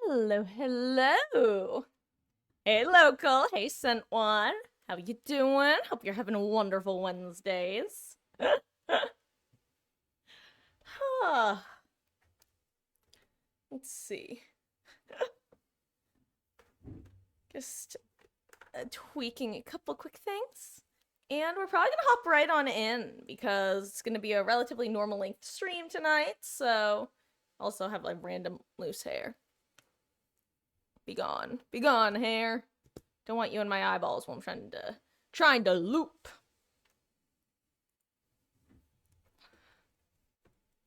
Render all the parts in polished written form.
Hello, hello. Hey, local. Hey, sent one. How you doing? Hope you're having wonderful Wednesdays. Huh. Let's see. Just tweaking a couple quick things. And we're probably gonna hop right on in because it's gonna be a relatively normal length stream tonight, so also have like random loose hair. Be gone. Be gone, hair. Don't want you in my eyeballs while I'm trying to loop.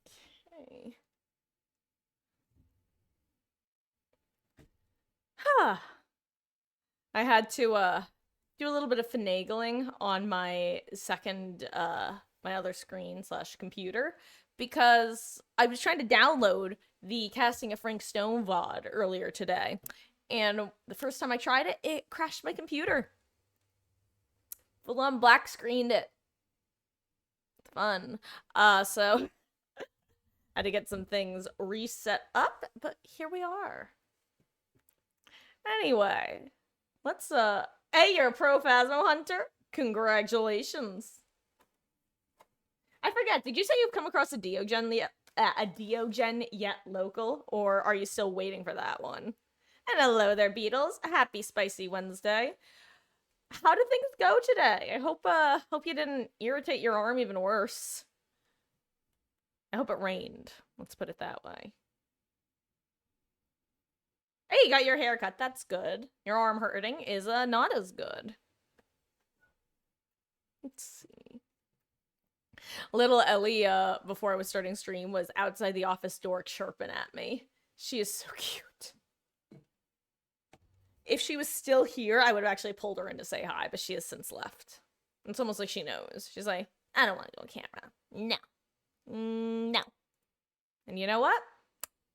Okay. Huh. I had to do a little bit of finagling on my second my other screen slash computer because I was trying to download the Casting of Frank Stone VOD earlier today. And the first time I tried it, it crashed my computer. Full on black screened it. Fun. So I had to get some things reset up, but here we are. Anyway, let's hey, you're a pro Phasmo hunter. Congratulations. I forget, did you say you've come across a Diogen yet local, or are you still waiting for that one? And hello there, Beatles. Happy spicy Wednesday. How did things go today? I hope you didn't irritate your arm even worse. I hope it rained. Let's put it that way. Hey, you got your hair cut. That's good. Your arm hurting is not as good. Let's see. Little Ellie, before I was starting stream, was outside the office door chirping at me. She is so cute. If she was still here, I would have actually pulled her in to say hi, but she has since left. It's almost like she knows. She's like, I don't want to go on camera. No. No. And you know what?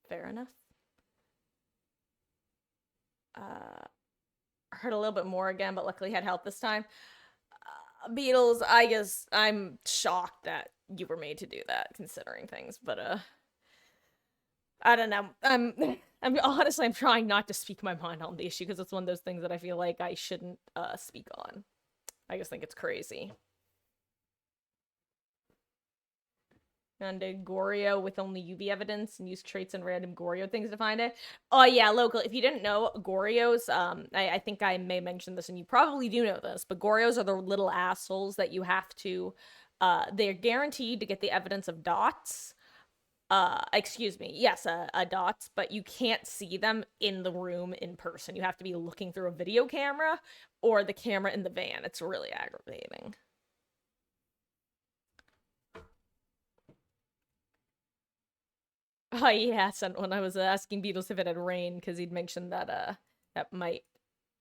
Fair enough. Heard a little bit more again, but luckily had help this time. Beatles, I guess I'm shocked that you were made to do that, considering things, but I don't know. I'm honestly, I'm trying not to speak my mind on the issue because it's one of those things that I feel like I shouldn't speak on. I just think it's crazy. And did Goryo with only UV evidence and use traits and random Goryo things to find it. Oh yeah, local. If you didn't know, Goryos, I think I may mention this, and you probably do know this, but Goryos are the little assholes that you have to, they're guaranteed to get the evidence of dots. Excuse me, yes, dots, but you can't see them in the room in person. You have to be looking through a video camera or the camera in the van. It's really aggravating. Oh yeah, sent when I was asking Beatles if it had rained because he'd mentioned that that might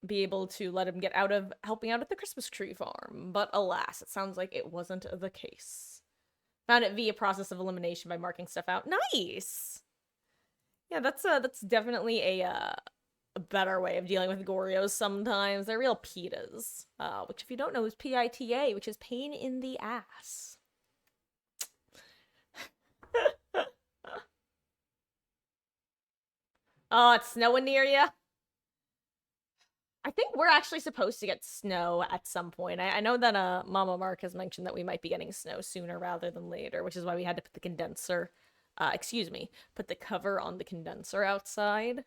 be able to let him get out of helping out at the Christmas tree farm. But alas, it sounds like it wasn't the case. Found it via process of elimination by marking stuff out. Nice. Yeah, that's definitely a better way of dealing with Goryos sometimes. They're real pitas. Which if you don't know is PITA, which is pain in the ass. Oh, it's snowing near you? I think we're actually supposed to get snow at some point. I know that Mama Mark has mentioned that we might be getting snow sooner rather than later, which is why we had to put the condenser, put the cover on the condenser outside.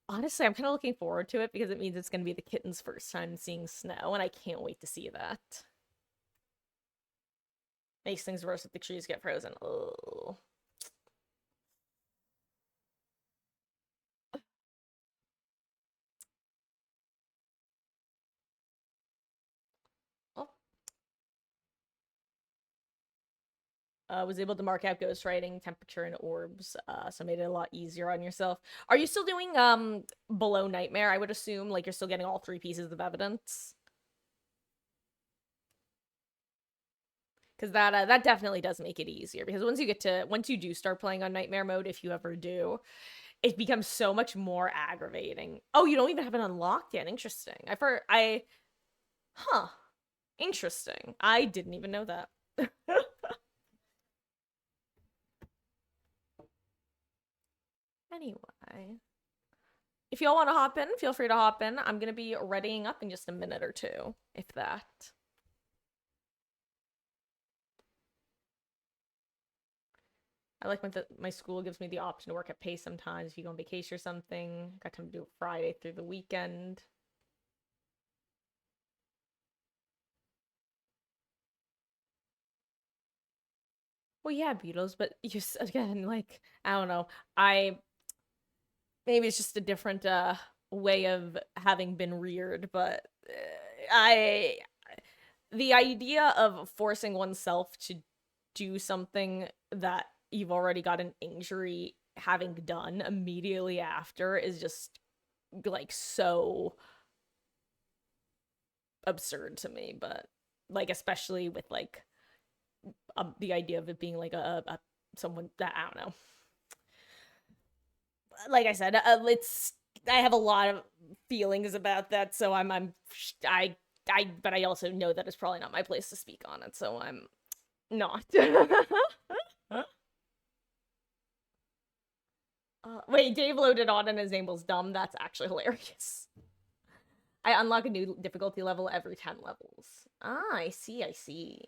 Honestly, I'm kind of looking forward to it because it means it's going to be the kitten's first time seeing snow, and I can't wait to see that. Makes things worse if the trees get frozen. Oh. Was able to mark out ghostwriting, temperature, and orbs, so made it a lot easier on yourself. Are you still doing below nightmare? I would assume like you're still getting all 3 pieces of evidence. Because that definitely does make it easier. Because once you do start playing on nightmare mode, if you ever do, it becomes so much more aggravating. Oh, you don't even have it unlocked yet. Interesting. Huh. Interesting. I didn't even know that. Anyway. If y'all want to hop in, feel free to hop in. I'm gonna be readying up in just a minute or two, if that. I like when my school gives me the option to work at pace sometimes. If you go on vacation or something, got time to do it Friday through the weekend. Well, yeah, Beatles, but just again, like, I don't know. Maybe it's just a different way of having been reared, but I the idea of forcing oneself to do something that you've already got an injury having done immediately after is just like so absurd to me. But like, especially with like the idea of it being like a someone that I don't know. Like I said, it's I have a lot of feelings about that, so but I also know that it's probably not my place to speak on it, so I'm not. Wait, Dave loaded on and his name was dumb. That's actually hilarious. I unlock a new difficulty level every 10 levels. Ah, I see, I see.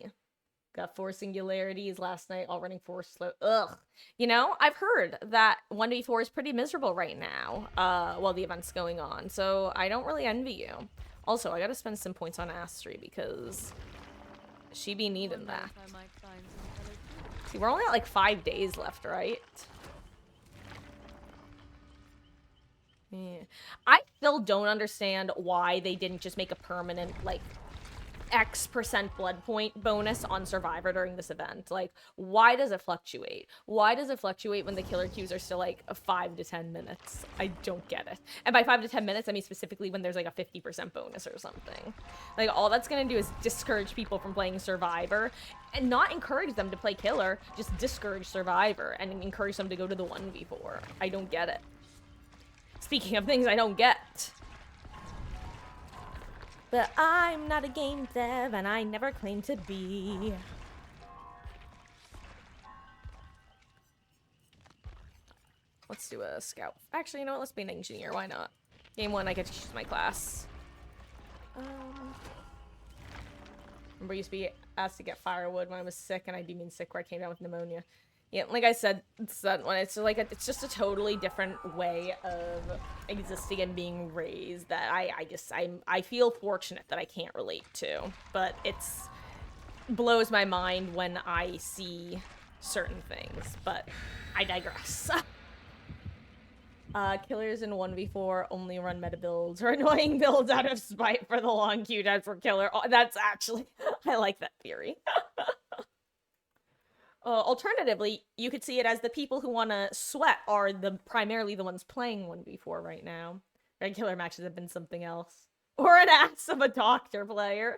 Got 4 singularities last night, all running 4 slow. Ugh. You know, I've heard that 1v4 is pretty miserable right now, while the event's going on, so I don't really envy you. Also, I gotta spend some points on Astri because she be needing that. See, we're only at like 5 days left, right? Yeah. I still don't understand why they didn't just make a permanent, like, X% blood point bonus on Survivor during this event. Like, why does it fluctuate? Why does it fluctuate when the killer queues are still like 5 to 10 minutes? I don't get it. And by 5 to 10 minutes, I mean specifically when there's like a 50% bonus or something. Like, all that's gonna do is discourage people from playing Survivor and not encourage them to play killer, just discourage Survivor and encourage them to go to the 1v4. I don't get it. Speaking of things I don't get. But I'm not a game dev, and I never claimed to be. Let's do a scout. Actually, you know what? Let's be an engineer. Why not? Game 1, I get to choose my class. Remember, I used to be asked to get firewood when I was sick, and I do mean sick where I came down with pneumonia. Yeah, like I said, it's like it's just a totally different way of existing and being raised that I feel fortunate that I can't relate to, but it's blows my mind when I see certain things, but I digress. Killers in 1v4 only run meta builds or annoying builds out of spite for the long queue time for killer. Oh, that's actually, I like that theory. Alternatively, you could see it as the people who want to sweat are primarily the ones playing 1v4 right now. Regular matches have been something else. Or an ass of a doctor player.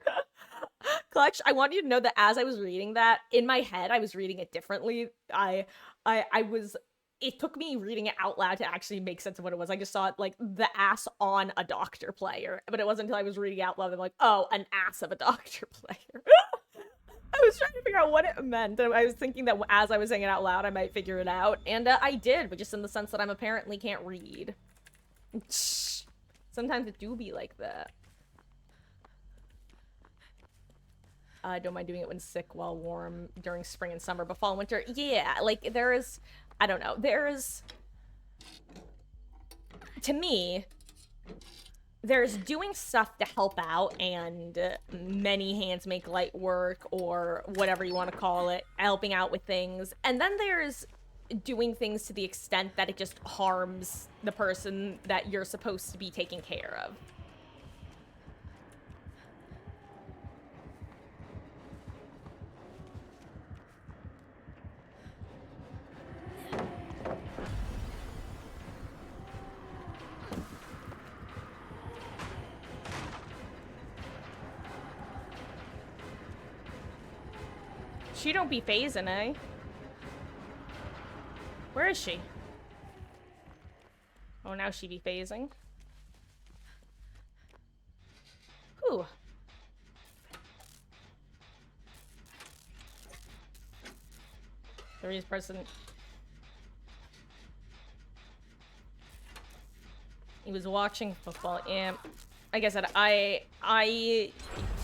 Clutch, I want you to know that as I was reading that, in my head, I was reading it differently. It took me reading it out loud to actually make sense of what it was. I just saw it like the ass on a doctor player, but it wasn't until I was reading it out loud. I'm like, oh, an ass of a doctor player. I was trying to figure out what it meant. I was thinking that as I was saying it out loud, I might figure it out. And I did, but just in the sense that I'm apparently can't read. Sometimes it do be like that. I don't mind doing it when sick while warm during spring and summer, but fall and winter, yeah, like there is, I don't know, to me, there's doing stuff to help out and many hands make light work or whatever you want to call it, helping out with things. And then there's doing things to the extent that it just harms the person that you're supposed to be taking care of. She don't be phasing, eh? Where is she? Oh, now she be phasing. Whew. There is person. He was watching football. And like I said, I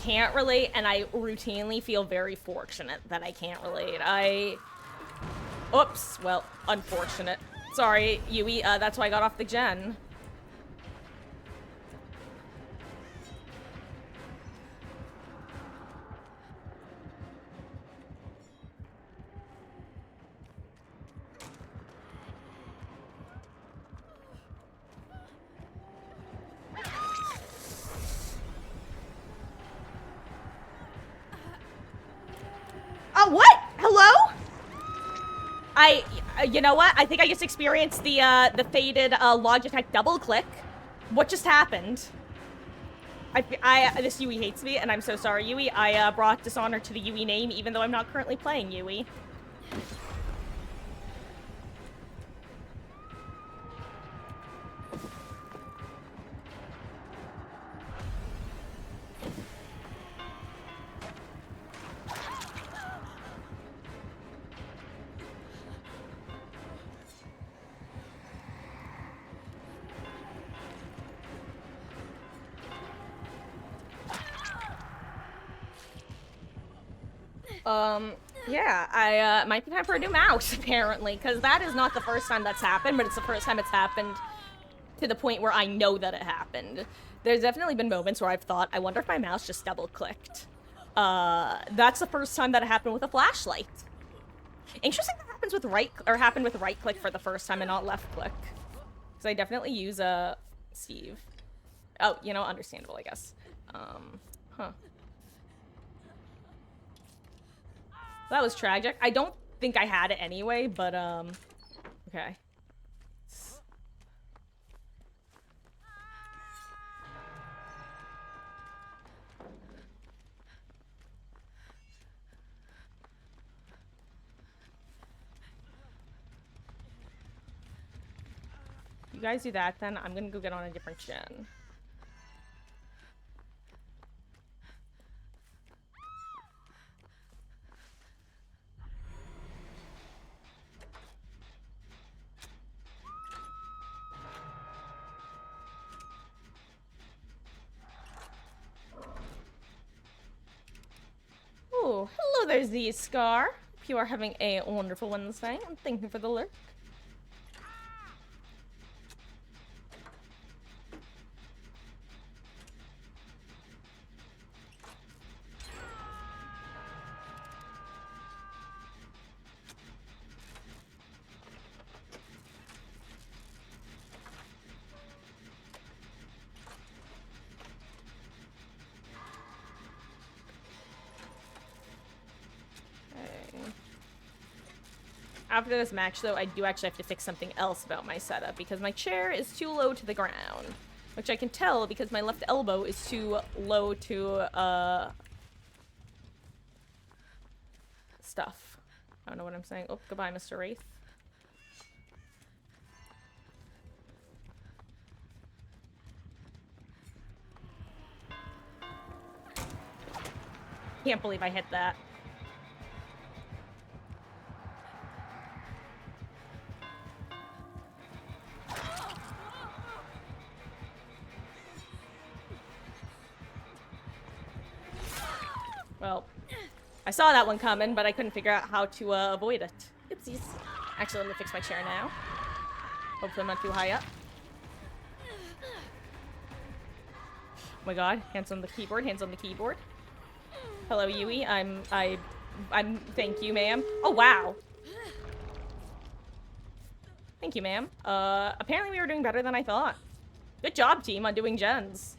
can't relate, and I routinely feel very fortunate that I can't relate. Oops. Well, unfortunate. Sorry, Yui. That's why I got off the gen. What? Hello? You know what? I think I just experienced the faded Logitech double click. What just happened? This Yui hates me, and I'm so sorry, Yui. I brought dishonor to the Yui name, even though I'm not currently playing Yui. Yeah, might be time for a new mouse, apparently, because that is not the first time that's happened, but it's the first time it's happened to the point where I know that it happened. There's definitely been moments where I've thought, I wonder if my mouse just double-clicked. That's the first time that it happened with a flashlight. Interesting that happens with happened with right-click for the first time and not left-click. Because I definitely use, Steve. Oh, you know, understandable, I guess. Huh. That was tragic. I don't think I had it anyway, but, okay. You guys do that, then I'm gonna go get on a different gen. Oh, hello there, Z-Scar. Hope you are having a wonderful Wednesday, and thank you for the lurk. After this match, though, I do actually have to fix something else about my setup, because my chair is too low to the ground. Which I can tell because my left elbow is too low to, stuff. I don't know what I'm saying. Oh, goodbye, Mr. Wraith. Can't believe I hit that. Well, I saw that one coming, but I couldn't figure out how to avoid it. Oopsies. Actually, let me fix my chair now. Hopefully I'm not too high up. Oh my god, hands on the keyboard, hands on the keyboard. Hello, Yui. I'm thank you, ma'am. Oh, wow. Thank you, ma'am. Apparently we were doing better than I thought. Good job, team, on doing gens.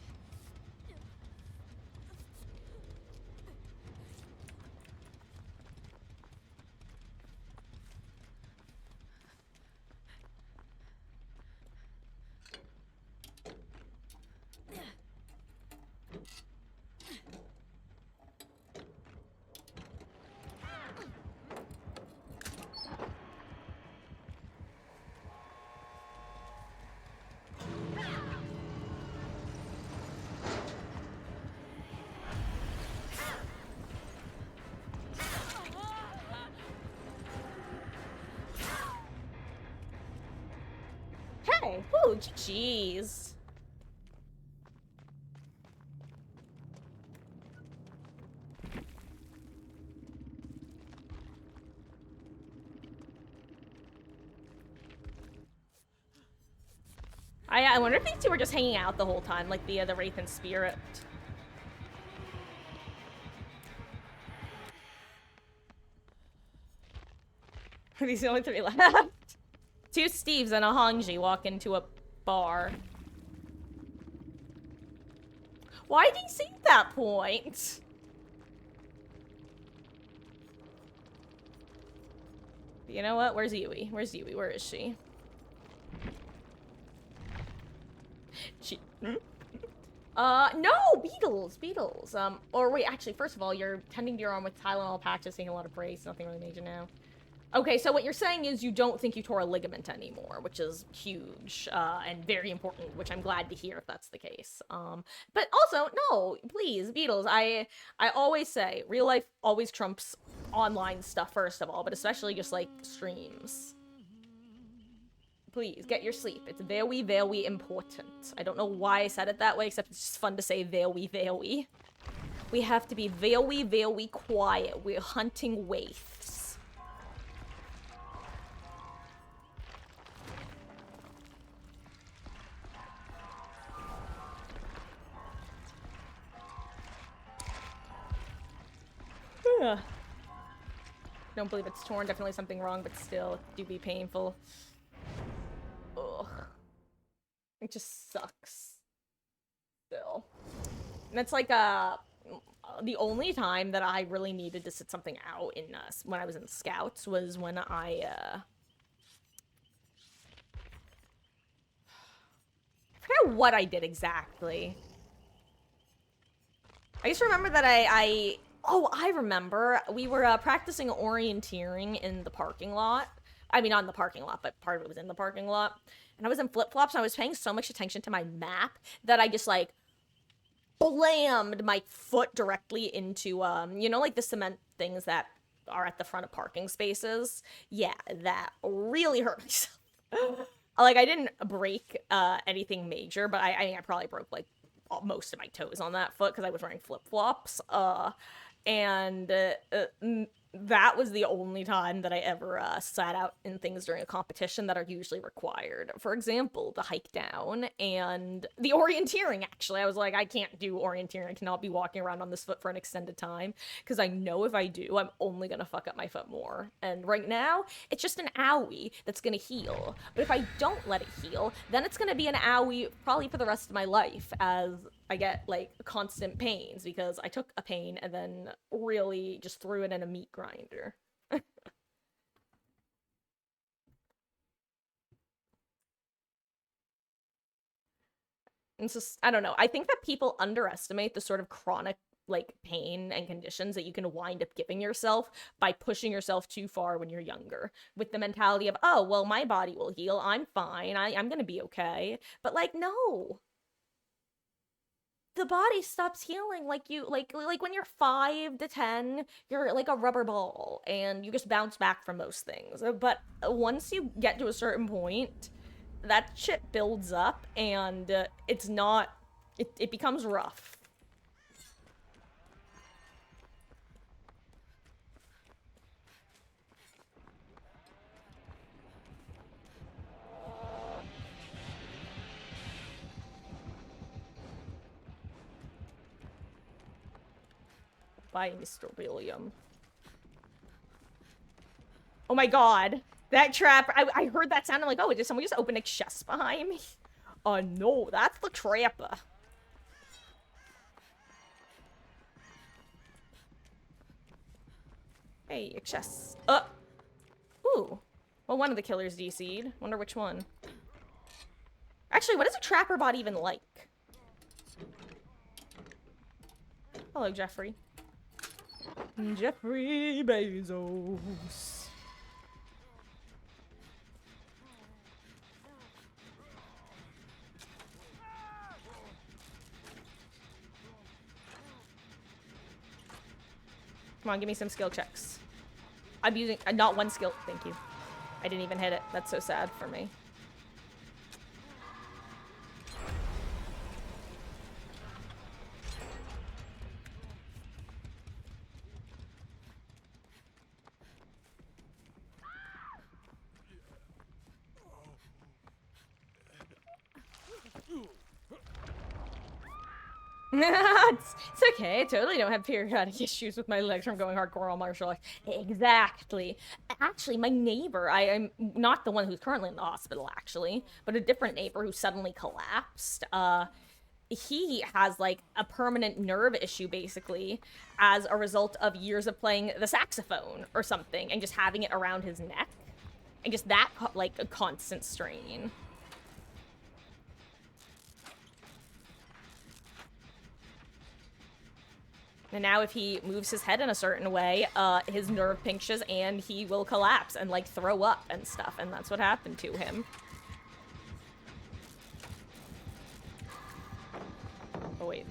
Hey, ooh, jeez. I wonder if these two were just hanging out the whole time, like the Wraith and Spirit. Are these the only three left? Two Steves and a Hongji walk into a bar. Why did he see that point? You know what? Where's Yui? Where's Yui? Where is she? No! Beetles! Or wait, actually, first of all, you're tending to your arm with Tylenol patches, taking a lot of breaks, nothing really major now. Okay, so what you're saying is you don't think you tore a ligament anymore, which is huge, and very important, which I'm glad to hear if that's the case. But also, no, please, Beetles, I always say, real life always trumps online stuff, first of all, but especially just, like, streams. Please, get your sleep. It's very, very important. I don't know why I said it that way, except it's just fun to say very, very. We have to be very, very quiet. We're hunting waifs. Don't believe it's torn. Definitely something wrong, but still, it do be painful. Ugh. It just sucks. Still. And it's like, the only time that I really needed to sit something out in, when I was in Scouts was when I forget what I did exactly. I just remember that oh, I remember. We were practicing orienteering in the parking lot. I mean, not in the parking lot, but part of it was in the parking lot. And I was in flip-flops, and I was paying so much attention to my map that I just, like, blammed my foot directly into, you know, like the cement things that are at the front of parking spaces? Yeah, that really hurt myself. Like, I didn't break anything major, but I mean, I probably broke, like, most of my toes on that foot because I was wearing flip-flops. And that was the only time that I ever sat out in things during a competition that are usually required. For example, the hike down and the orienteering, actually. I was like, I can't do orienteering. I cannot be walking around on this foot for an extended time because I know if I do, I'm only going to fuck up my foot more. And right now, it's just an owie that's going to heal. But if I don't let it heal, then it's going to be an owie probably for the rest of my life as I get, like, constant pains because I took a pain and then really just threw it in a meat grinder. It's just, I don't know. I think that people underestimate the sort of chronic, like, pain and conditions that you can wind up giving yourself by pushing yourself too far when you're younger. With the mentality of, oh, well, my body will heal. I'm fine. I'm gonna be okay. But, like, no. The body stops healing like when you're 5 to 10, you're like a rubber ball and you just bounce back from most things. But once you get to a certain point, that shit builds up and it's not it becomes rough. Bye, Mr. William. Oh my god. That trap, I heard that sound. I'm like, oh, did someone just open a chest behind me? Oh no, that's the trapper. Hey, a chest. Ooh. Well, one of the killers DC'd. Wonder which one. Actually, what is a trapper bot even like? Hello, Jeffrey. Jeffrey Bezos. Come on, give me some skill checks. I'm using not one skill. Thank you. I didn't even hit it. That's so sad for me. It's okay. I totally don't have periodic issues with my legs from going hardcore on martial arts. Exactly. Actually, my neighbor, I'm not the one who's currently in the hospital, actually, but a different neighbor who suddenly collapsed. He has like a permanent nerve issue basically as a result of years of playing the saxophone or something and just having it around his neck and just that like a constant strain. And now if he moves his head in a certain way, his nerve pinches and he will collapse and like throw up and stuff, and that's what happened to him. Oh wait.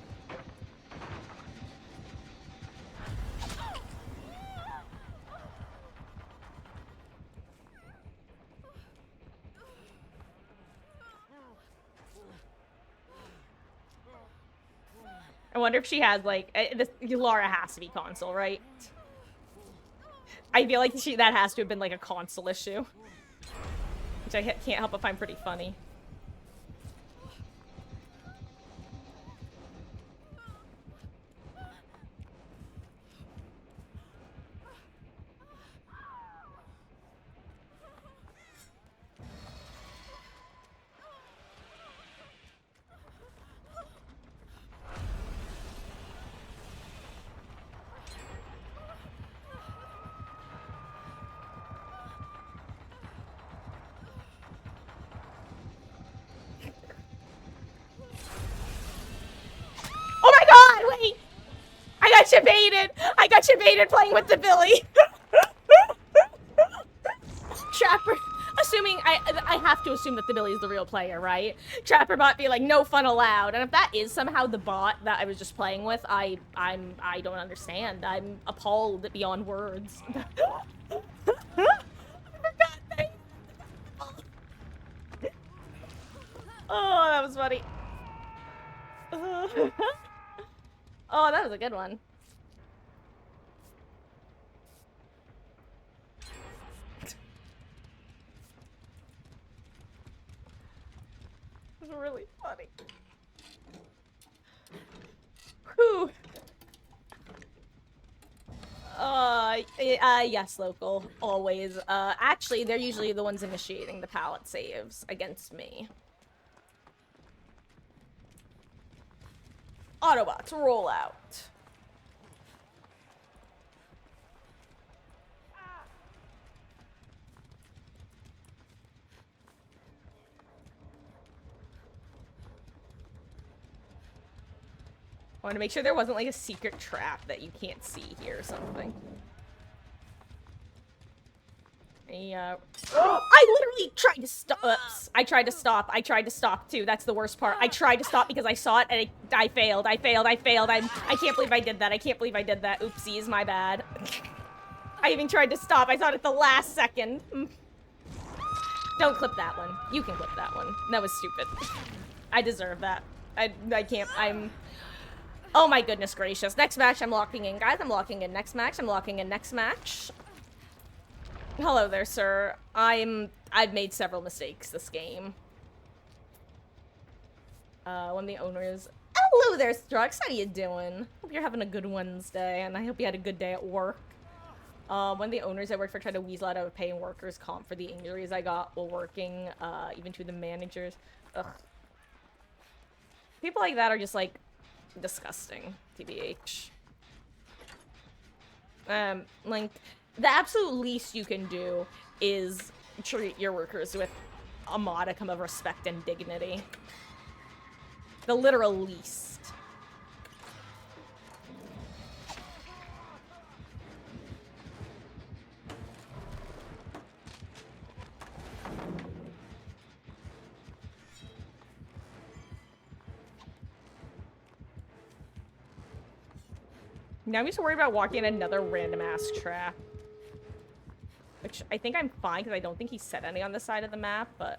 I wonder if she has like this. Laura has to be console, right? I feel like that has to have been like a console issue, which I can't help but find pretty funny. Oh my god, wait! I got you baited! I got you baited playing with the Billy! Trapper, assuming, I have to assume that the Billy is the real player, right? Trapper bot be like, no fun allowed. And if that is somehow the bot that I was just playing with, I don't understand. I'm appalled beyond words. Oh, that was funny. Oh, that was a good one. It was really funny. Whew. Yes, local. Always. Actually, they're usually the ones initiating the pallet saves against me. Autobots, roll out. I want to make sure there wasn't like a secret trap that you can't see here or something. I literally tried to stop. Oops. I tried to stop. I tried to stop too. That's the worst part. I tried to stop because I saw it and I failed. I can't believe I did that. I can't believe I did that. Oopsies, my bad. I even tried to stop. I thought at the last second. Don't clip that one. You can clip that one. That was stupid. I deserve that. I can't. Oh my goodness gracious. Next match I'm locking in, guys. I'm locking in next match. I'm locking in next match. Hello there, sir. I've made several mistakes this game. One of the owners. Hello there, Strux. How you doing? Hope you're having a good Wednesday, and I hope you had a good day at work. One of the owners I worked for tried to weasel out of paying workers' comp for the injuries I got while working, even to the managers. Ugh. People like that are just, like, disgusting, TBH. Like, the absolute least you can do is treat your workers with a modicum of respect and dignity. The literal least. Now I'm just worried about walking in another random ass trap. Which I think I'm fine because I don't think he said any on the side of the map, but...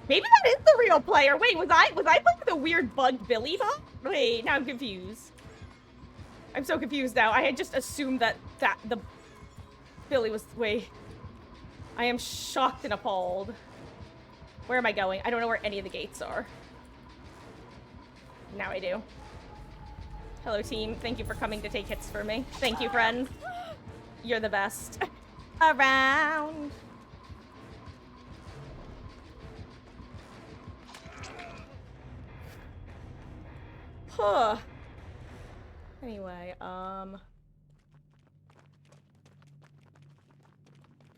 Maybe that is the real player. Wait, was I playing with a weird bugged Billy bot? Wait, now I'm confused. I'm so confused now. I had just assumed that the Billy was... Wait. I am shocked and appalled. Where am I going? I don't know where any of the gates are. Now I do. Hello, team. Thank you for coming to take hits for me. Thank you, friend. You're the best. Around. Huh. Anyway, been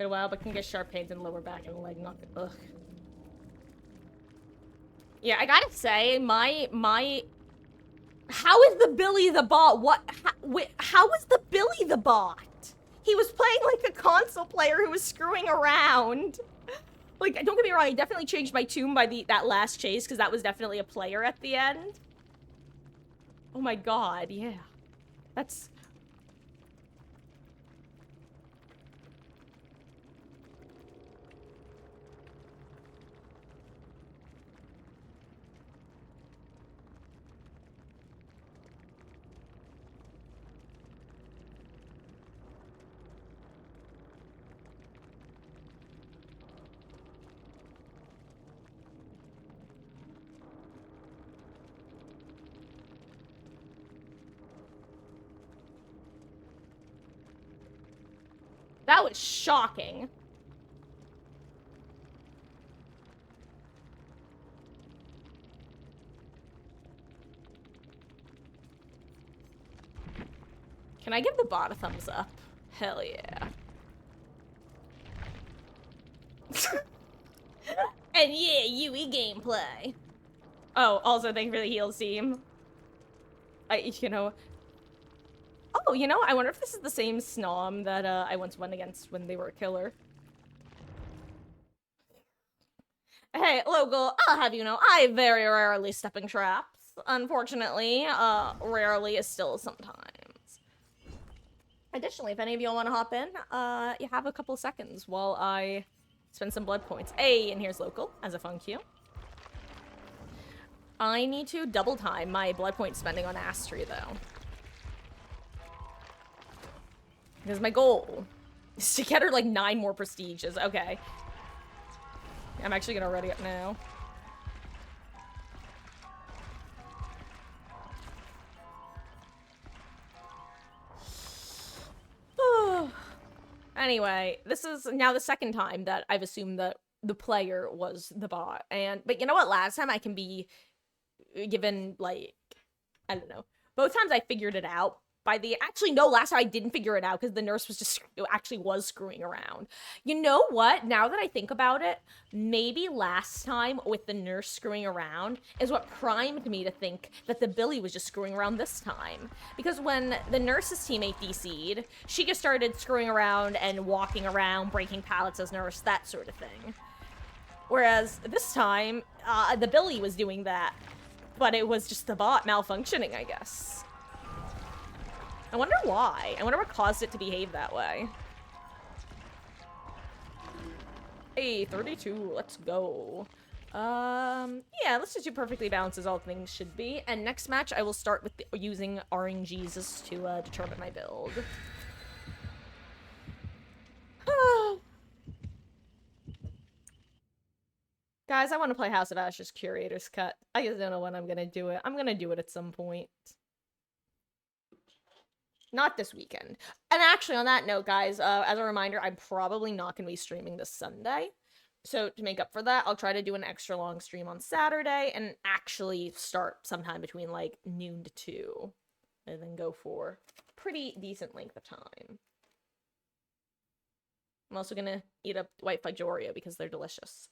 a while, but can get sharp pains in lower back and leg. Not ugh. Yeah, I gotta say, my. How is the Billy the bot? What? How was the Billy the bot? He was playing like a console player who was screwing around. Like, don't get me wrong, I definitely changed my tune by that last chase because that was definitely a player at the end. Oh my god, yeah. That's... That was shocking. Can I give the bot a thumbs up? Hell yeah. And yeah, Yui gameplay. Oh, also thank you for the heals, team. You know... Oh, you know, I wonder if this is the same Snom that I once went against when they were a killer. Hey, local, I'll have you know, I very rarely step in traps. Unfortunately, rarely is still sometimes. Additionally, if any of y'all want to hop in, you have a couple seconds while I spend some blood points. Hey, and here's local as a fun cue. I need to double time my blood point spending on Astri, though. Because my goal is to get her, like, 9 more prestiges. Okay. I'm actually gonna ready it now. Anyway, this is now the second time that I've assumed that the player was the bot. But you know what? Last time I can be given, like, I don't know. Both times I figured it out. Actually, no, last time I didn't figure it out because the nurse was just actually was screwing around. You know what? Now that I think about it, maybe last time with the nurse screwing around is what primed me to think that the Billy was just screwing around this time. Because when the nurse's teammate DC'd, she just started screwing around and walking around, breaking pallets as nurse, that sort of thing. Whereas this time, the Billy was doing that, but it was just the bot malfunctioning, I guess. I wonder why. I wonder what caused it to behave that way. Hey, 32, let's go. Yeah, let's just do perfectly balanced as all things should be. And next match, I will start with using RNGs to determine my build. Guys, I want to play House of Ashes Curator's Cut. I just don't know when I'm gonna do it. I'm gonna do it at some point. Not this weekend. And actually, on that note, guys, as a reminder, I'm probably not going to be streaming this Sunday. So to make up for that, I'll try to do an extra long stream on Saturday and actually start sometime between, like, noon to 2. And then go for a pretty decent length of time. I'm also going to eat a white fudge Oreo because they're delicious.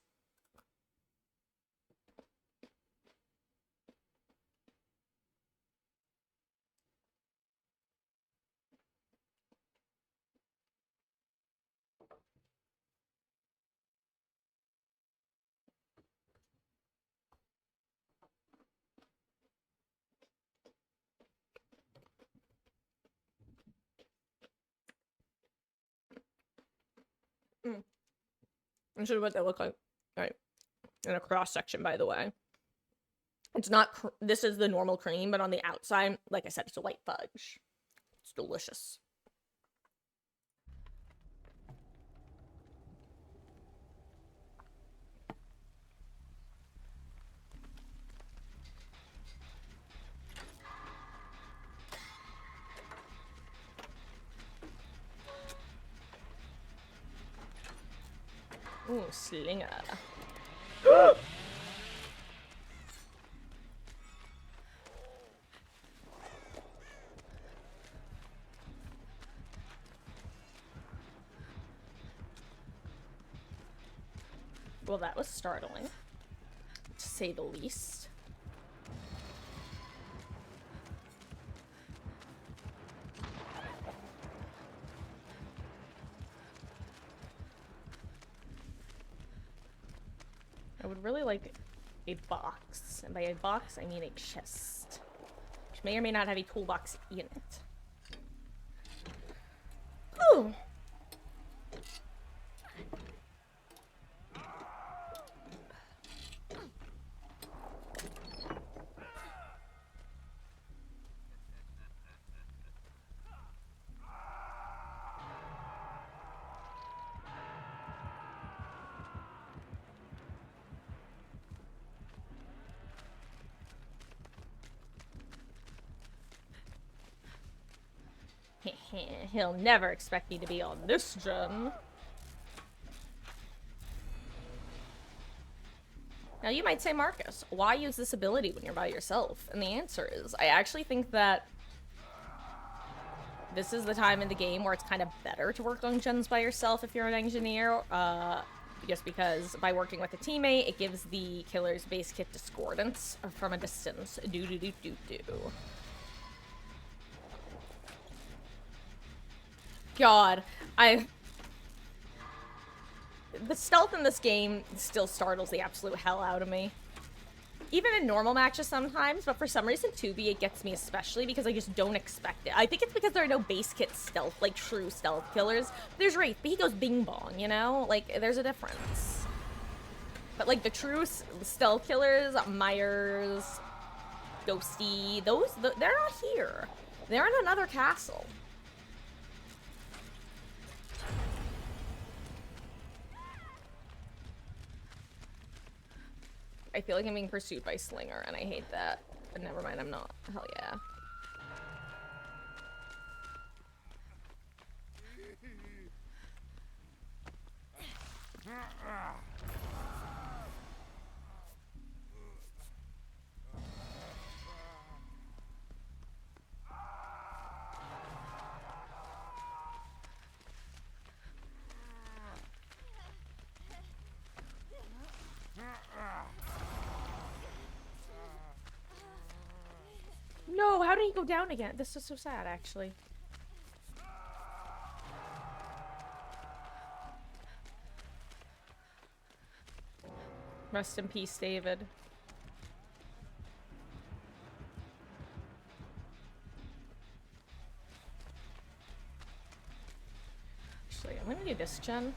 I'm sure what they look like. All right. in a cross section, by the way. It's not, this is the normal cream, but on the outside, like I said, it's a white fudge. It's delicious. Ooh, slinger. Well, that was startling, to say the least. I would really like a box, and by a box, I mean a chest, which may or may not have a toolbox in it. Ooh. He'll never expect me to be on this gen. Now you might say, Marcus, why use this ability when you're by yourself? And the answer is, I actually think that this is the time in the game where it's kind of better to work on gens by yourself if you're an engineer, just because by working with a teammate, it gives the killer's base kit discordance from a distance. Do-do-do-do-do. God, the stealth in this game still startles the absolute hell out of me. Even in normal matches sometimes, but for some reason 2B it gets me especially because I just don't expect it. I think it's because there are no base kit stealth, like true stealth killers. There's Wraith, but he goes bing bong, you know? Like, there's a difference. But like the true stealth killers, Myers, Ghosty, they're not here. They're in another castle. I feel like I'm being pursued by Slinger, and I hate that. But never mind, I'm not. Hell yeah. No, how did he go down again? This is so sad, actually. Rest in peace, David. Actually, I'm gonna do this gen.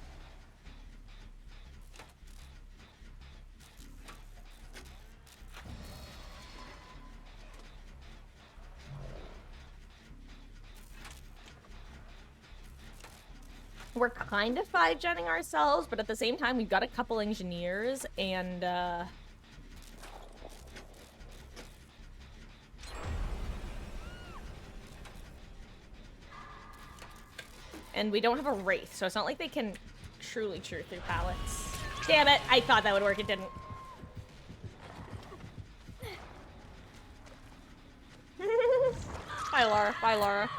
We're kind of 5-genning ourselves, but at the same time, we've got a couple engineers, and, and we don't have a Wraith, so it's not like they can truly chew through pallets. Damn it! I thought that would work, it didn't. Bye, Laura. Bye, Laura.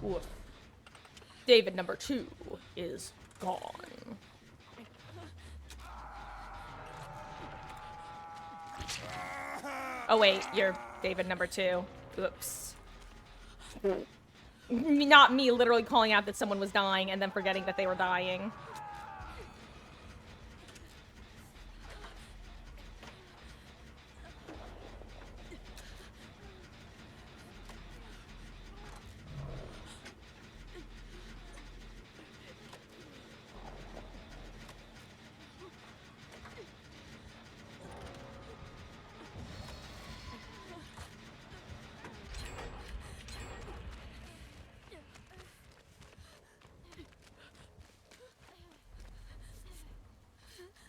Oof. David number 2 is gone. Oh wait, you're David number 2. Oops. Not me literally calling out that someone was dying and then forgetting that they were dying.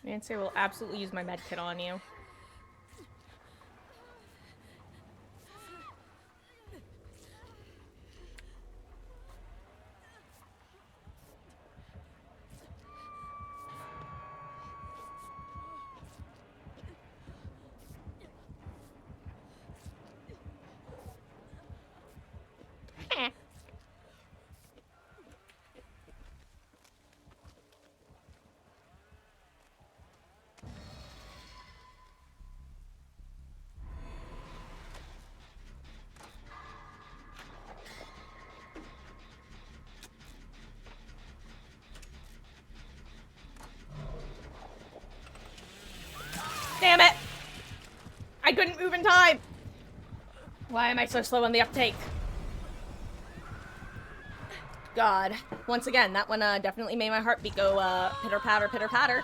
Nancy, I will absolutely use my med kit on you. Damn it! I couldn't move in time! Why am I so slow on the uptake? God. Once again, that one definitely made my heartbeat go pitter-patter, pitter-patter.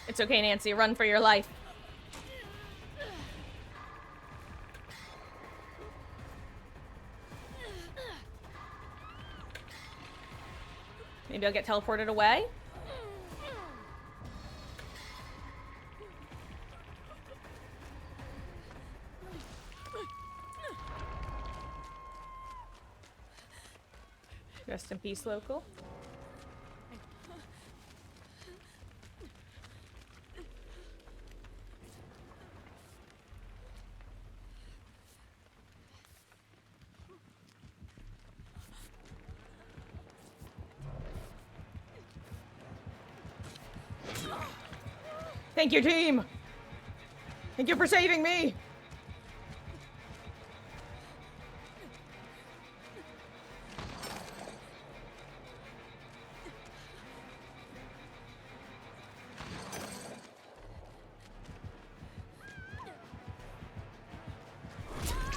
It's okay, Nancy. Run for your life. Maybe I'll get teleported away? Rest in peace, local. Thank you, team! Thank you for saving me!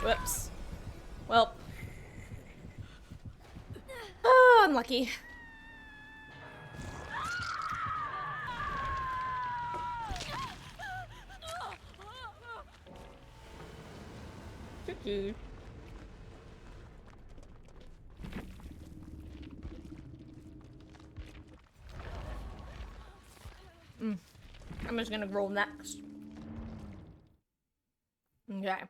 Whoops. Well. Oh, unlucky. Choo-choo. I'm just gonna roll next. Okay.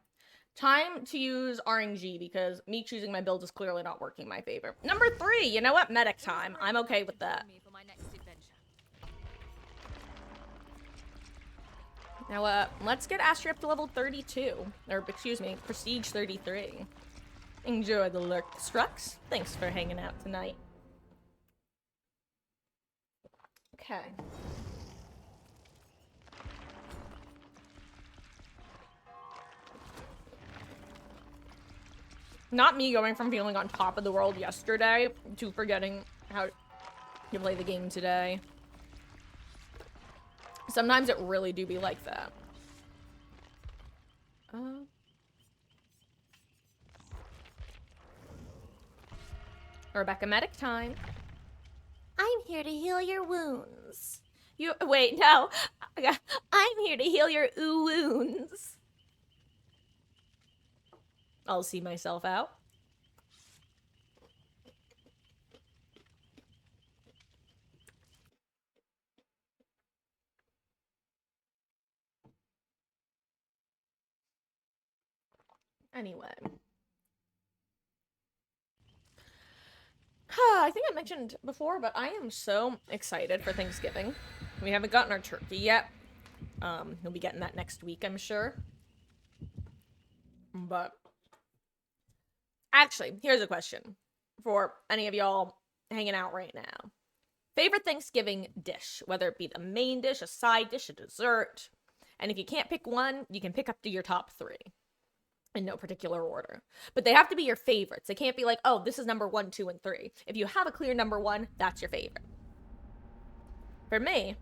Time to use RNG because me choosing my build is clearly not working in my favor. Number 3, you know what? Medic time. I'm okay with that. Now, let's get Astrid up to level 32. Or, excuse me, Prestige 33. Enjoy the lurk, Strux. Thanks for hanging out tonight. Okay. Not me going from feeling on top of the world yesterday to forgetting how to play the game today. Sometimes it really do be like that. Rebecca medic time. I'm here to heal your wounds. Wait, no. I'm here to heal your wounds. I'll see myself out. Anyway. I think I mentioned before, but I am so excited for Thanksgiving. We haven't gotten our turkey yet. We'll be getting that next week, I'm sure. But actually, here's a question for any of y'all hanging out right now. Favorite Thanksgiving dish, whether it be the main dish, a side dish, a dessert. And if you can't pick one, you can pick up to your top 3 in no particular order. But they have to be your favorites. They can't be like, oh, this is number 1, 2, and 3. If you have a clear number 1, that's your favorite. For me,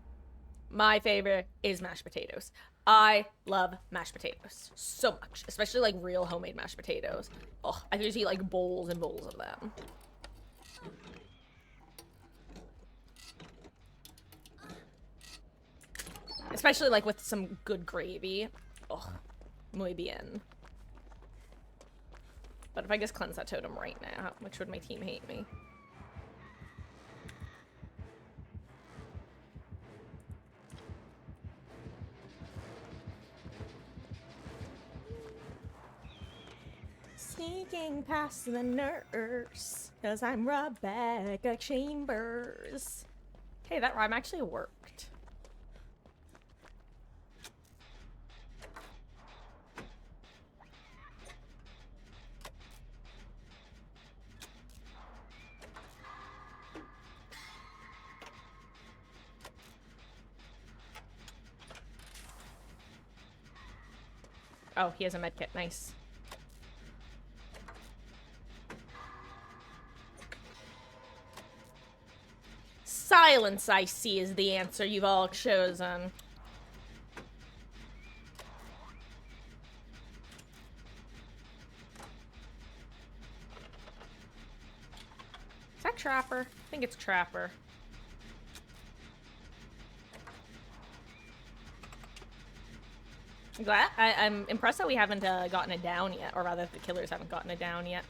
my favorite is mashed potatoes. I love mashed potatoes so much, especially like real homemade mashed potatoes. Oh, I could just eat like bowls and bowls of them. Especially like with some good gravy. Oh, muy bien. But if I just cleanse that totem right now, how much would my team hate me? Sneaking past the nurse, cause I'm Rebecca Chambers. Hey, that rhyme actually worked. Oh, he has a medkit. Nice. Silence, I see, is the answer you've all chosen. Is that Trapper? I think it's Trapper. I'm impressed that we haven't gotten it down yet, or rather, the killers haven't gotten it down yet.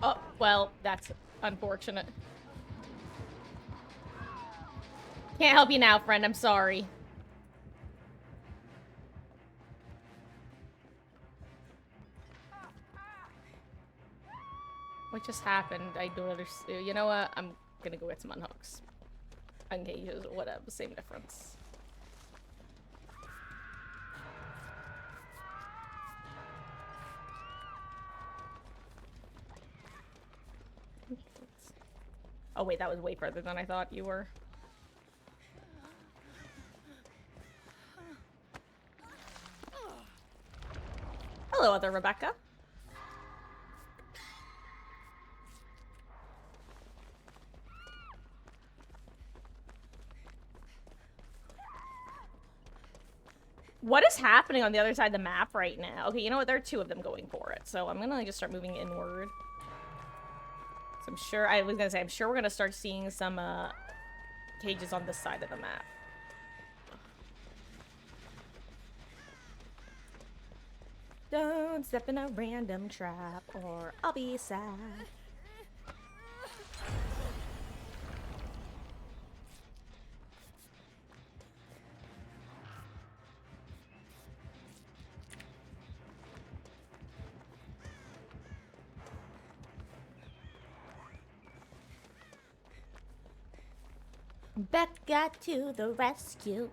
Oh, well, that's unfortunate. Can't help you now, friend. I'm sorry. What just happened? I don't understand. You know what? I'm gonna go get some unhooks. Engages, whatever. Same difference. Oh wait, that was way further than I thought you were. Hello, other Rebecca. What is happening on the other side of the map right now? Okay, you know what? There are 2 of them going for it, so I'm gonna like, just start moving inward. So I'm sure, I was gonna say, I'm sure we're gonna start seeing some cages on this side of the map. Don't step in a random trap or I'll be sad. Becca to the rescue.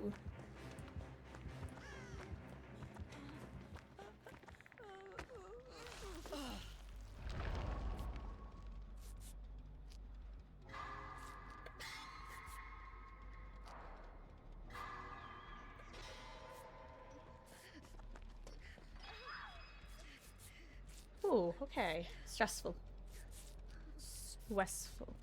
Ooh, okay. Stressful. Stressful.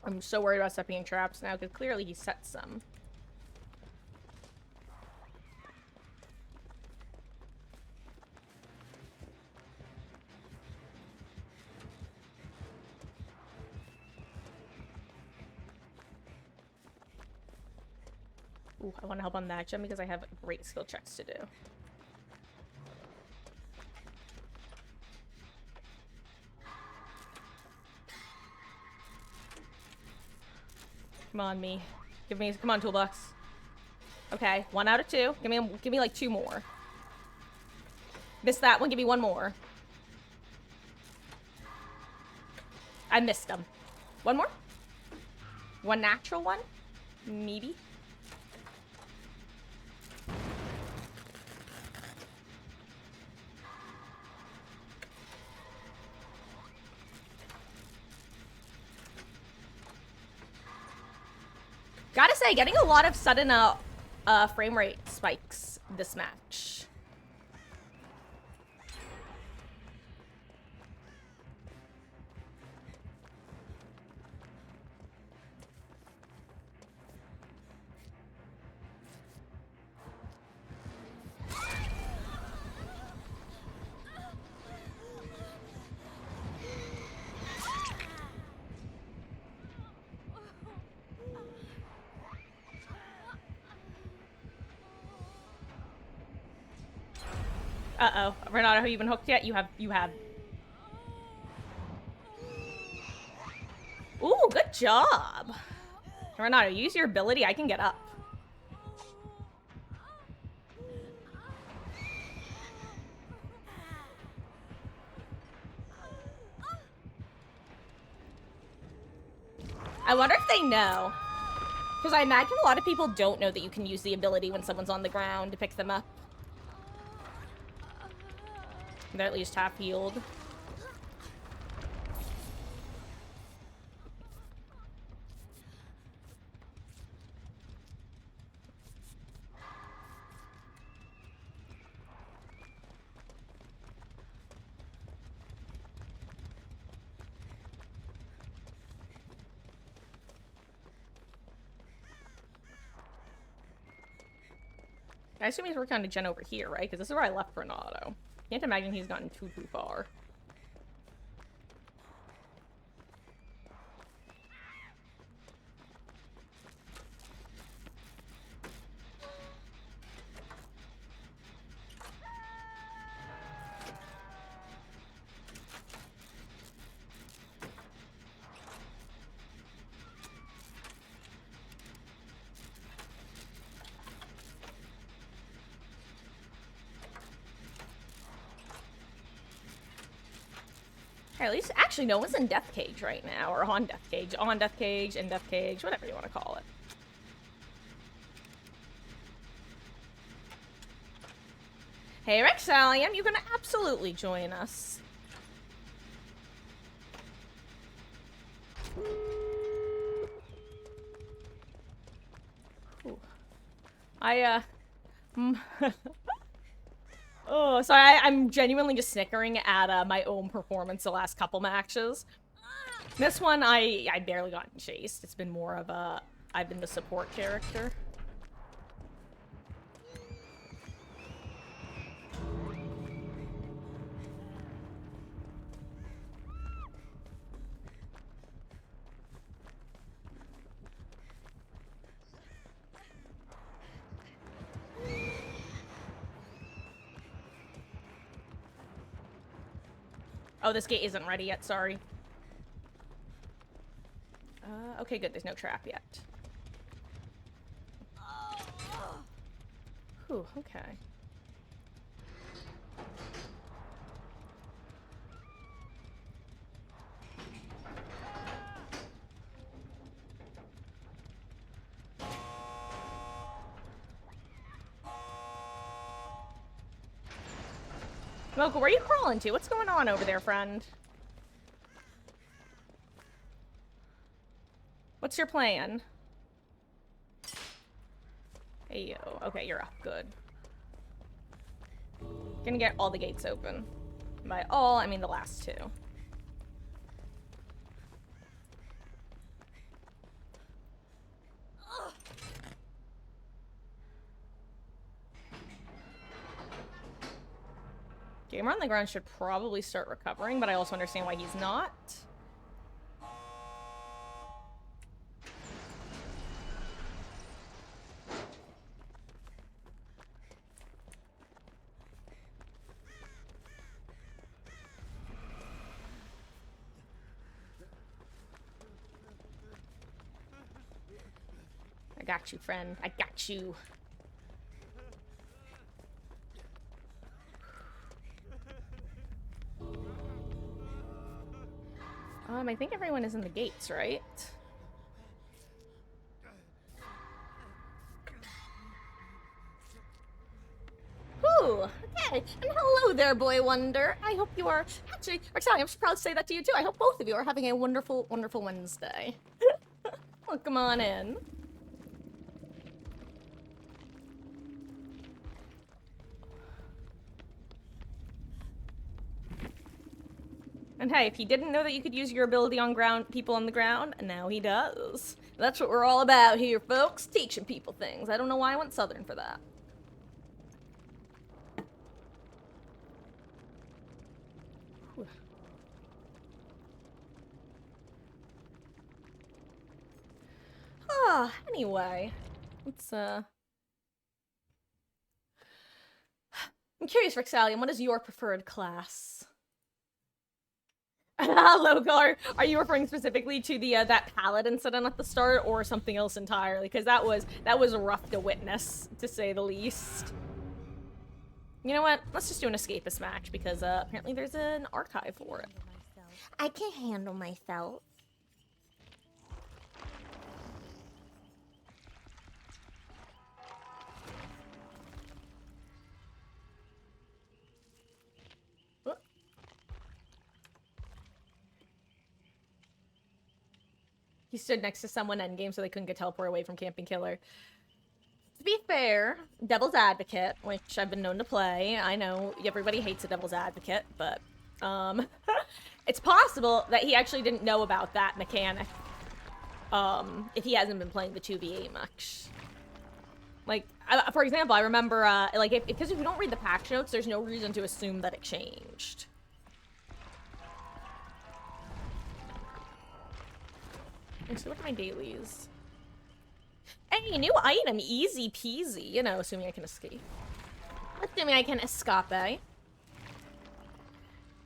I'm so worried about stepping in traps now, because clearly he set some. Ooh, I want to help on that gem because I have great skill checks to do. Come on, me. Come on, toolbox. Okay, 1 out of 2. Give me like 2 more. Missed that one, give me 1 more. I missed them. 1 more? 1 natural one? Maybe? Gotta say, getting a lot of sudden frame rate spikes this match. Uh-oh. Renato, have you been hooked yet? You have. Ooh, good job. Renato, use your ability. I can get up. I wonder if they know. Because I imagine a lot of people don't know that you can use the ability when someone's on the ground to pick them up. They're at least half healed. I assume he's working on a gen over here, right? Because this is where I left Renato. Can't imagine he's gotten too far. At least, actually, no one's in Death Cage right now, or on Death Cage, in Death Cage, whatever you want to call it. Hey, Rexalium, you can absolutely join us. Ooh. Oh, sorry, I'm genuinely just snickering at my own performance the last couple matches. This one, I barely gotten chased. It's been more of a, I've been the support character. Oh, this gate isn't ready yet, sorry. Okay, good, there's no trap yet. Whew, okay. Mocha, where are you crawling to? What's going on over there, friend? What's your plan? Hey, yo. Okay, you're up. Good. Gonna get all the gates open. By all, I mean the last two. Gamer on the ground should probably start recovering, but I also understand why he's not. I got you, friend. I got you. I think everyone is in the gates, right? Ooh, okay. And hello there, boy wonder. I hope you are... Actually, Roxanne, I'm proud to say that to you, too. I hope both of you are having a wonderful, wonderful Wednesday. Welcome on in. And hey, if he didn't know that you could use your ability on people on the ground, now he does. That's what we're all about here, folks. Teaching people things. I don't know why I went Southern for that. Whew. Anyway. Let's, I'm curious, Rexalium, what is your preferred class? Logar, are you referring specifically to the that pallet incident at the start, or something else entirely? Because that was rough to witness, to say the least. You know what? Let's just do an escapist match, because apparently there's an archive for it. I can handle myself. He stood next to someone endgame so they couldn't get teleported away from Camping Killer. To be fair, Devil's Advocate, which I've been known to play, I know everybody hates a Devil's Advocate, but, it's possible that he actually didn't know about that mechanic, if he hasn't been playing the 2v8 much. Like, for example, I remember, because if you don't read the patch notes, there's no reason to assume that it changed. So what are my dailies? Hey, new item, easy peasy. You know, assuming I can escape. Assuming I can escape.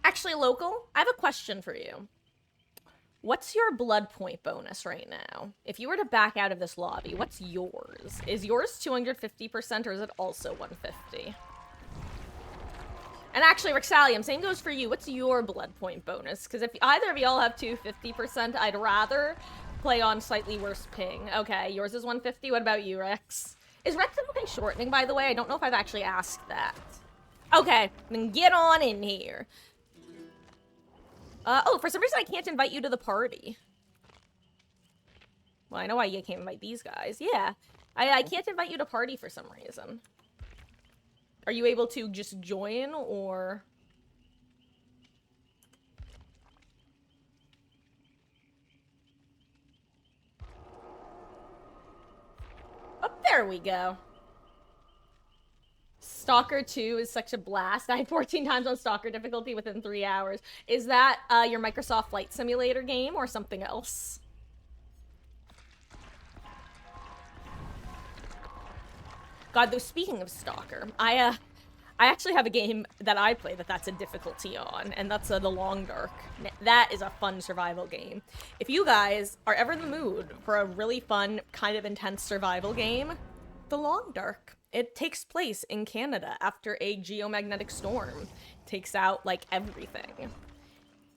Actually, local, I have a question for you. What's your blood point bonus right now? If you were to back out of this lobby, what's yours? Is yours 250% or is it also 150? And actually, Rexalium, same goes for you. What's your blood point bonus? Because if either of y'all have 250%, I'd rather play on slightly worse ping. Okay, yours is 150. What about you, Rex? Is Rex okay shortening, by the way? I don't know if I've actually asked that. Okay, then get on in here. Oh, for some reason I can't invite you to the party. Well, I know why you can't invite these guys. Yeah, I can't invite you to party for some reason. Are you able to just join, or... Oh, there we go. Stalker 2 is such a blast. I had 14 times on Stalker difficulty within 3 hours. Is that your Microsoft Flight Simulator game or something else? God, though, speaking of Stalker, I actually have a game that I play that's a difficulty on, and that's The Long Dark. That is a fun survival game. If you guys are ever in the mood for a really fun, kind of intense survival game, The Long Dark. It takes place in Canada after a geomagnetic storm. Takes out, like, everything.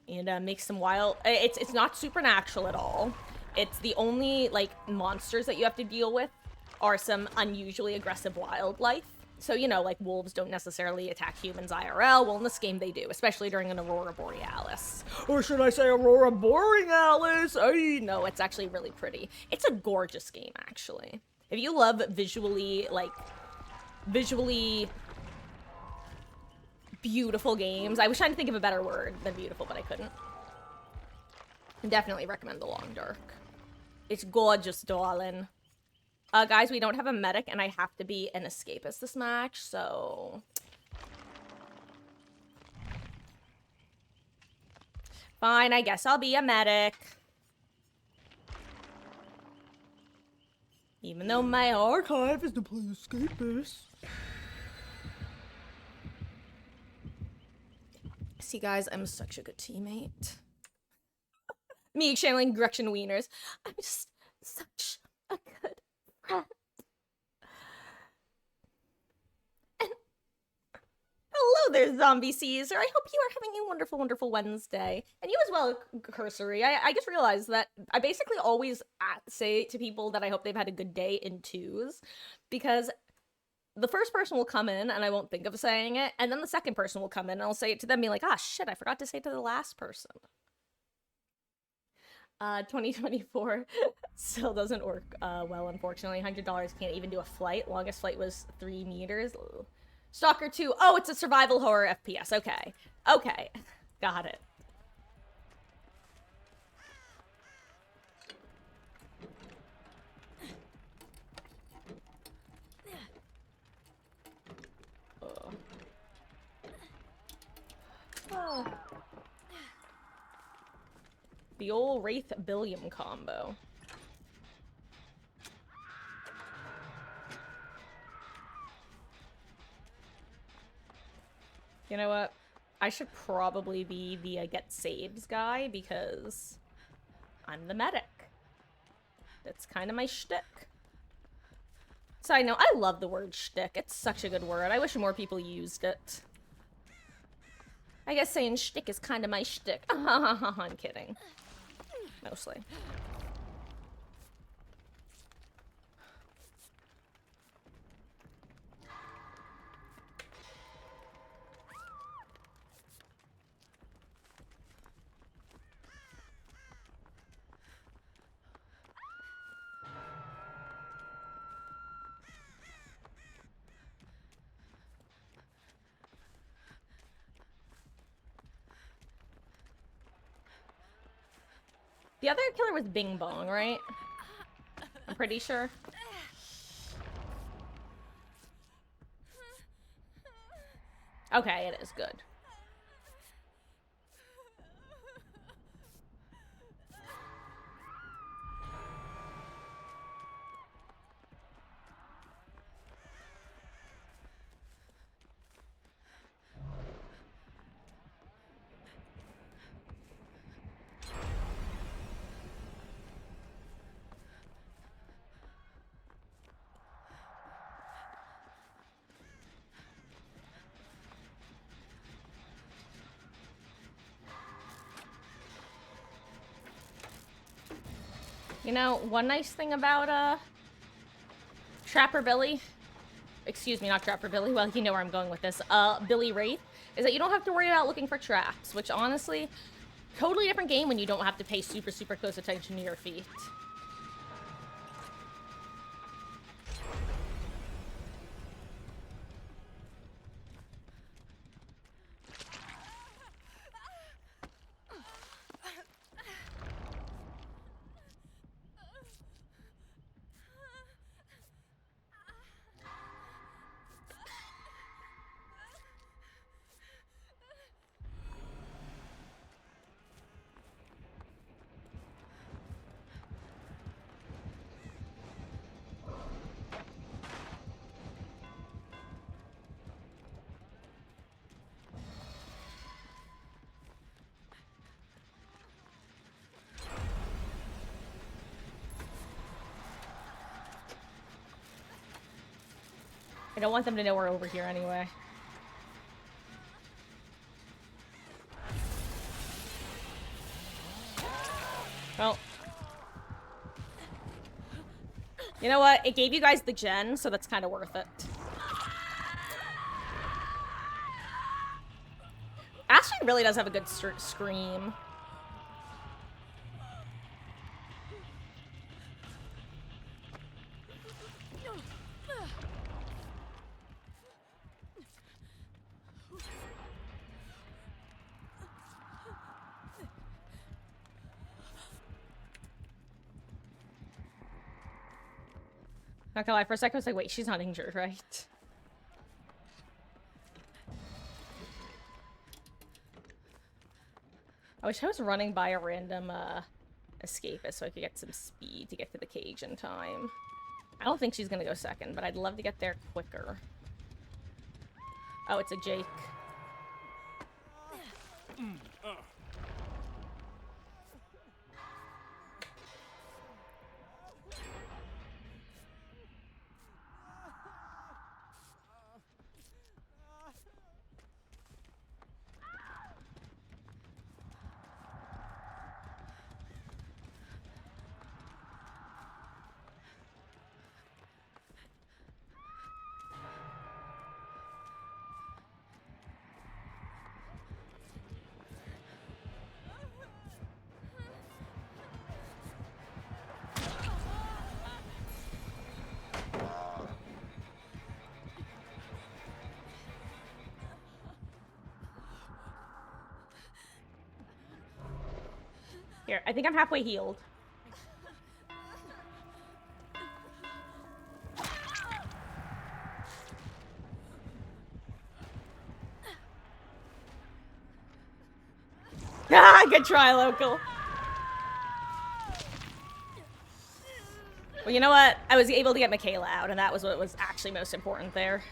And makes some wild... It's not supernatural at all. It's the only, like, monsters that you have to deal with are some unusually aggressive wildlife. So, you know, like, wolves don't necessarily attack humans IRL. Well, in this game, they do, especially during an Aurora Borealis. Or should I say Aurora Borealis? No, it's actually really pretty. It's a gorgeous game, actually. If you love visually, like, visually beautiful games. I was trying to think of a better word than beautiful, but I couldn't. Definitely recommend The Long Dark. It's gorgeous, darling. Guys, we don't have a medic, and I have to be an escapist this match, so... Fine, I guess I'll be a medic. Even though my archive is to play escapist. See, guys, I'm such a good teammate. Me channeling Gretchen Wieners. I'm just such a good friend. And hello there, Zombie Caesar. I hope you are having a wonderful, wonderful Wednesday. And you as well, Cursory. I just realized that I basically always say to people that I hope they've had a good day in twos, because the first person will come in and I won't think of saying it, and then the second person will come in and I'll say it to them, being like, ah, shit, I forgot to say it to the last person. 2024 still doesn't work well, unfortunately. $100 can't even do a flight. Longest flight was 3 meters. Stalker 2. Oh, it's a survival horror FPS. Okay. Okay. Got it. Oh. The old Wraith Billiam combo. You know what? I should probably be the get saves guy because I'm the medic. That's kind of my shtick. Side note, I love the word shtick. It's such a good word. I wish more people used it. I guess saying shtick is kind of my shtick. I'm kidding. Mostly. The other killer was Bing Bong, right? I'm pretty sure. Okay, it is good. You know, one nice thing about, Trapper Billy, excuse me, not Trapper Billy, well, you know where I'm going with this, Billy Wraith, is that you don't have to worry about looking for traps, which honestly, totally different game when you don't have to pay super, super close attention to your feet. I don't want them to know we're over here anyway. Well. You know what? It gave you guys the gen, so that's kind of worth it. guy really does have a good scream. Not gonna lie, for a second I was like, wait, she's not injured, right? I wish I was running by a random, escapist so I could get some speed to get to the cage in time. I don't think she's gonna go second, but I'd love to get there quicker. Oh, it's a Jake. Here, I think I'm halfway healed. Ah, good try, local. Well, you know what? I was able to get Michaela out, and that was what was actually most important there.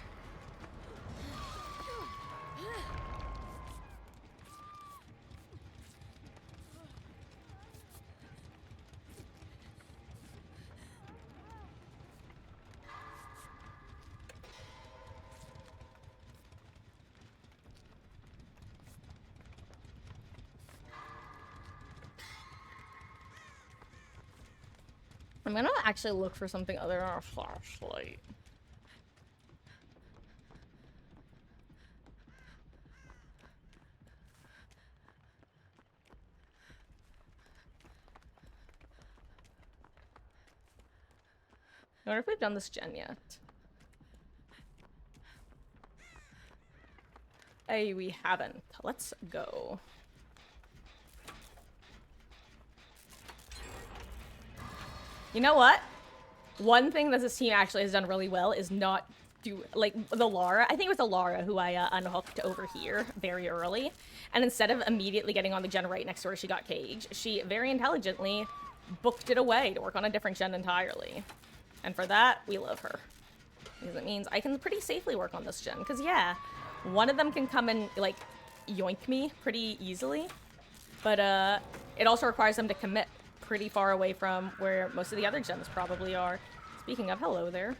I'm gonna actually look for something other than a flashlight. I wonder if we've done this gen yet. Hey, we haven't. Let's go. You know what? One thing that this team actually has done really well is not do, like, the Lara. I think it was the Lara who I unhooked over here very early. And instead of immediately getting on the gen right next to where she got cage, she very intelligently booked it away to work on a different gen entirely. And for that, we love her. Because it means I can pretty safely work on this gen. Because, yeah, one of them can come and, like, yoink me pretty easily. But, it also requires them to commit pretty far away from where most of the other gens probably are. Speaking of, hello there.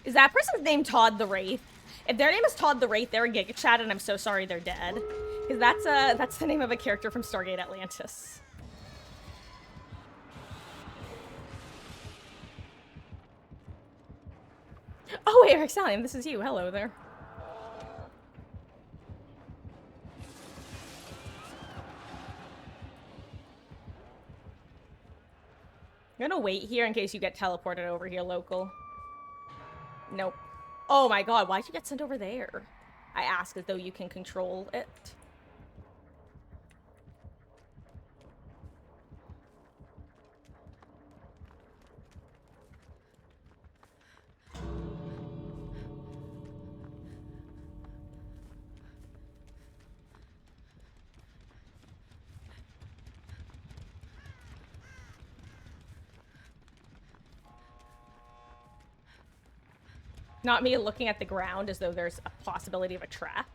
Is that person's name Todd the Wraith? If their name is Todd the Wraith, they're a Giga Chat, and I'm so sorry they're dead. Because that's the name of a character from Stargate Atlantis. Oh, wait, Rexalium, this is you. Hello there. I'm gonna wait here in case you get teleported over here, local. Nope. Oh my god, why'd you get sent over there? I ask as though you can control it. Not me looking at the ground as though there's a possibility of a trap.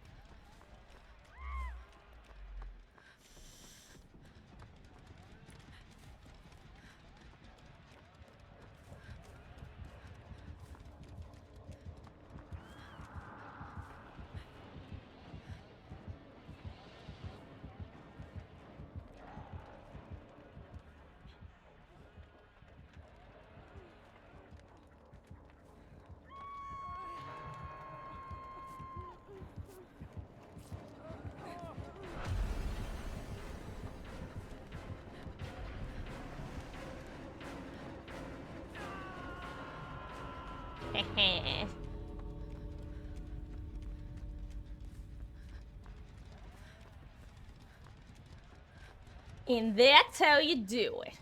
And that's how you do it.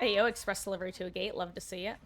Hey, yo, express delivery to a gate. Love to see it.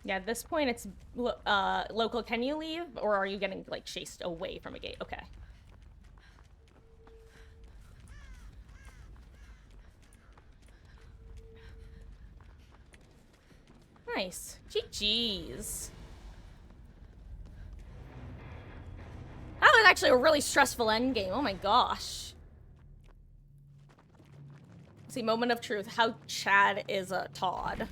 Yeah, at this point, it's local. Can you leave, or are you getting like chased away from a gate? Okay. Nice. GG's. That was actually a really stressful endgame. Oh my gosh. See, moment of truth. How Chad is a Todd.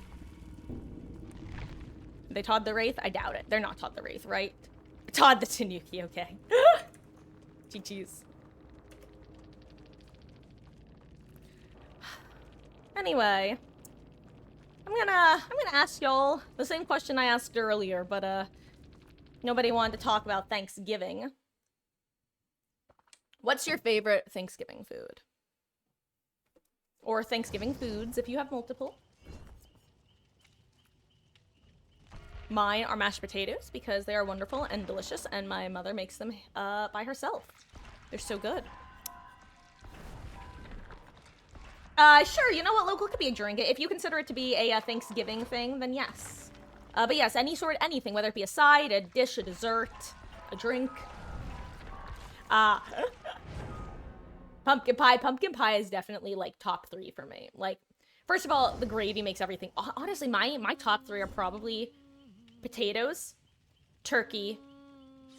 They Todd the Wraith? I doubt it. They're not Todd the Wraith, right? Todd the Tanuki, okay. GG's. Anyway. I'm gonna ask y'all the same question I asked earlier, but nobody wanted to talk about Thanksgiving. What's your favorite Thanksgiving food? Or Thanksgiving foods if you have multiple. Mine are mashed potatoes because they are wonderful and delicious, and my mother makes them by herself. They're so good. Sure, you know what? Local could be a drink. If you consider it to be a Thanksgiving thing, then yes. But yes, anything, whether it be a side, a dish, a dessert, a drink. Pumpkin pie. Pumpkin pie is definitely, like, top 3 for me. Like, first of all, the gravy makes everything... Honestly, my top 3 are probably potatoes, turkey,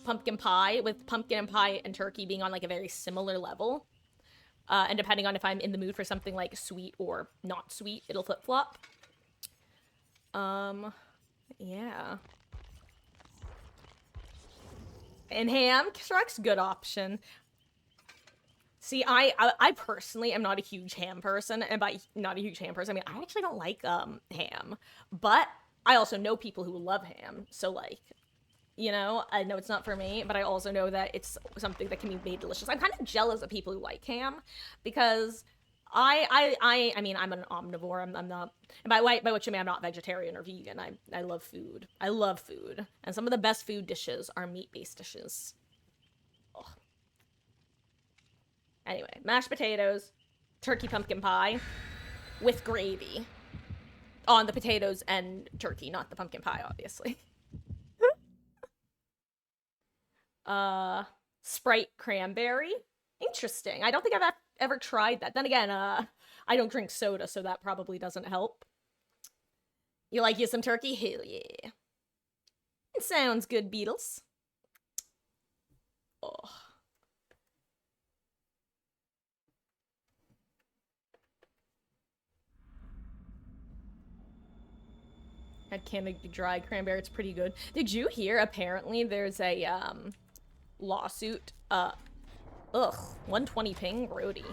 pumpkin pie, with pumpkin pie and turkey being on, like, a very similar level. And depending on if I'm in the mood for something, like, sweet or not sweet, it'll flip-flop. Yeah. And ham, Shrek's good option. See, I personally am not a huge ham person, and by not a huge ham person, I mean, I actually don't like, ham. But I also know people who love ham, so, like, you know, I know it's not for me, but I also know that it's something that can be made delicious. I'm kind of jealous of people who like ham, because I mean, I'm an omnivore. I'm not, by which I mean I'm not vegetarian or vegan. I love food. I love food. And some of the best food dishes are meat-based dishes. Ugh. Anyway, mashed potatoes, turkey pumpkin pie, with gravy. On the potatoes and turkey, not the pumpkin pie, obviously. Sprite cranberry. Interesting. I don't think I've ever tried that. Then again, I don't drink soda, so that probably doesn't help. You like you some turkey? Hell yeah. It sounds good, Beatles. Oh. Had candied dry cranberry. It's pretty good. Did you hear? Apparently, there's a lawsuit. 120 ping, Rody.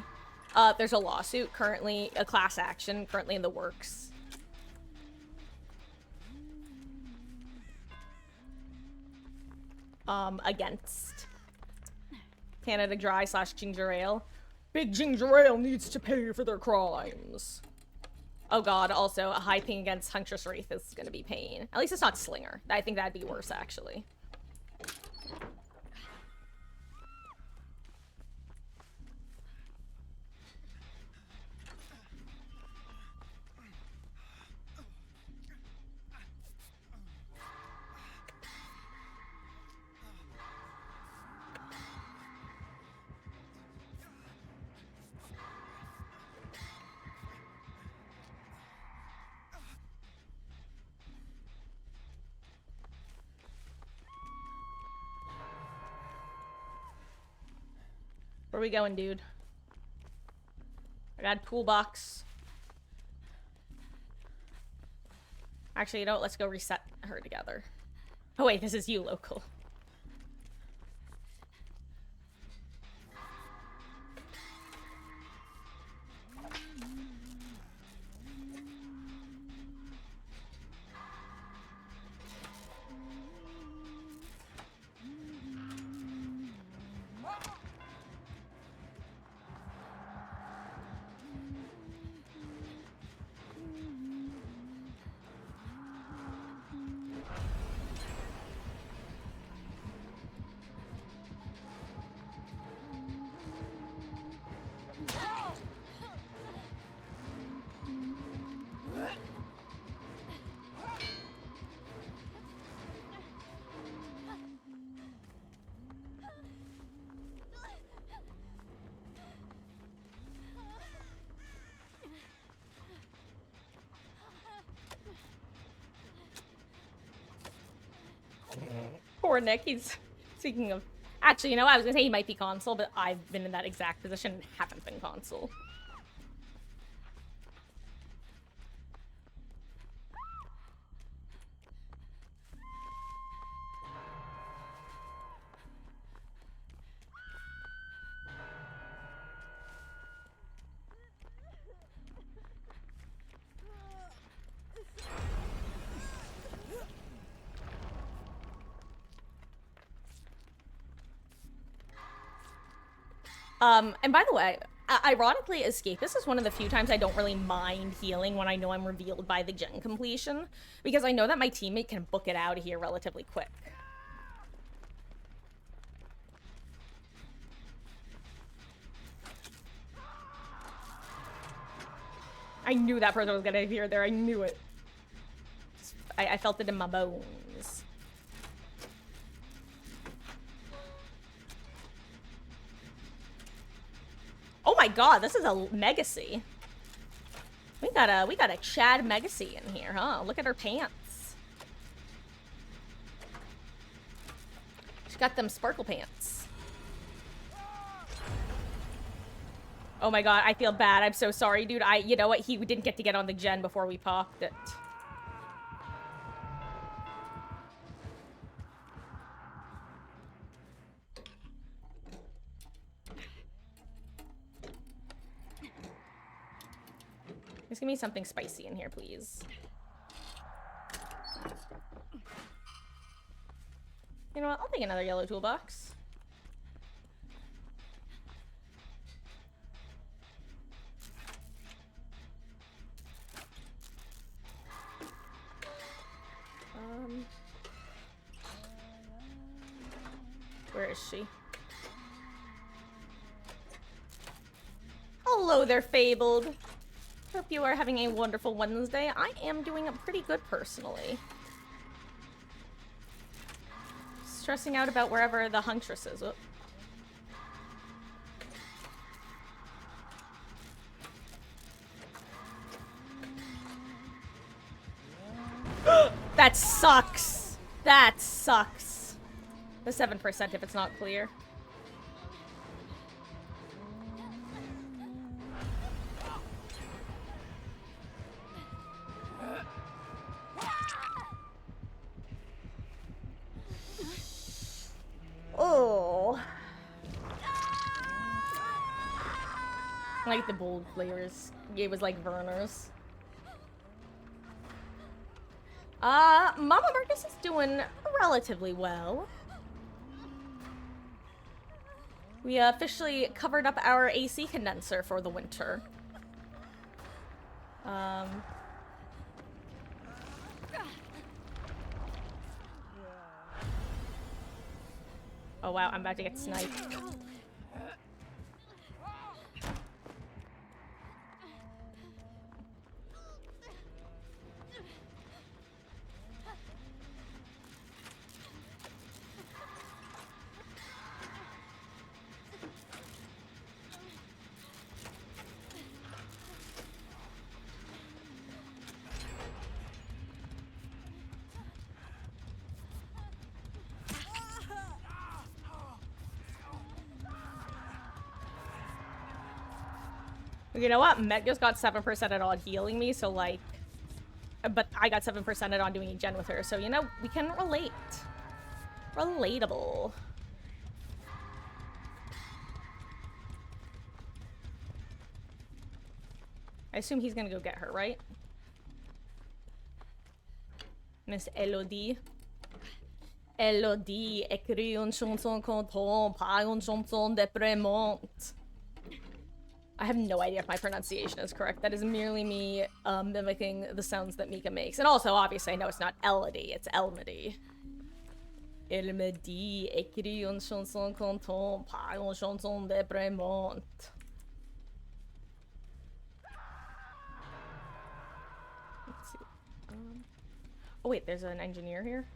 There's a lawsuit currently, a class action currently in the works. Against Canada Dry / Ginger Ale. Big Ginger Ale needs to pay for their crimes. Oh god, also, a high ping against Huntress Wraith is gonna be pain. At least it's not Slinger. I think that'd be worse, actually. Where we going, dude? I got a toolbox. Actually, you know what? Let's go reset her together. Oh wait, this is you, local. Poor Nick, he's... Speaking of... Actually, you know, I was gonna say he might be console, but I've been in that exact position and haven't been console. And by the way, ironically, Escapist is one of the few times I don't really mind healing when I know I'm revealed by the gen completion, because I know that my teammate can book it out of here relatively quick. I knew that person was gonna appear there, I knew it. I felt it in my bones. Oh my god, this is a Megacy. We got a Chad Megacy in here, huh? Look at her pants. She got them sparkle pants. Oh my god, I feel bad. I'm so sorry, dude. You know what? He didn't get to get on the gen before we popped it. Just give me something spicy in here, please. You know what? I'll take another yellow toolbox. Where is she? Hello there, Fabled. Hope you are having a wonderful Wednesday. I am doing pretty good personally. Stressing out about wherever the huntress is. That sucks. That sucks. The 7% if it's not clear. Oh. Like the bold flavors. It was like Verner's. Mama Marcus is doing relatively well. We officially covered up our AC condenser for the winter. Oh wow, I'm about to get sniped. You know what? Met just got 7% it on healing me, so like... But I got 7% it on doing a gen with her, so you know, we can relate. Relatable. I assume he's gonna go get her, right? Miss Elodie. Elodie, écris une chanson content, pas une chanson déprimante. I have no idea if my pronunciation is correct. That is merely me mimicking the sounds that Mika makes. And also, obviously, I know it's not Elodie, it's Elmody. Elmody, écris une chanson content, pas une chanson déprimante. Let's see. Oh wait, there's an engineer here?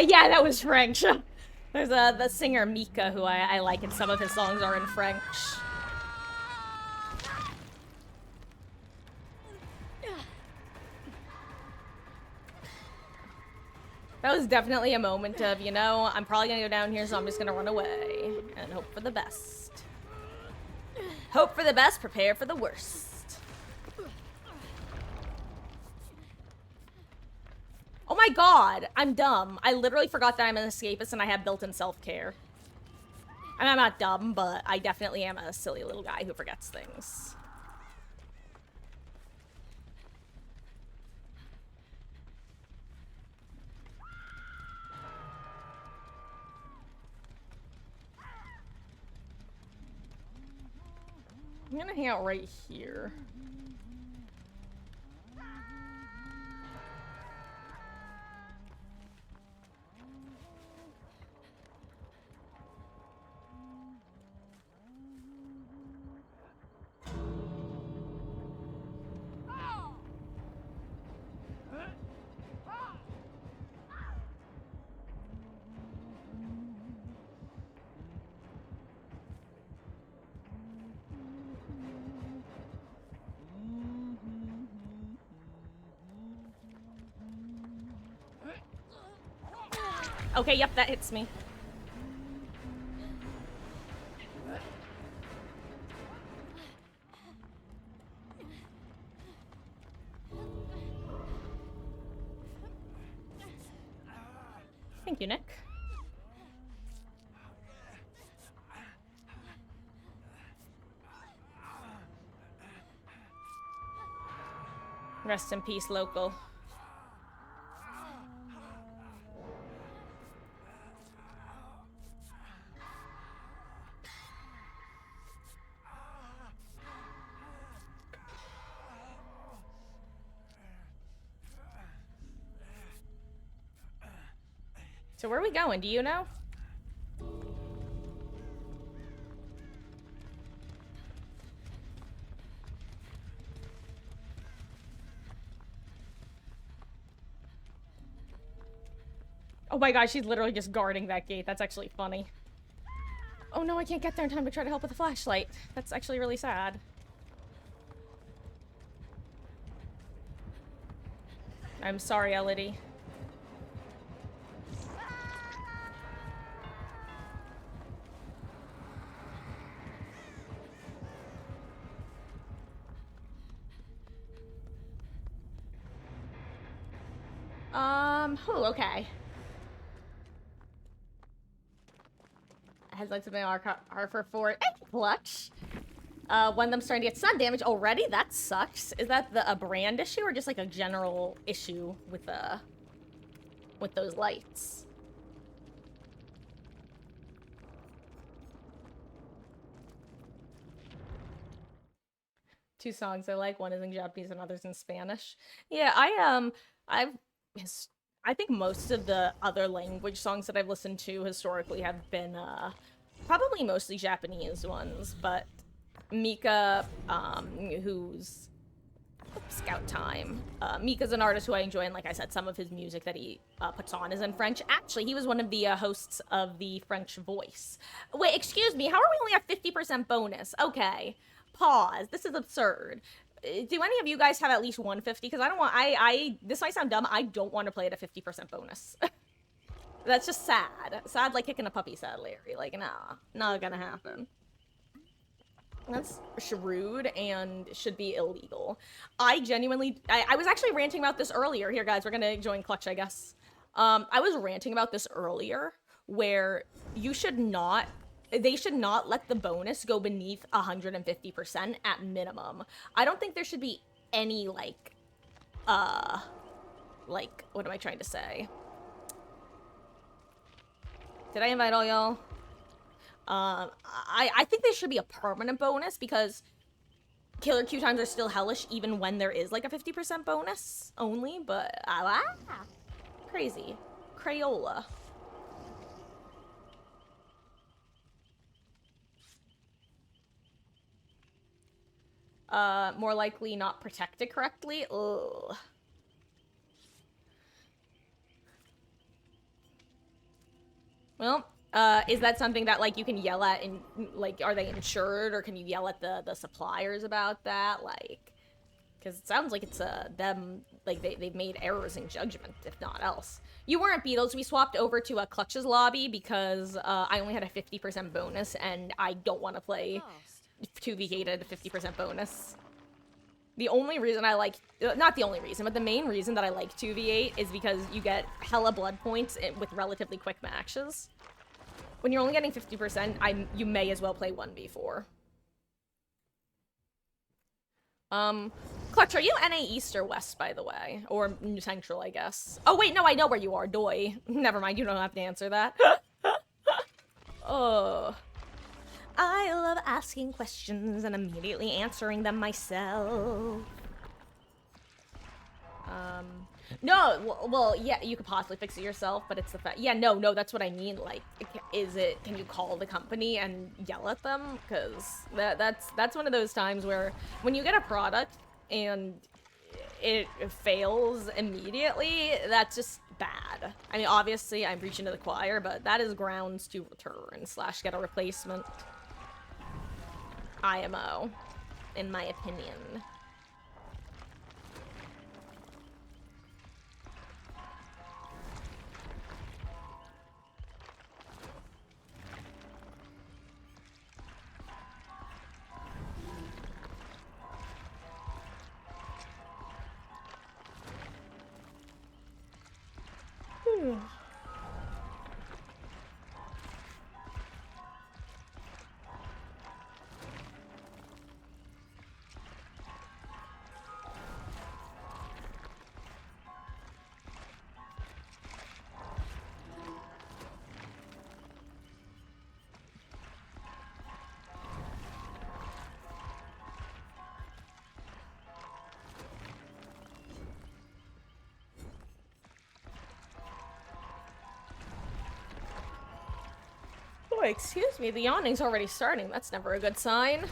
Yeah, that was French. There's the singer Mika, who I like, and some of his songs are in French. That was definitely a moment of, you know, I'm probably gonna go down here, so I'm just gonna run away and hope for the best. Hope for the best, prepare for the worst. Oh my god, I'm dumb. I literally forgot that I'm an escapist and I have built-in self-care. I mean, I'm not dumb, but I definitely am a silly little guy who forgets things. I'm gonna hang out right here. Okay, yep, that hits me. Thank you, Nick. Rest in peace, local. So where are we going? Do you know? Oh my god, she's literally just guarding that gate. That's actually funny. Oh no, I can't get there in time to try to help with the flashlight. That's actually really sad. I'm sorry, Elodie. Oh, okay. Headlights have been are for 4 clutch. One of them starting to get sun damage already. That sucks. Is that a brand issue or just like a general issue with those lights? Two songs I like. One is in Japanese and others in Spanish. Yeah, I've I think most of the other language songs that I've listened to historically have been probably mostly Japanese ones, but Mika, who's Scout Time. Mika's an artist who I enjoy, and like I said, some of his music that he puts on is in French. Actually, he was one of the hosts of the French Voice. Wait, excuse me, how are we only at 50% bonus? Okay, pause. This is absurd. Do any of you guys have at least 150? Because I don't want, this might sound dumb, I don't want to play at a 50% bonus. That's just sad. Sad like kicking a puppy, sad Larry. Like, nah, not gonna happen. That's shrewd and should be illegal. I genuinely, I was actually ranting about this earlier. Here, guys, we're gonna join Clutch, I guess. I was ranting about this earlier, where you should not, they should not let the bonus go beneath 150% at minimum. I don't think there should be any, like, what am I trying to say? Did I invite all y'all? I think there should be a permanent bonus because killer queue times are still hellish even when there is like a 50% bonus only, but crazy. Crayola. More likely not protected correctly. Ugh. Well, is that something that, like, you can yell at, and, like, are they insured, or can you yell at the suppliers about that? Like, because it sounds like it's, them, like, they've made errors in judgment, if not else. You weren't Beatles. We swapped over to a Clutch's lobby because, I only had a 50% bonus, and I don't want to play 2v8 at a 50% bonus. The only reason I like, not the only reason, but the main reason that I like 2v8 is because you get hella blood points with relatively quick matches. When you're only getting 50%, you may as well play 1v4. Clutch, are you NA East or West, by the way? Or Central, I guess. Oh, wait, no, I know where you are, Doi. Never mind, you don't have to answer that. Oh. I love asking questions and immediately answering them myself. No, well, yeah, you could possibly fix it yourself, but it's the fact. Yeah, no, that's what I mean. Like, can you call the company and yell at them? Because that's one of those times where when you get a product and it fails immediately, that's just bad. I mean, obviously, I'm preaching to the choir, but that is grounds to return / get a replacement. IMO, in my opinion. Oh, excuse me, the yawning's already starting. That's never a good sign.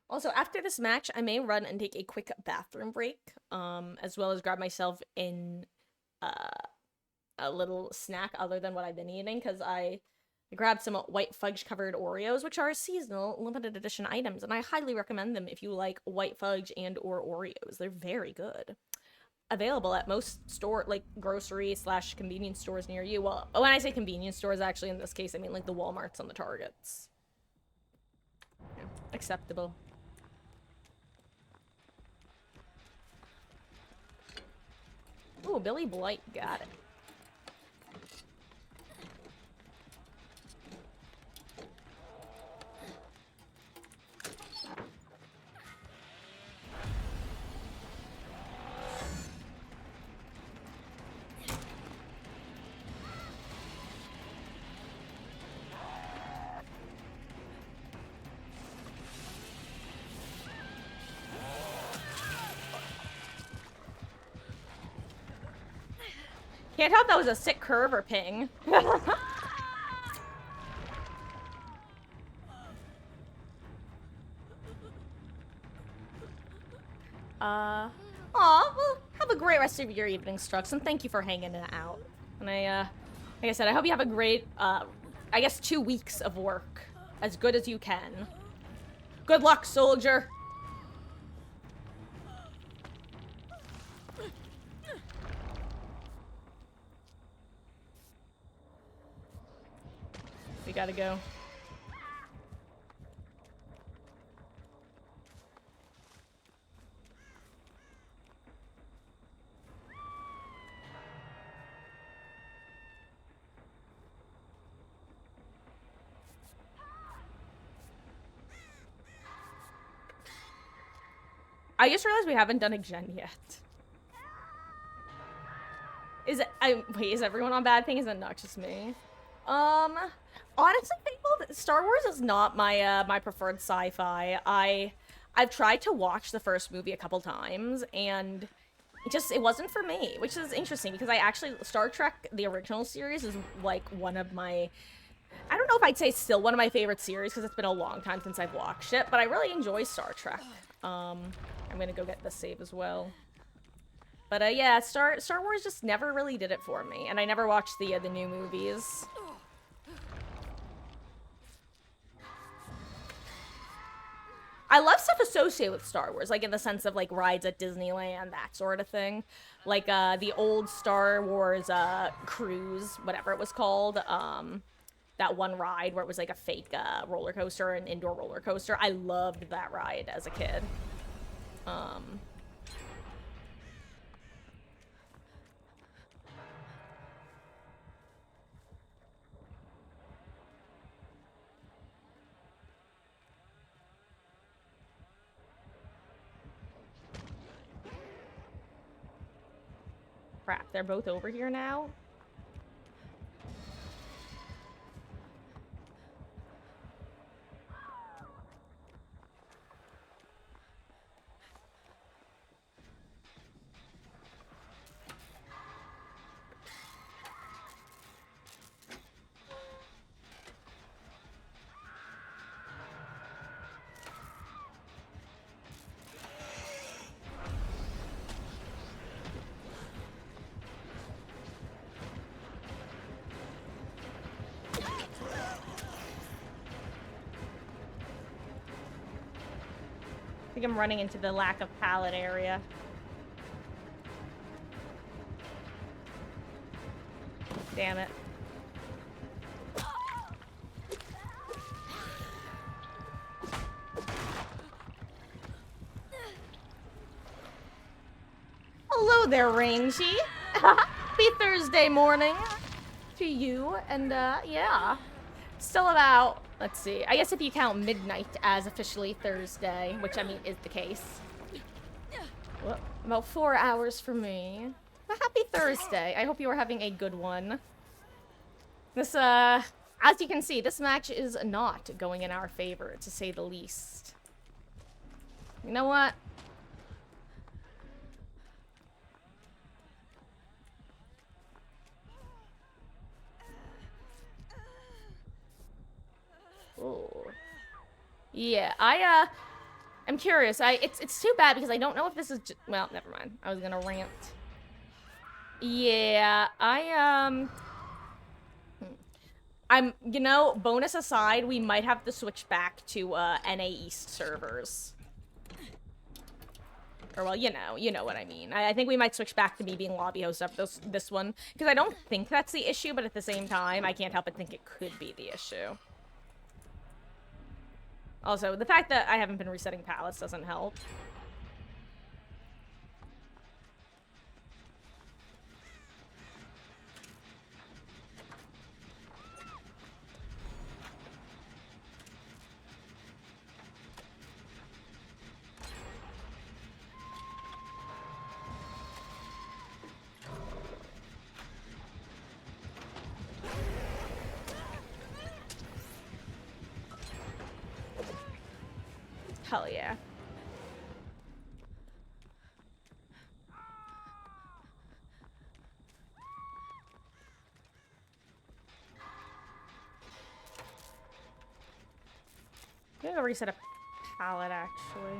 Also, after this match, I may run and take a quick bathroom break, as well as grab myself in a little snack other than what I've been eating, because I grabbed some white fudge-covered Oreos, which are seasonal, limited edition items, and I highly recommend them if you like white fudge and or Oreos. They're very good. Available at most grocery / convenience stores near you. Well, when I say convenience stores, actually, in this case, I mean, like, the Walmarts and the Targets. Yeah, acceptable. Ooh, Billy Blight, got it. Can't tell if that was a sick curve or ping. Well, have a great rest of your evening, Strux, and thank you for hanging it out. And like I said, I hope you have a great, I guess 2 weeks of work. As good as you can. Good luck, soldier! We gotta go. I just realized we haven't done a gen yet. Wait, is everyone on bad ping? Is that not just me? Honestly, Star Wars is not my, my preferred sci-fi. I've tried to watch the first movie a couple times, and it wasn't for me, which is interesting, because Star Trek, the original series, is, like, one of my... I don't know if I'd say still one of my favorite series, because it's been a long time since I've watched it, but I really enjoy Star Trek. I'm gonna go get the save as well. But, yeah, Star Wars just never really did it for me, and I never watched the new movies. I love stuff associated with Star Wars, like in the sense of, like, rides at Disneyland, that sort of thing. Like, the old Star Wars, cruise, whatever it was called, that one ride where it was, like, a fake, roller coaster, an indoor roller coaster. I loved that ride as a kid. Crap, they're both over here now? I think I'm running into the lack of pallet area. Damn it. Hello there, Rangy. Happy Thursday morning to you, and yeah. Still about, let's see, I guess if you count midnight as officially Thursday, which I mean is the case. Well, about 4 hours for me. But happy Thursday. I hope you are having a good one. This, as you can see, this match is not going in our favor, to say the least. You know what? Ooh. Yeah, I'm curious. It's too bad because I don't know if this is well, never mind. I was gonna rant. Yeah, you know, bonus aside, we might have to switch back to, NA East servers. Or, well, you know what I mean. I think we might switch back to me being lobby host of this one. Because I don't think that's the issue, but at the same time, I can't help but think it could be the issue. Also, the fact that I haven't been resetting pallets doesn't help. Hell yeah. go reset a pallet, actually.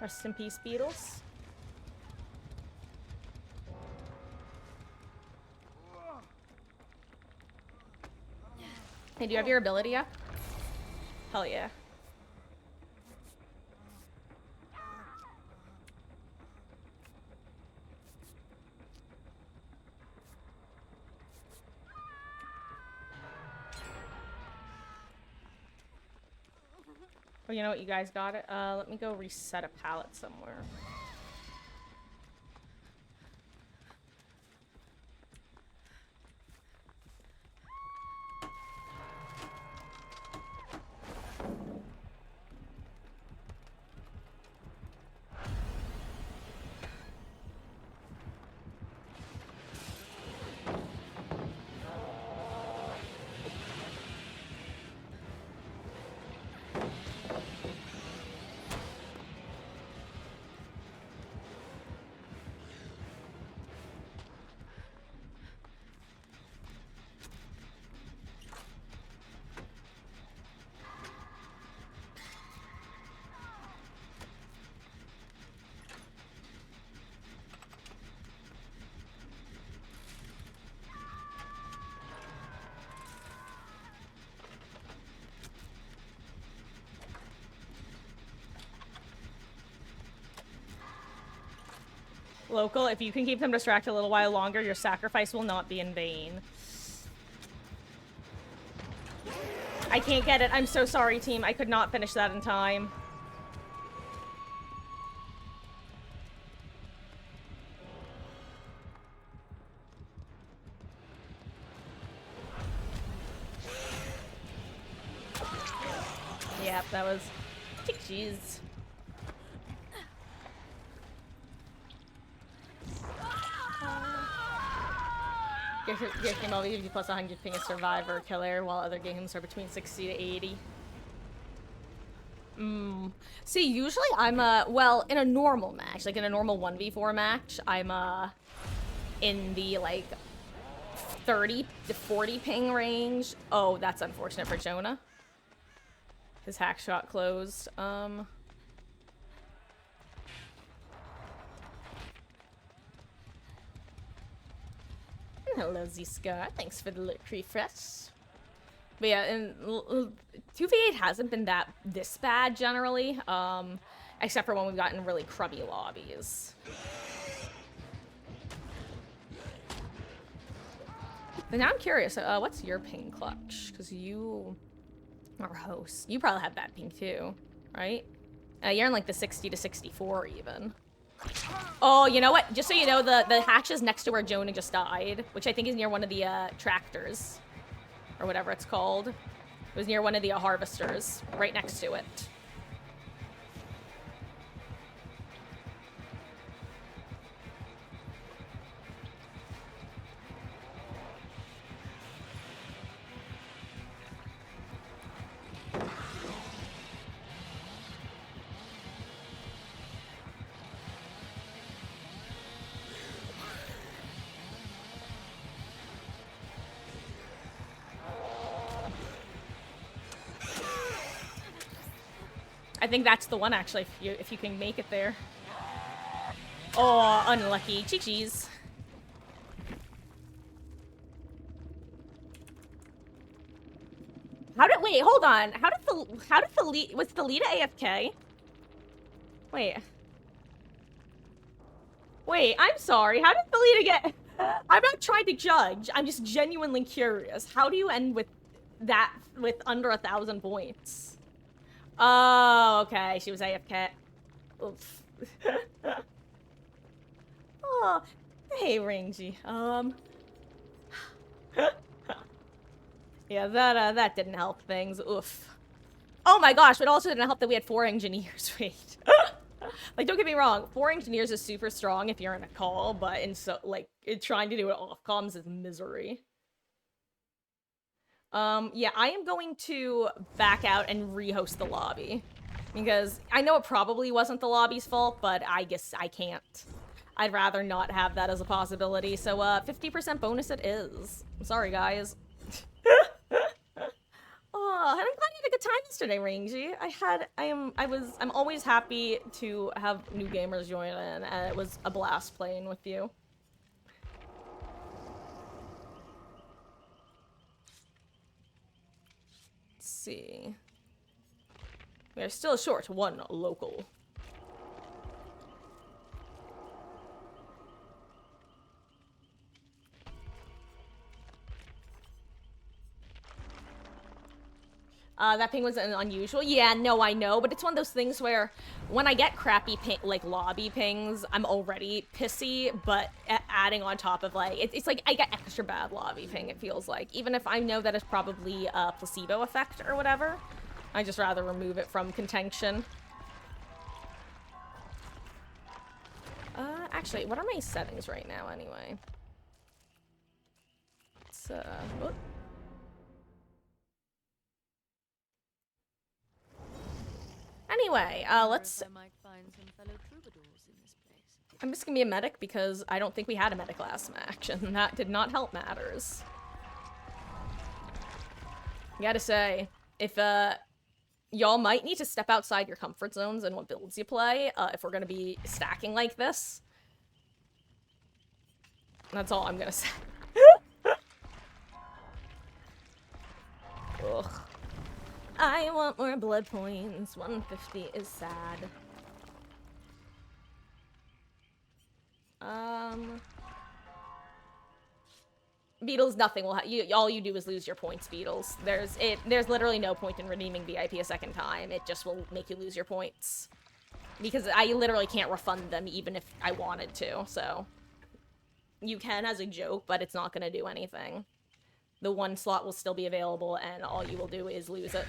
Rest in peace, Beatles. Hey, do you have your ability up? Hell yeah. Oh, you know what? You guys got it? Let me go reset a pallet somewhere. Local, if you can keep them distracted a little while longer, your sacrifice will not be in vain. I can't get it. I'm so sorry, team. I could not finish that in time. Yep, that was... Jeez. Gift game only gives you plus 100 ping a survivor killer, while other games are between 60 to 80. See, usually I'm well, in a normal match, like in a normal 1v4 match, I'm in the like 30 to 40 ping range. Oh, that's unfortunate for Jonah. His hack shot closed. Hello, Z-Scar. Thanks for the refresh. But yeah, and 2v8 hasn't been this bad generally, except for when we've gotten really crummy lobbies. But now I'm curious, what's your ping clutch? Because you are host. You probably have that ping too, right? You're in like the 60 to 64 even. Oh, you know what? Just so you know, the hatch is next to where Jonah just died, which I think is near one of the tractors, or whatever it's called. It was near one of the harvesters, right next to it. I think that's the one, actually, if you can make it there. Oh, unlucky. GG's. Wait, hold on. Was Thalita AFK? Wait, I'm sorry. How did Thalita get... I'm not trying to judge. I'm just genuinely curious. How do you end with that with under 1,000 points? Oh, okay. She was AFK. Oof. Oh, hey, Rangy. Yeah, that didn't help things. Oof. Oh my gosh, but it also didn't help that we had 4 engineers. Wait. Like, don't get me wrong, 4 engineers is super strong if you're in a call, but trying to do it off comms is misery. Yeah, I am going to back out and rehost the lobby. Because I know it probably wasn't the lobby's fault, but I guess I can't. I'd rather not have that as a possibility, so 50% bonus it is. I'm sorry, guys. Oh, I'm glad you had a good time yesterday, Rangy. I'm always happy to have new gamers join in, and it was a blast playing with you. Let's see. We are still short 1 local. That ping was unusual. Yeah, no, I know, but it's one of those things where when I get crappy lobby pings, I'm already pissy, but adding on top of it's like I get extra bad lobby ping, it feels like. Even if I know that it's probably a placebo effect or whatever, I just rather remove it from contention. Actually, what are my settings right now anyway? It's, whoop. Anyway, let's... I'm just gonna be a medic because I don't think we had a medic last match, and that did not help matters. Gotta say, if, y'all might need to step outside your comfort zones and what builds you play, if we're gonna be stacking like this. That's all I'm gonna say. Ugh. I want more blood points. 150 is sad. Beetles, nothing will all you do is lose your points, Beetles. There's literally no point in redeeming VIP a second time. It just will make you lose your points. Because I literally can't refund them even if I wanted to, so... You can as a joke, but it's not gonna do anything. The 1 slot will still be available, and all you will do is lose it.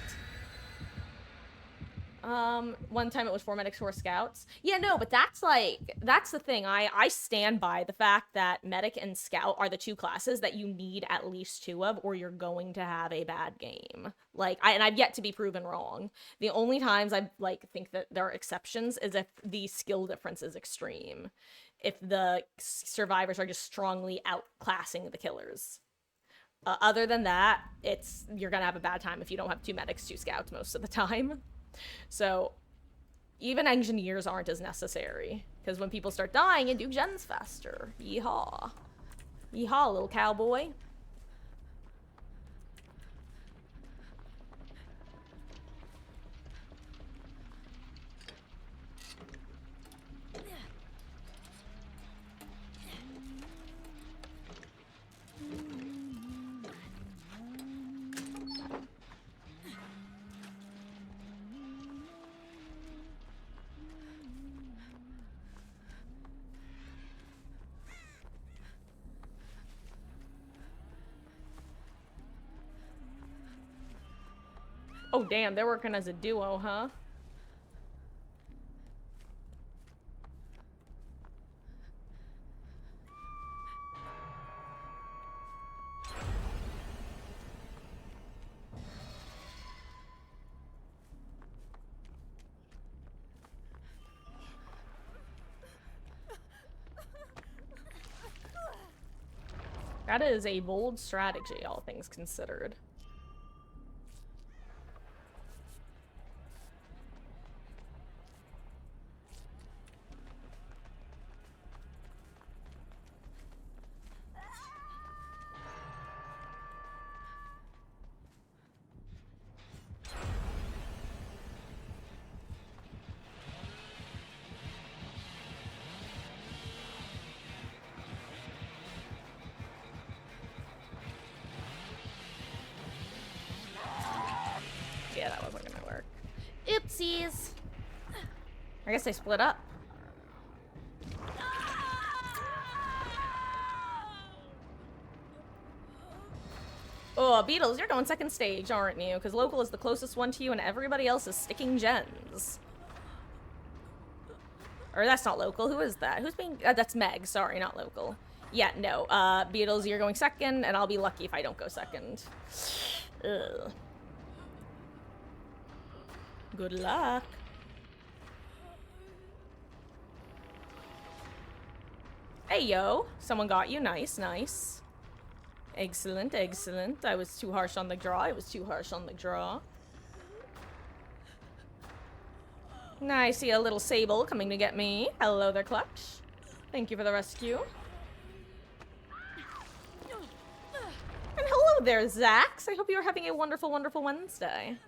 One time it was 4 medics, 4 scouts. Yeah, no, but that's the thing. I stand by the fact that medic and scout are the 2 classes that you need at least 2 of, or you're going to have a bad game. And I've yet to be proven wrong. The only times I, think that there are exceptions is if the skill difference is extreme. If the survivors are just strongly outclassing the killers. Other than that, you're gonna have a bad time if you don't have 2 medics, 2 scouts most of the time. So, even engineers aren't as necessary. Because when people start dying, you do gens faster. Yeehaw. Yeehaw, little cowboy. Oh, damn, they're working as a duo, huh? That is a bold strategy, all things considered. Yeah, that wasn't gonna work. Oopsies. I guess they split up. Oh, Beetles, you're going second stage, aren't you? Because local is the closest one to you and everybody else is sticking gens. Or that's not local. Who is that? Who's being... that's Meg. Sorry, not local. Yeah, no. Beetles, you're going second, and I'll be lucky if I don't go second. Ugh. Good luck. Hey, yo. Someone got you. Nice, nice. Excellent, excellent. I was too harsh on the draw. I was too harsh on the draw. Now I see a little Sable coming to get me. Hello there, Clutch. Thank you for the rescue. And hello there, Zax. I hope you're having a wonderful, wonderful Wednesday.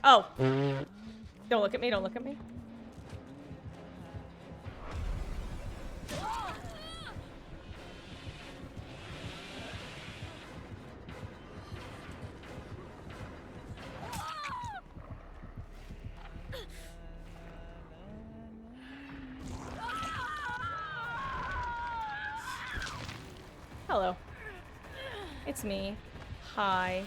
Oh. Don't look at me, don't look at me. Hello. It's me. Hi.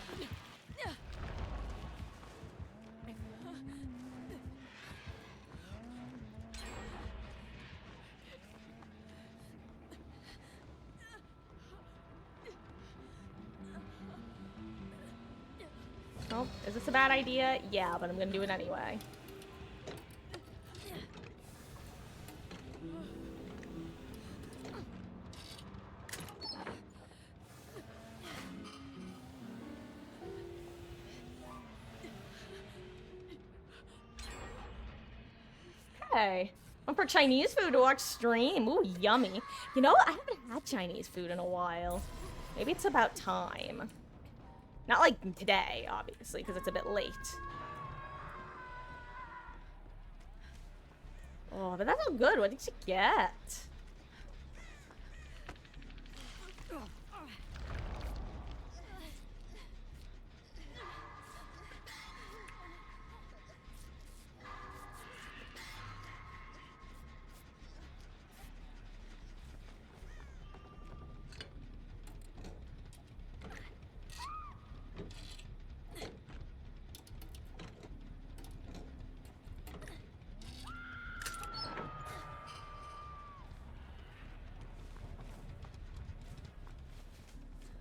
Oh, is this a bad idea? Yeah, but I'm gonna do it anyway. Hey, I'm for Chinese food to watch stream. Ooh, yummy. You know, I haven't had Chinese food in a while. Maybe it's about time. Not like today, obviously, because it's a bit late. Oh, but that's so good. What did you get?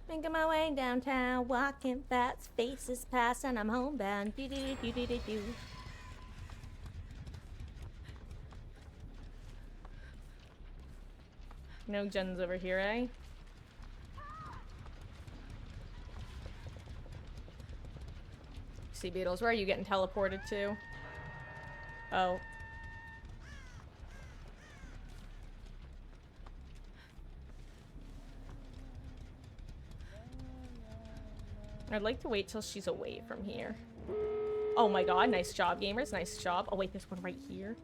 Making my way downtown, walking fast, faces pass, and I'm homebound. Do do do do do do. No gens over here, eh? Sea Beetles, where are you getting teleported to? Oh. I'd like to wait till she's away from here. Oh my god, nice job, gamers. Nice job. Oh wait, there's one right here.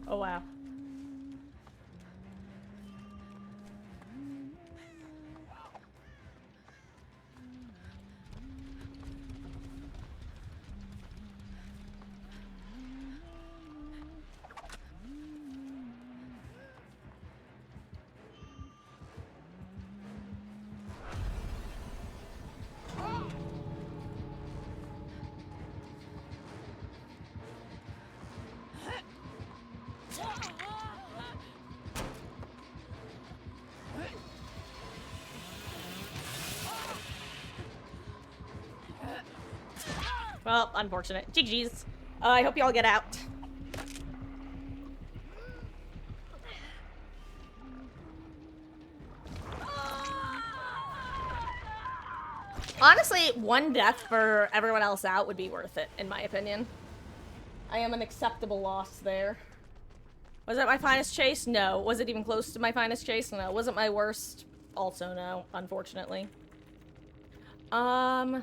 Oh wow. Well, unfortunate. GG's. I hope y'all get out. Honestly, one death for everyone else out would be worth it, in my opinion. I am an acceptable loss there. Was it my finest chase? No. Was it even close to my finest chase? No. Was it my worst? Also no, unfortunately. Ugh.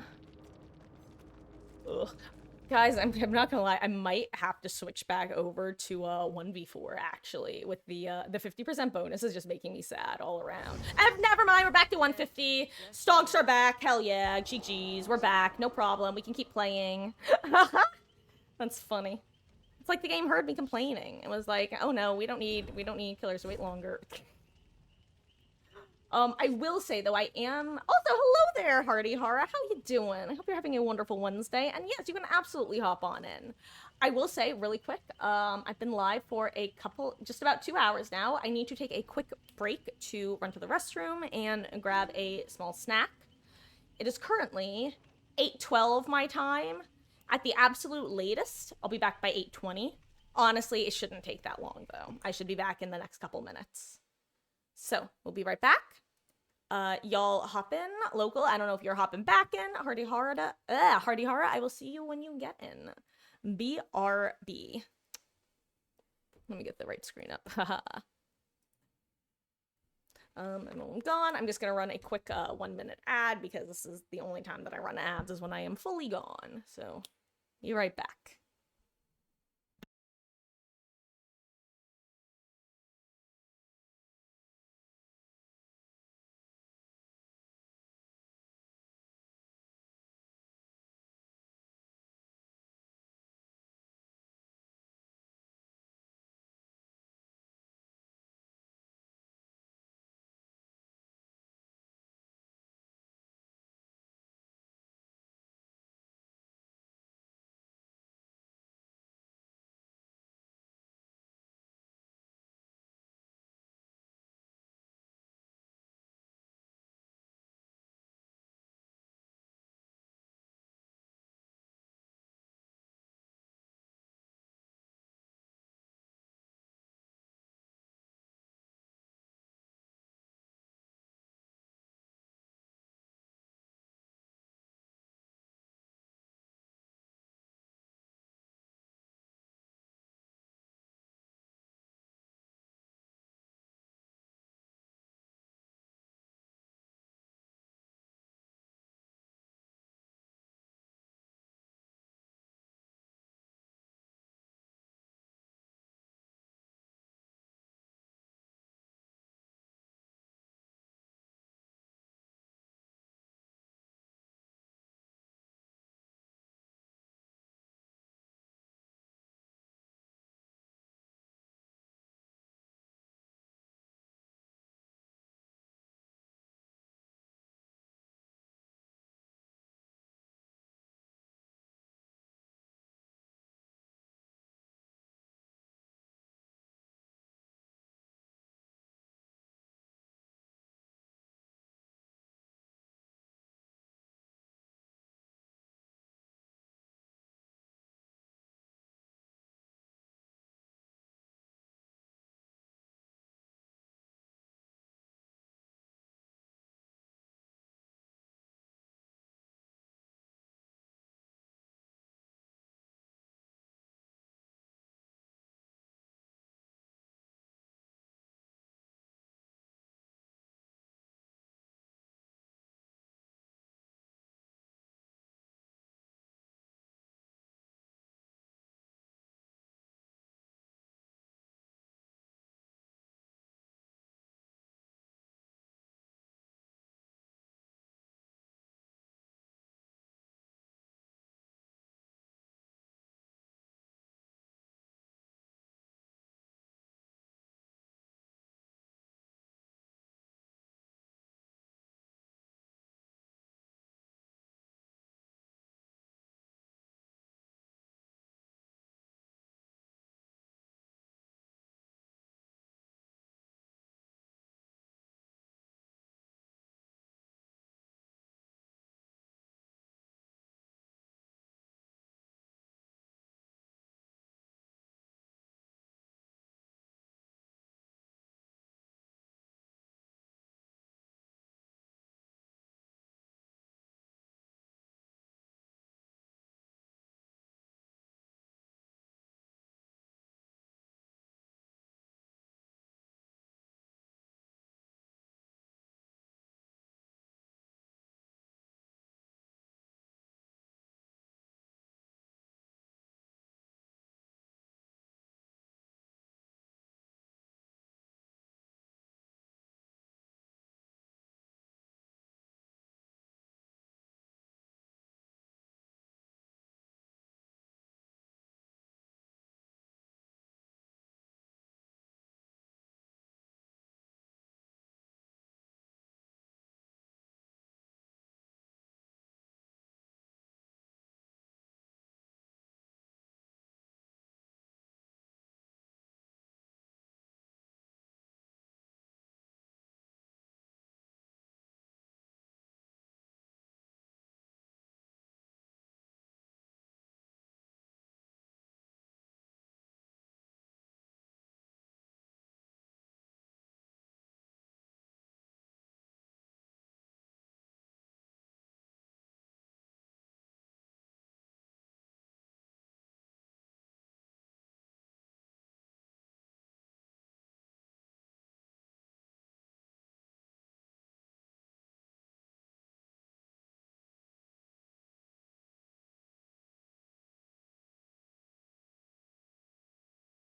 Guys, I'm not gonna lie, I might have to switch back over to 1v4 actually, with the 50% bonus is just making me sad all around. Never mind, we're back to 150. Stogs are back, hell yeah, GG's, we're back, no problem, we can keep playing. That's funny. It's like the game heard me complaining. It was like, oh no, we don't need killers to wait longer. I will say though, I am also hello there, Hardy Hara. How you doing? I hope you're having a wonderful Wednesday. And yes, you can absolutely hop on in. I will say really quick, I've been live for just about 2 hours now. I need to take a quick break to run to the restroom and grab a small snack. It is currently 8:12 my time. At the absolute latest, I'll be back by 8:20. Honestly, it shouldn't take that long though. I should be back in the next couple minutes. So, we'll be right back. Y'all hop in local. I don't know if you're hopping back in. Hardy Hara, I will see you when you get in. BRB. Let me get the right screen up. And when I'm gone, I'm just gonna run a quick 1-minute ad because this is the only time that I run ads is when I am fully gone. So, be right back.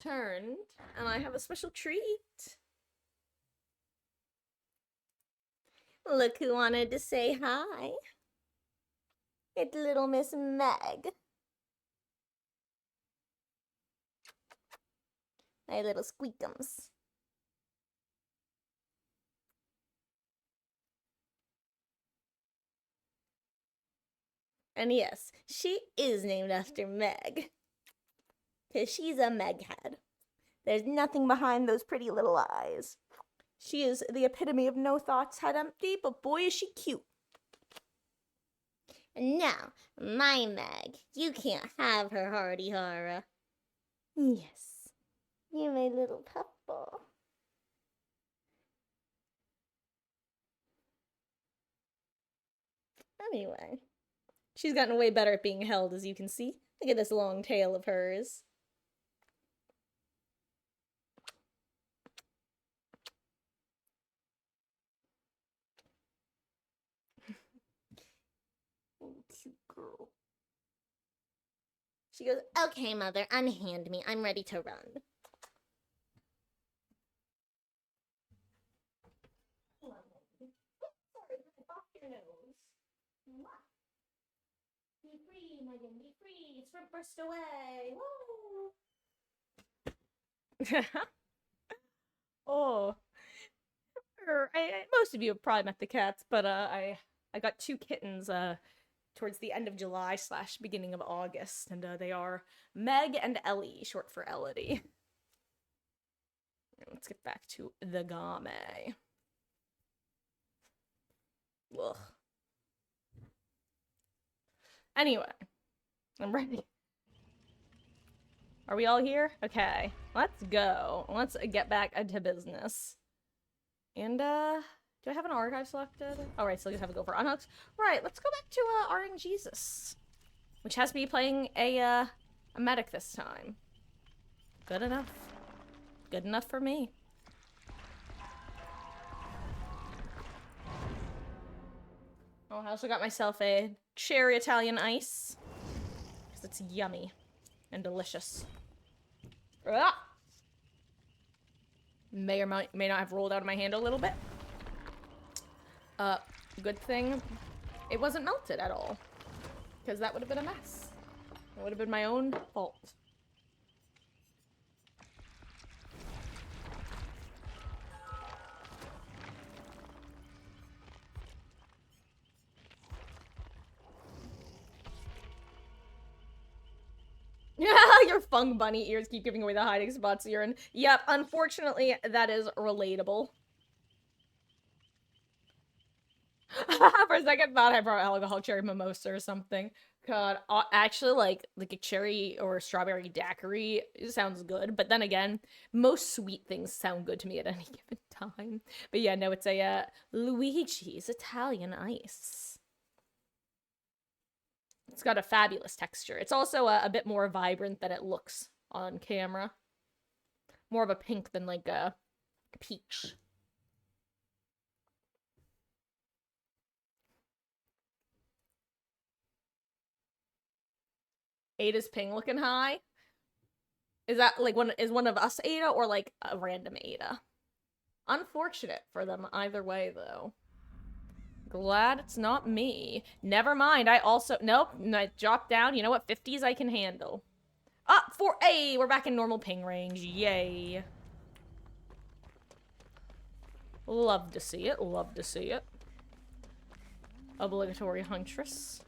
turned, and I have a special treat. Look who wanted to say hi. It's little Miss Meg. My little squeakums. And yes, she is named after Meg. Because she's a Meghead. There's nothing behind those pretty little eyes. She is the epitome of no thoughts head empty, but boy is she cute. And now, my Meg, you can't have her hardy horror. Yes, you're my little puffball. Anyway, she's gotten way better at being held, as you can see. Look at this long tail of hers. Oh, cute girl. She goes, okay, mother, unhand me. I'm ready to run. Be free, Megan, be free. Sprint burst away. Woo! Oh. Most of you have probably met the cats, but I got two kittens towards the end of July / beginning of August, and they are Meg and Ellie, short for Elodie. Let's get back to the game. Ugh. Anyway, I'm ready. Are we all here? Okay, let's go. Let's get back into business. And, do I have an archive selected? Oh, right, so I just have to go for unhooks. Right, let's go back to, RNGesus. Which has me playing a medic this time. Good enough. Good enough for me. Oh, I also got myself a cherry Italian ice. Because it's yummy. And delicious. Ah! May or may not have rolled out of my hand a little bit. Good thing it wasn't melted at all. Because that would have been a mess. It would have been my own fault. Your fung bunny ears keep giving away the hiding spots you're in. Yep, unfortunately, that is relatable. For a second, thought I brought alcohol cherry mimosa or something. God, actually, like a cherry or strawberry daiquiri sounds good. But then again, most sweet things sound good to me at any given time. But yeah, no, it's a Luigi's Italian ice. It's got a fabulous texture. It's also a bit more vibrant than it looks on camera. More of a pink than like a peach. Ada's ping looking high. Is that like one of us Ada or like a random Ada? Unfortunate for them either way though. Glad it's not me. Never mind. I also nope. I dropped down. You know what? 50s I can handle. Up for A. We're back in normal ping range. Yay. Love to see it. Love to see it. Obligatory huntress.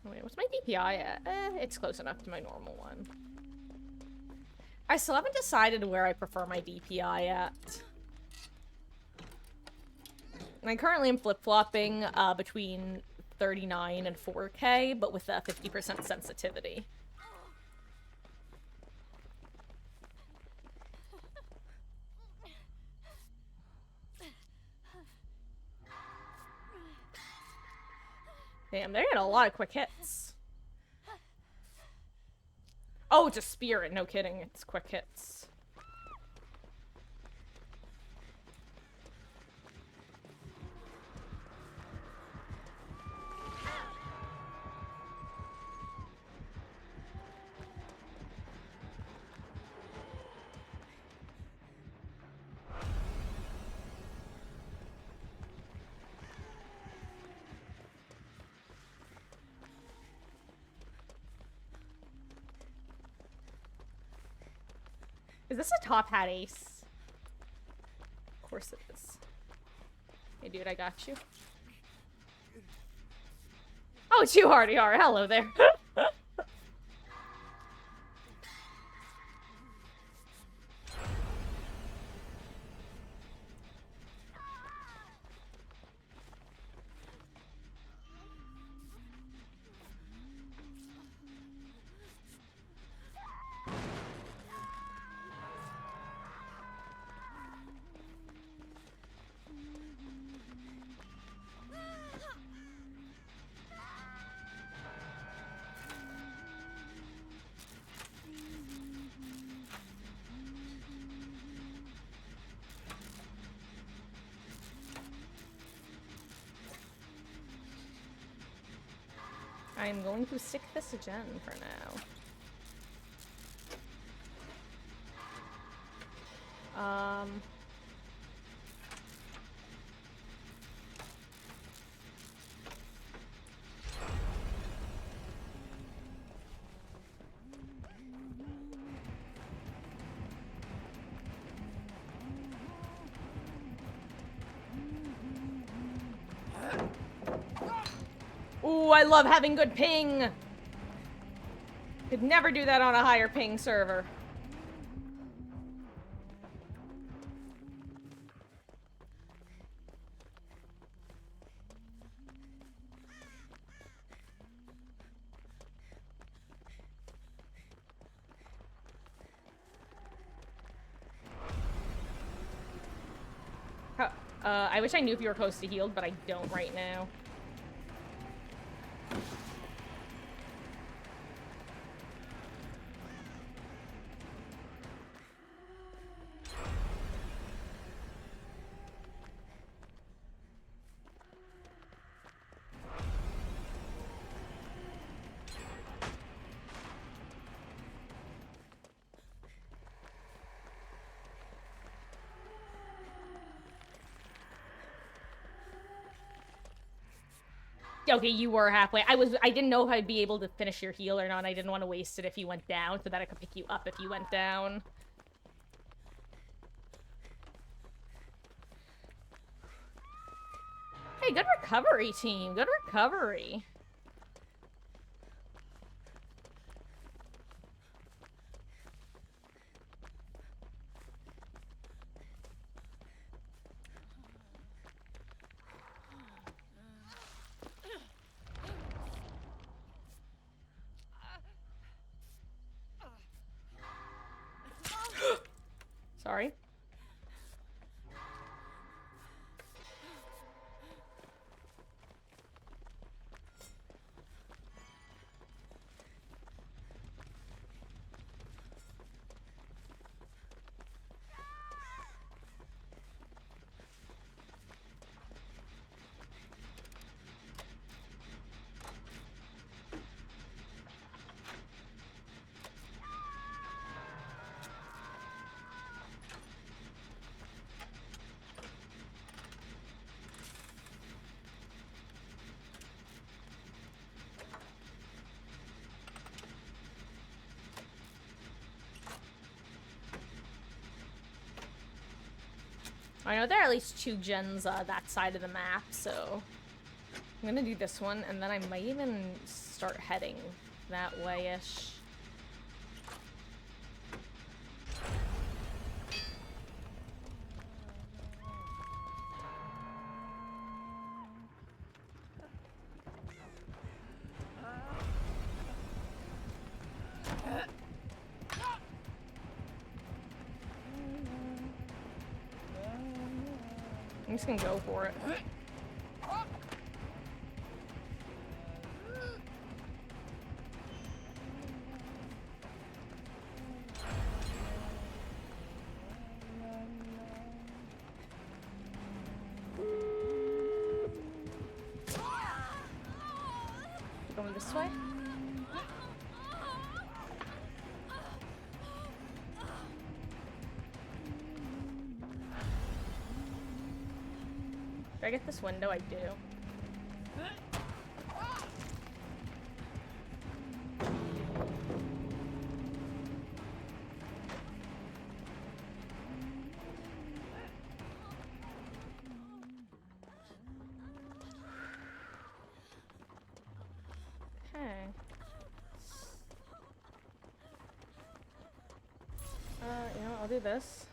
Wait, what's my DPI at? It's close enough to my normal one. I still haven't decided where I prefer my DPI at. And I currently am flip-flopping between 39 and 4K, but with a 50% sensitivity. Damn, they're getting a lot of quick hits. Oh, it's a spirit. No kidding. It's quick hits. Is this a top hat ace? Of course it is. Hey, dude, I got you. Oh, it's you, Hardy. All right, hello there. I'm going to stick this gen for now. Ooh, I love having good ping! Could never do that on a higher ping server. I wish I knew if you were close to healed, but I don't right now. Okay, you were halfway. I didn't know if I'd be able to finish your heal or not. I didn't want to waste it if you went down, so that I could pick you up if you went down. Hey, good recovery, team. Good recovery. Sorry. I know there are at least 2 gens that side of the map, so I'm gonna do this one, and then I might even start heading that way-ish. I'm just gonna go for it. Going this way? Do I get this window? I do. do this.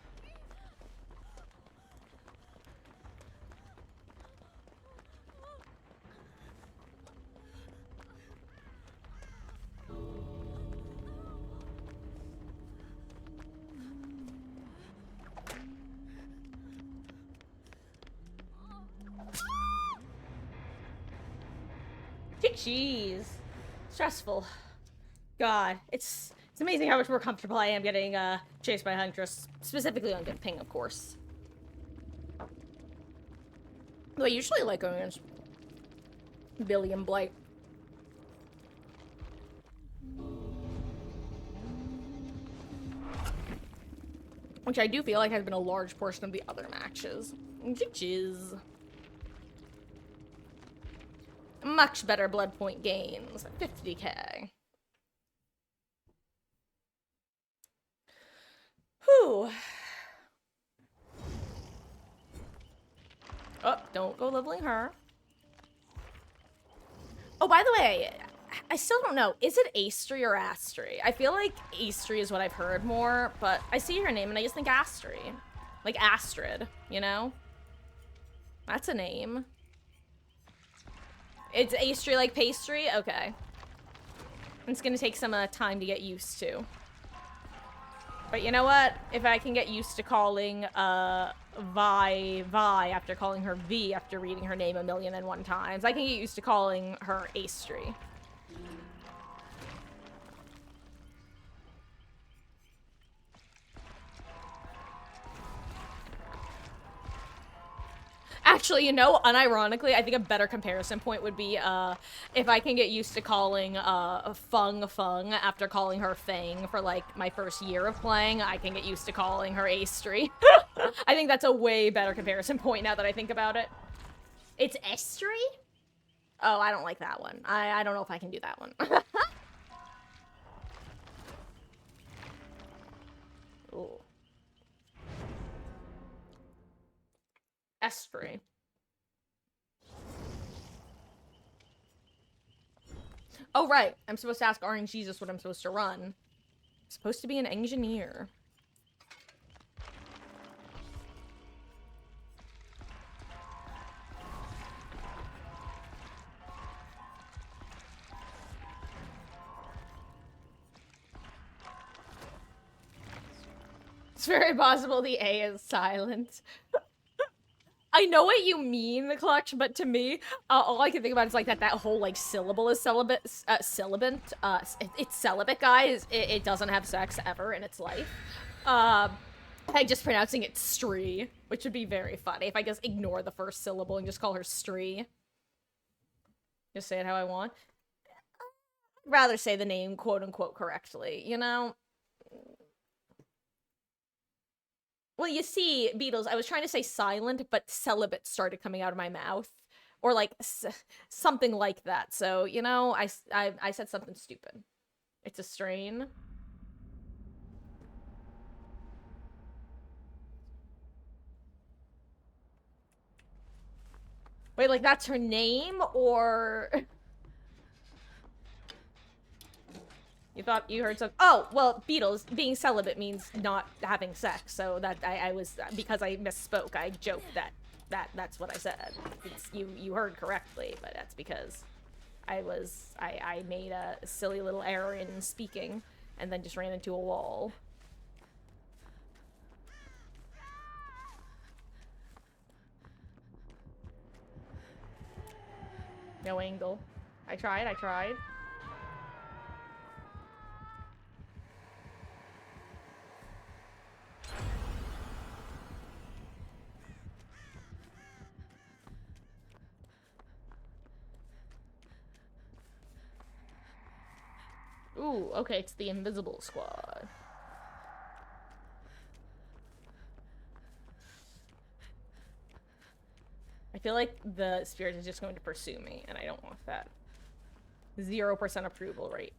Jeez. Stressful. God, it's amazing how much more comfortable I am getting chased by a Huntress. Specifically on good ping, of course. Though I usually like going against Billy and Blight. Which I do feel like has been a large portion of the other matches. Jeez. Much better blood point gains. 50k. Whew. Oh, don't go leveling her. Oh, by the way, I still don't know. Is it Astri or Astri? I feel like Astri is what I've heard more, but I see her name and I just think Astri. Like Astrid, you know? That's a name. It's Astri like pastry? Okay. It's gonna take some time to get used to. But you know what? If I can get used to calling Vi after calling her V after reading her name 1,000,001 times, I can get used to calling her Astri. Actually, you know, unironically, I think a better comparison point would be if I can get used to calling Fung after calling her Fang for like my first year of playing, I can get used to calling her Astri. I think that's a way better comparison point now that I think about it. It's Estri? Oh, I don't like that one. I don't know if I can do that one. Ooh. Esprit. Oh, right. I'm supposed to ask RNG just what I'm supposed to run. I'm supposed to be an engineer. It's very possible the A is silent. I know what you mean, the clutch, but to me, all I can think about is like that whole like syllable is celibate, it's celibate, guys. It doesn't have sex ever in its life. By just pronouncing it Stree, which would be very funny if I just ignore the first syllable and just call her Stree. Just say it how I want. I'd rather say the name quote unquote correctly, you know? Well, you see, Beatles, I was trying to say silent, but celibate started coming out of my mouth. Or, like, something like that. So, you know, I said something stupid. It's a strain. Wait, like, that's her name? Or... You thought you heard something? Oh, well, Beatles, being celibate means not having sex, so that I was, because I misspoke, I joked that's what I said. You heard correctly, but that's because I made a silly little error in speaking, and then just ran into a wall. No angle. I tried. Ooh, okay, it's the invisible squad. I feel like the spirit is just going to pursue me, and I don't want that. 0% approval rate.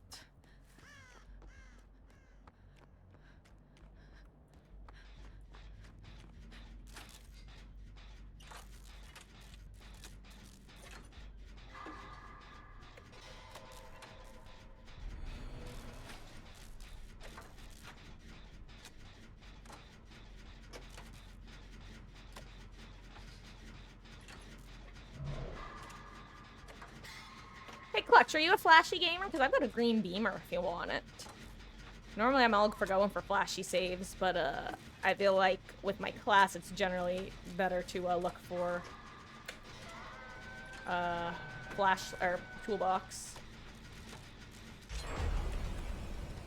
Clutch, are you a flashy gamer? Because I've got a green beamer if you want it. Normally I'm all for going for flashy saves, but I feel like with my class it's generally better to look for flash or toolbox.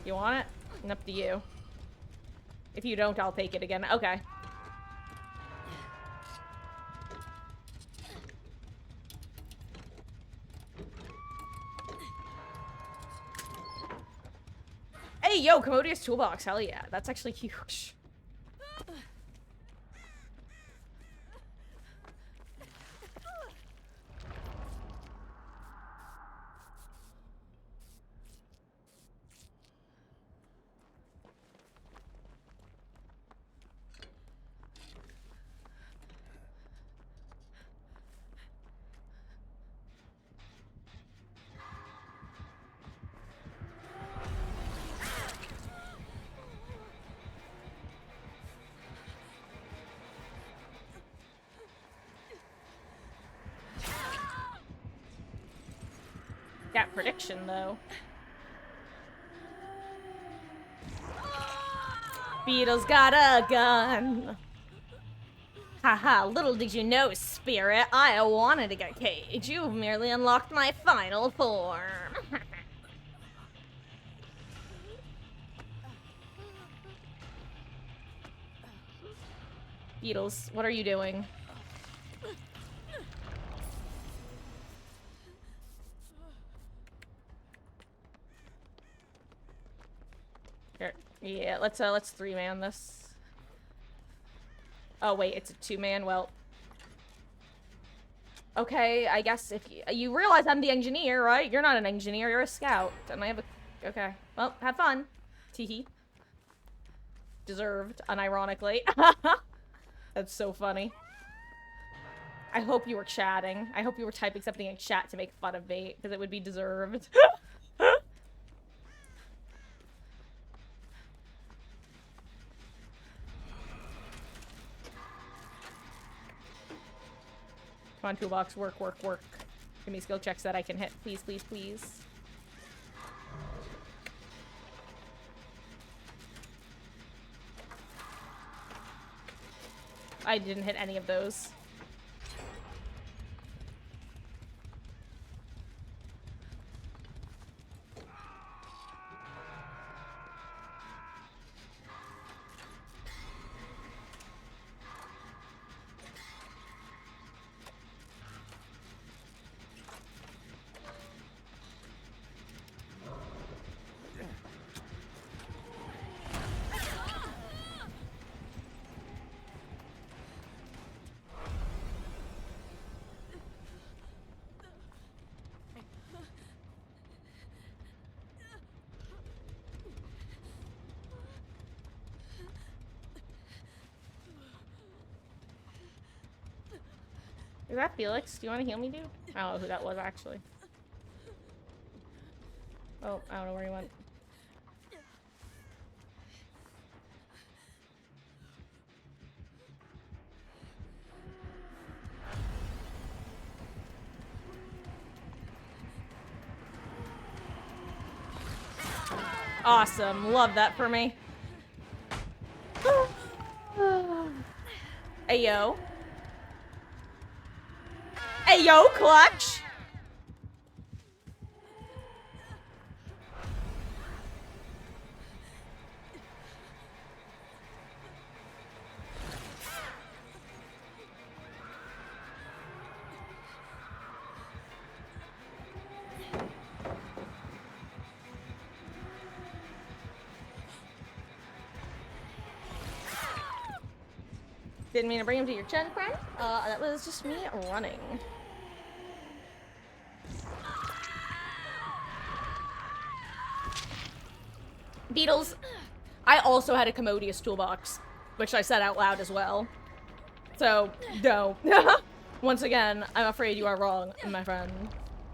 You want it? Up to you. If you don't, I'll take it again. Okay. Hey, yo, Commodious Toolbox. Hell yeah. That's actually huge. Got prediction, though. Beetle's got a gun. Haha, little did you know, Spirit, I wanted to get caged. You've merely unlocked my final form. Beetles, what are you doing? Here. Yeah, let's three-man this. Oh wait, it's a two-man. Well, okay, I guess if you realize I'm the engineer, right? You're not an engineer, you're a scout, and I have a. Okay, well, have fun. Teehee. Deserved, unironically. That's so funny. I hope you were chatting. I hope you were typing something in chat to make fun of me, because it would be deserved. Come on, toolbox. Work, work, work. Give me skill checks that I can hit. Please, please, please. I didn't hit any of those. Is that Felix? Do you want to heal me, dude? I don't know who that was, actually. Oh, I don't know where he went. Awesome. Love that for me. Ayo. Ayo, clutch! Didn't mean to bring him to your chin, friend. That was just me running. Beetles. I also had a Commodious toolbox, which I said out loud as well. So, no. Once again, I'm afraid you are wrong, my friend.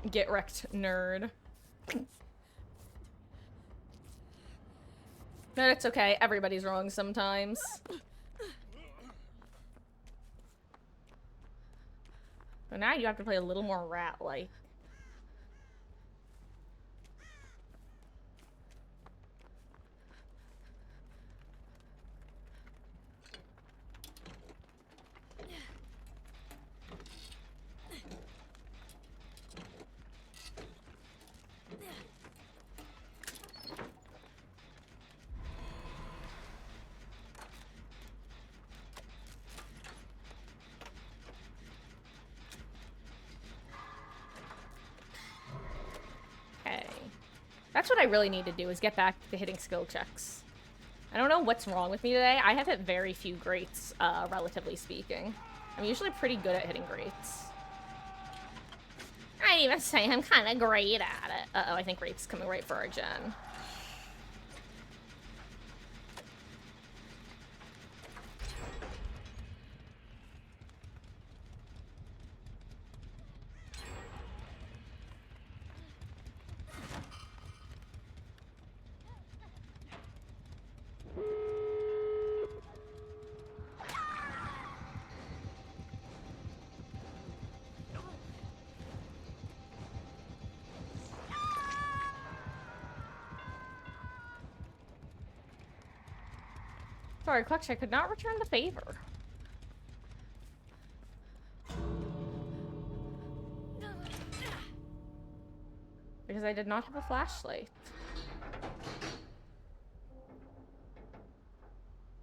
Get wrecked, nerd. No, that's okay. Everybody's wrong sometimes. But now you have to play a little more rat-like. That's what I really need to do, is get back to hitting skill checks. I don't know what's wrong with me today. I have hit very few greats, relatively speaking. I'm usually pretty good at hitting greats. I'd even say I'm kind of great at it. Uh-oh, I think great's coming right for our gen. Sorry, Clutch, I could not return the favor. Because I did not have a flashlight.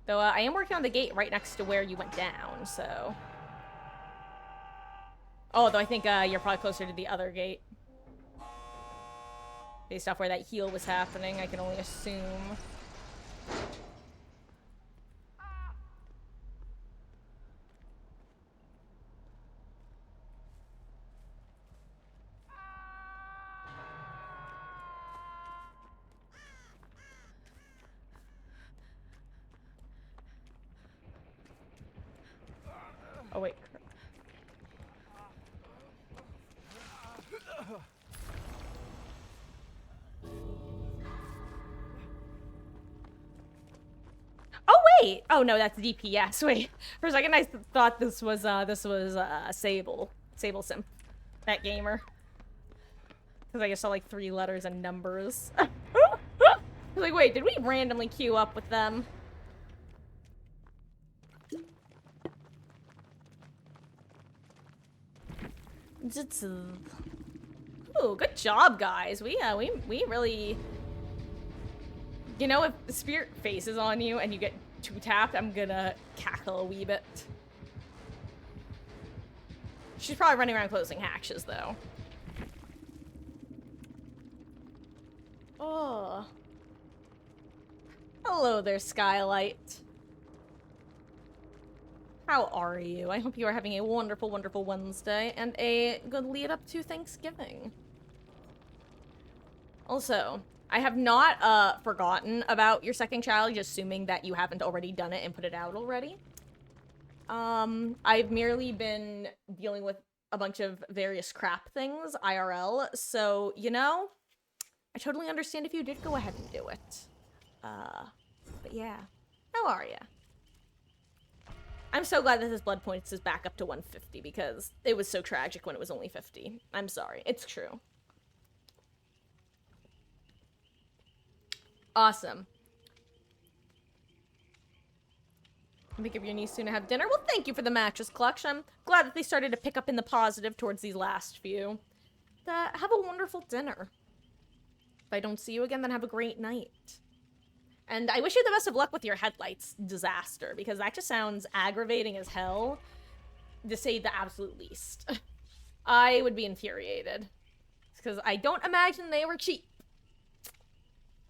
Though, I am working on the gate right next to where you went down, so... Oh, though I think, you're probably closer to the other gate. Based off where that heal was happening, I can only assume. Oh, wait. Oh, wait! Oh, no, that's DPS. Wait. For a second, I thought this was Sable. Sable Sim. That gamer. Because I just saw, like, 3 letters and numbers. I was like, wait, did we randomly queue up with them? Ooh, good job, guys. We really... You know, if the spirit faces on you and you get 2-tapped, I'm gonna cackle a wee bit. She's probably running around closing hatches, though. Oh. Hello there, Skylight. How are you? I hope you are having a wonderful, wonderful Wednesday and a good lead up to Thanksgiving. Also, I have not forgotten about your second challenge, assuming that you haven't already done it and put it out already. I've merely been dealing with a bunch of various crap things, IRL, so, you know, I totally understand if you did go ahead and do it. But yeah. How are ya? I'm so glad that his blood points is back up to 150 because it was so tragic when it was only 50. I'm sorry. It's true. Awesome. Think of your niece soon to have dinner? Well, thank you for the mattress clutch. I'm glad that they started to pick up in the positive towards these last few. Have a wonderful dinner. If I don't see you again, then have a great night. And I wish you the best of luck with your headlights disaster, because that just sounds aggravating as hell, to say the absolute least. I would be infuriated. Because I don't imagine they were cheap.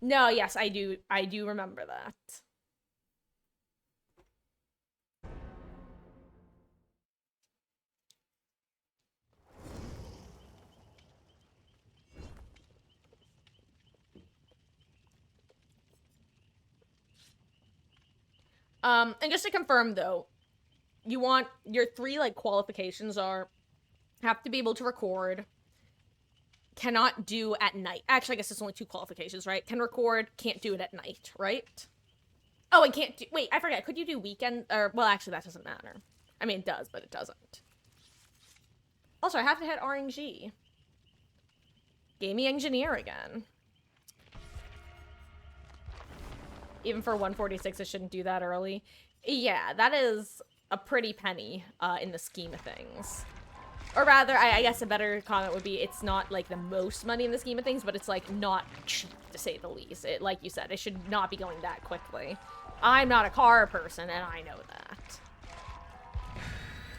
No, yes, I do remember that. And just to confirm, though, you want your 3, like, qualifications are have to be able to record, cannot do at night. Actually, I guess it's only 2 qualifications, right? Can record, can't do it at night, right? Oh, and can't do... Wait, I forgot. Could you do weekend? Or, well, actually, that doesn't matter. I mean, it does, but it doesn't. Also, I have to hit RNG. Gaming engineer again. Even for 146, I shouldn't do that early. Yeah, that is a pretty penny in the scheme of things. Or rather, I guess a better comment would be it's not, like, the most money in the scheme of things, but it's, like, not cheap, to say the least. It, like you said, it should not be going that quickly. I'm not a car person, and I know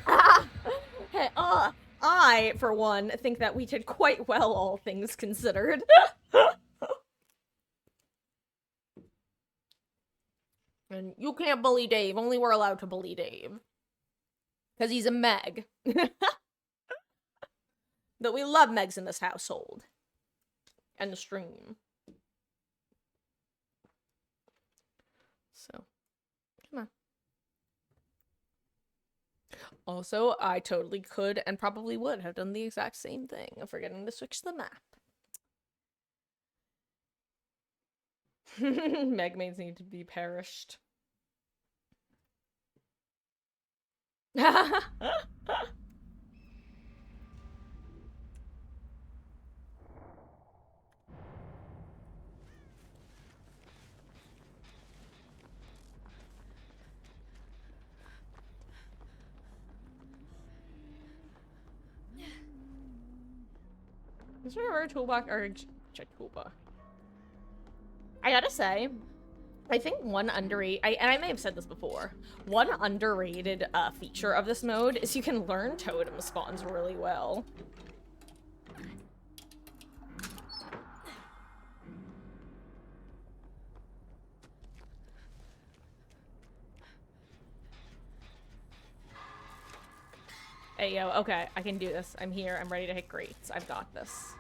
that. I, for one, think that we did quite well, all things considered. can't bully Dave. Only we're allowed to bully Dave. Because he's a Meg. But we love Megs in this household. And the stream. So, come on. Also, I totally could and probably would have done the exact same thing of forgetting to switch the map. Meg maids need to be perished. Is there a toolbox or check toolbox? I gotta say, I think one underrated, and I may have said this before, one underrated feature of this mode is you can learn totem spawns really well. Hey, yo, okay, I can do this. I'm here. I'm ready to hit grates. I've got this.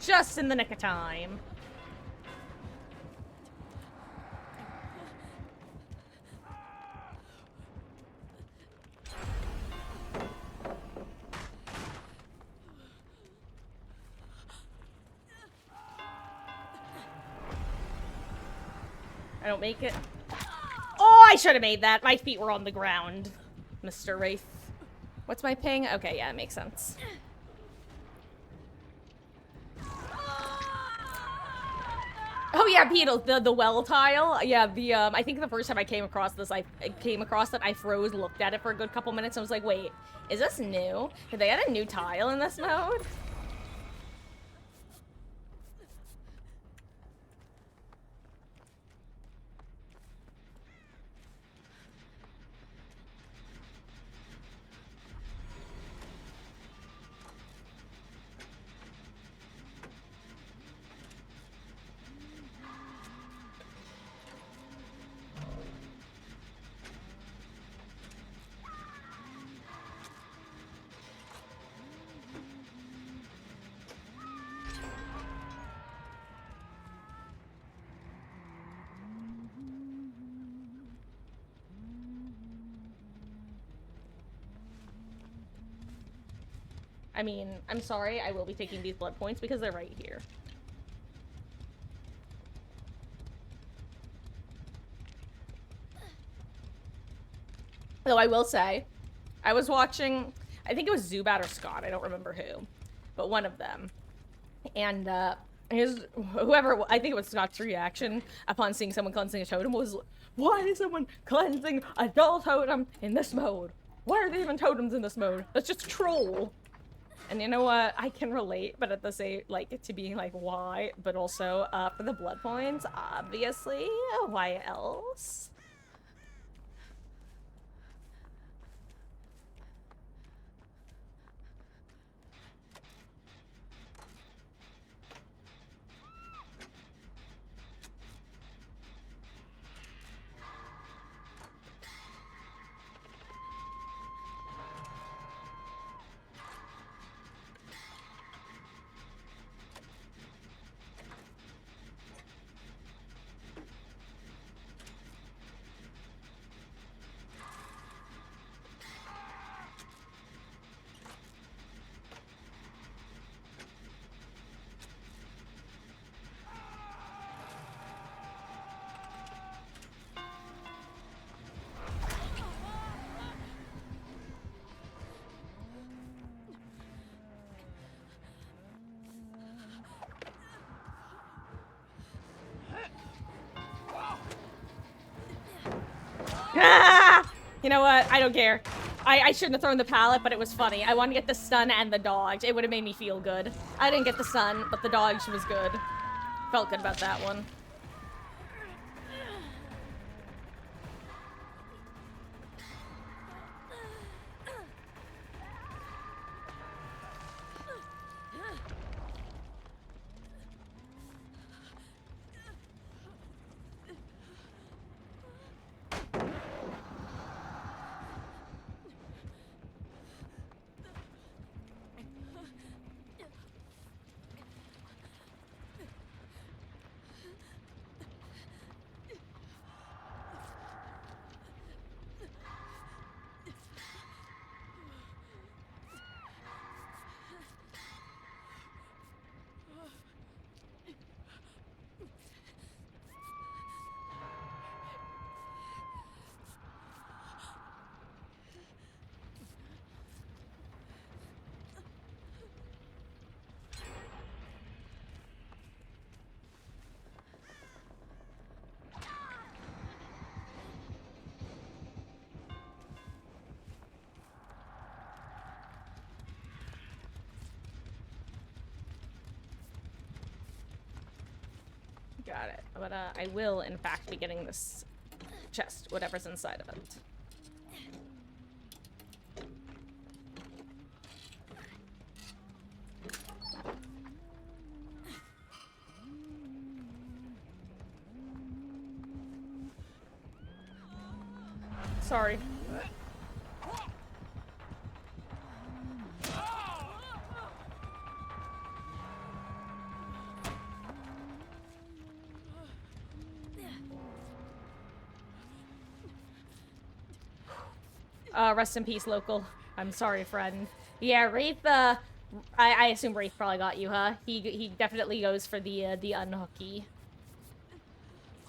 Just in the nick of time. I don't make it. Oh, I should have made that. My feet were on the ground, Mr. Wraith. What's my ping? Okay, yeah, it makes sense. Oh yeah, Beetle, the well tile. Yeah, the I think the first time I came across this, I froze, looked at it for a good couple minutes, and was like, wait, is this new? Did they add a new tile in this mode? I mean, I'm sorry, I will be taking these blood points because they're right here. Though I will say, I was watching, I think it was Zubat or Scott, I don't remember who, but one of them. And whoever, I think it was Scott's reaction upon seeing someone cleansing a totem was, why is someone cleansing a dull totem in this mode? Why are there even totems in this mode? That's just troll. And you know what? I can relate, but at the same, like, to being like, why? But also, for the blood points, obviously, why else? Ah! You know what? I don't care. I shouldn't have thrown the pallet, but it was funny. I wanted to get the stun and the dodge. It would have made me feel good. I didn't get the stun, but the dodge was good. Felt good about that one. Got it. But I will, in fact, be getting this chest, whatever's inside of it. Sorry. Rest in peace, local. I'm sorry, friend. Yeah, Wraith, I assume Wraith probably got you, huh? He definitely goes for the unhooky.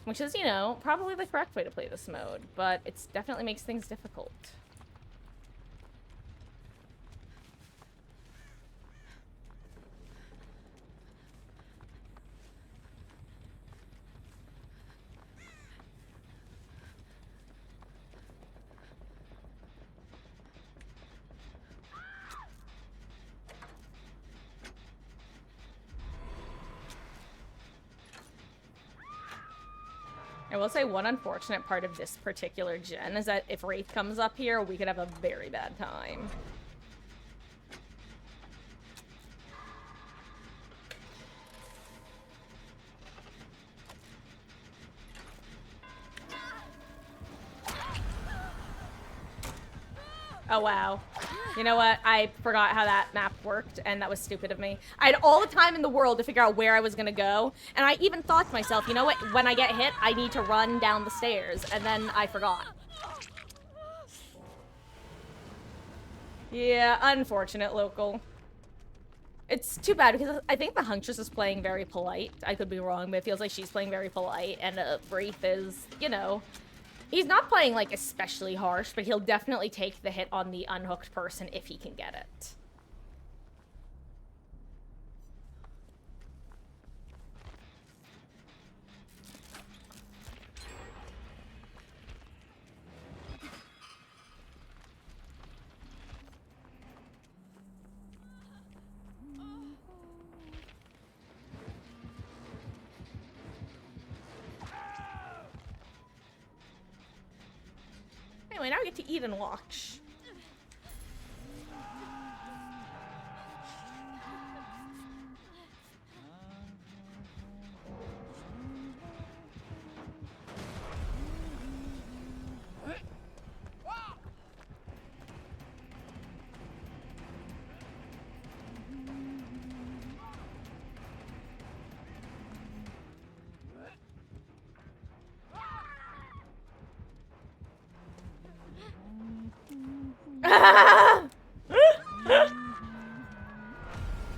Which is, you know, probably the correct way to play this mode, but it definitely makes things difficult. I will say one unfortunate part of this particular gen is that if Wraith comes up here, we could have a very bad time. Oh, wow. You know what? I forgot how that map worked, and that was stupid of me. I had all the time in the world to figure out where I was gonna go, and I even thought to myself, you know what? When I get hit, I need to run down the stairs, and then I forgot. Yeah, unfortunate, local. It's too bad, because I think the Huntress is playing very polite. I could be wrong, but it feels like she's playing very polite, and Wraith is, you know... He's not playing, like, especially harsh, but he'll definitely take the hit on the unhooked person if he can get it. Anyway, now we get to eat and watch.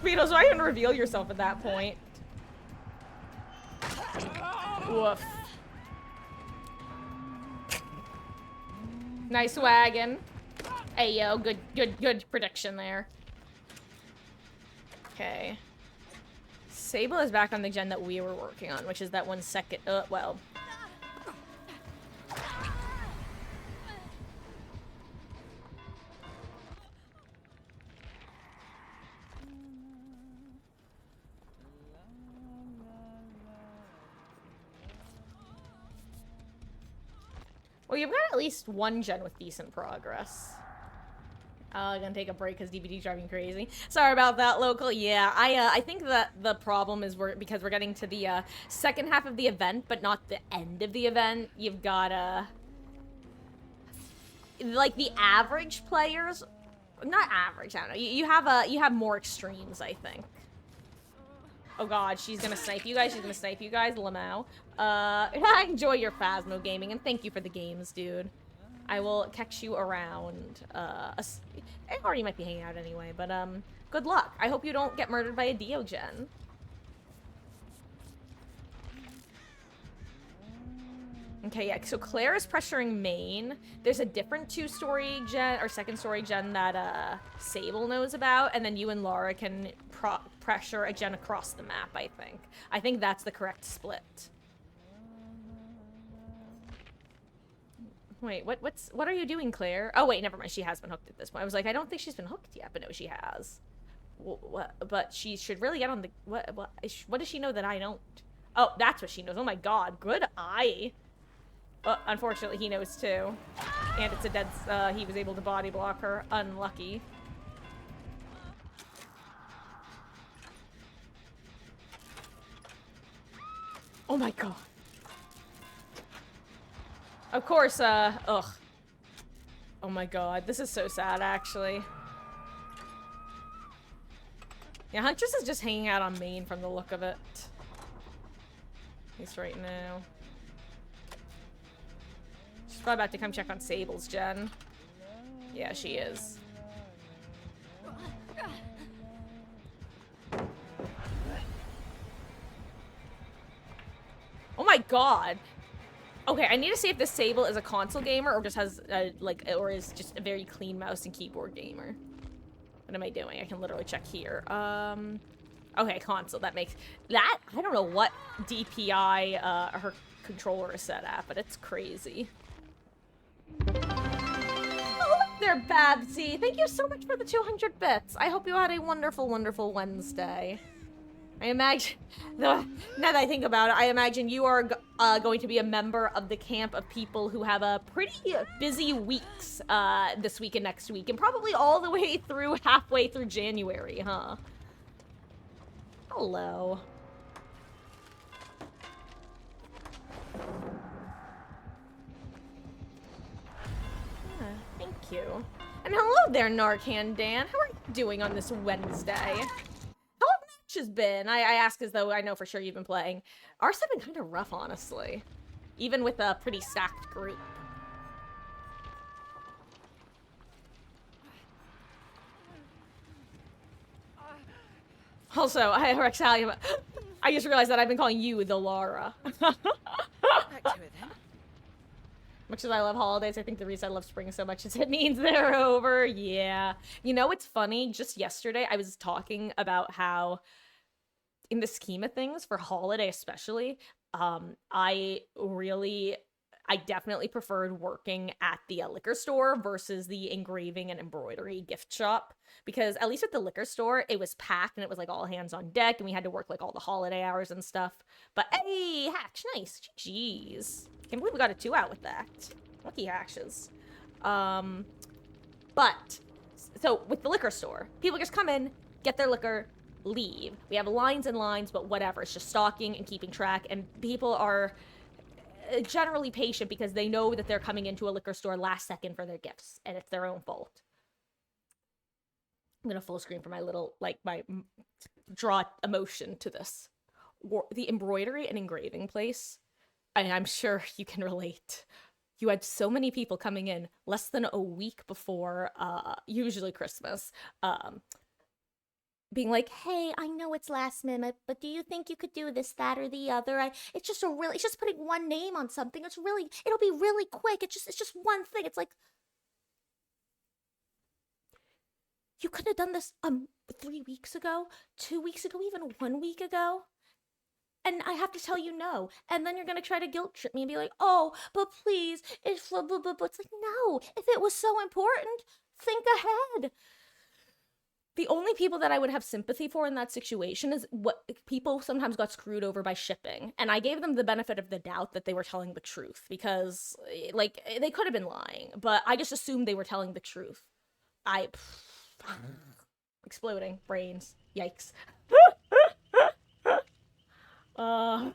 Beatles, why even reveal yourself at that point? Woof. Nice wagon. Hey, yo, good prediction there. Okay. Sable is back on the gen that we were working on, which is that 1 second, well. Well, you've got at least one gen with decent progress. Gonna take a break because DBD's driving me crazy. Sorry about that, local. Yeah, I think that the problem is because we're getting to the second half of the event, but not the end of the event. You've got like the average players, not average. I don't know. You have more extremes, I think. Oh god, she's gonna snipe you guys. She's gonna snipe you guys. Lamau. Enjoy your Phasmo gaming and thank you for the games, dude. I will catch you around, or you might be hanging out anyway, but, good luck. I hope you don't get murdered by a Diogen. Okay, yeah, so Claire is pressuring main. There's a different two-story gen, or second-story gen that, Sable knows about, and then you and Laura can pressure a gen across the map, I think. I think that's the correct split. Wait, what are you doing, Claire? Oh, wait, never mind. She has been hooked at this point. I was like, I don't think she's been hooked yet, but no, she has. What? But she should really get on the... What does she know that I don't? Oh, that's what she knows. Oh my god. Good eye. Well, unfortunately, he knows too. And it's a dead... he was able to body block her. Unlucky. Oh my god. Of course, ugh. Oh my god, this is so sad, actually. Yeah, Huntress is just hanging out on main from the look of it. At least right now. She's probably about to come check on Sable's gen. Yeah, she is. Oh my god! Okay, I need to see if this Sable is a console gamer or just has, or is just a very clean mouse and keyboard gamer. What am I doing? I can literally check here. Okay, console. That makes... That... I don't know what DPI, her controller is set at, but it's crazy. Oh, look there, Babsy! Thank you so much for the 200 bits. I hope you had a wonderful, wonderful Wednesday. I imagine, now that I think about it, I imagine you are going to be a member of the camp of people who have a pretty busy weeks this week and next week, and probably all the way through, halfway through January, huh? Hello. Yeah, thank you. And hello there, Narcan Dan. How are you doing on this Wednesday? Has been. I ask as though I know for sure you've been playing. Ours have been kind of rough, honestly. Even with a pretty stacked group. Also, Rexalia, I just realized that I've been calling you the Lara. Back to it then. Much as I love holidays, I think the reason I love spring so much is it means they're over. Yeah. You know, it's funny. Just yesterday, I was talking about how in the scheme of things, for holiday especially, I definitely preferred working at the liquor store versus the engraving and embroidery gift shop. Because at least at the liquor store, it was packed and it was like all hands on deck and we had to work like all the holiday hours and stuff. But hey, Hatch, nice. Jeez. Can't believe we got a 2 out with that. Lucky Hatches. But, so with the liquor store, people just come in, get their liquor, leave. We have lines and lines, but whatever. It's just stocking and keeping track, and people are generally patient because they know that they're coming into a liquor store last second for their gifts, and it's their own fault. I'm gonna full screen for my little, like, my draw emotion to this. The embroidery and engraving place, I'm sure you can relate. You had so many people coming in less than a week before, usually Christmas, being like, hey, I know it's last minute, but do you think you could do this, that, or the other? It's just putting one name on something. It'll be really quick. It's just one thing. It's like, you could have done this 3 weeks ago, 2 weeks ago, even 1 week ago. And I have to tell you no. And then you're going to try to guilt trip me and be like, oh, but please, it's like, no, if it was so important, think ahead. The only people that I would have sympathy for in that situation is what people sometimes got screwed over by shipping. And I gave them the benefit of the doubt that they were telling the truth because, like, they could have been lying, but I just assumed they were telling the truth. Exploding brains. Yikes. uh,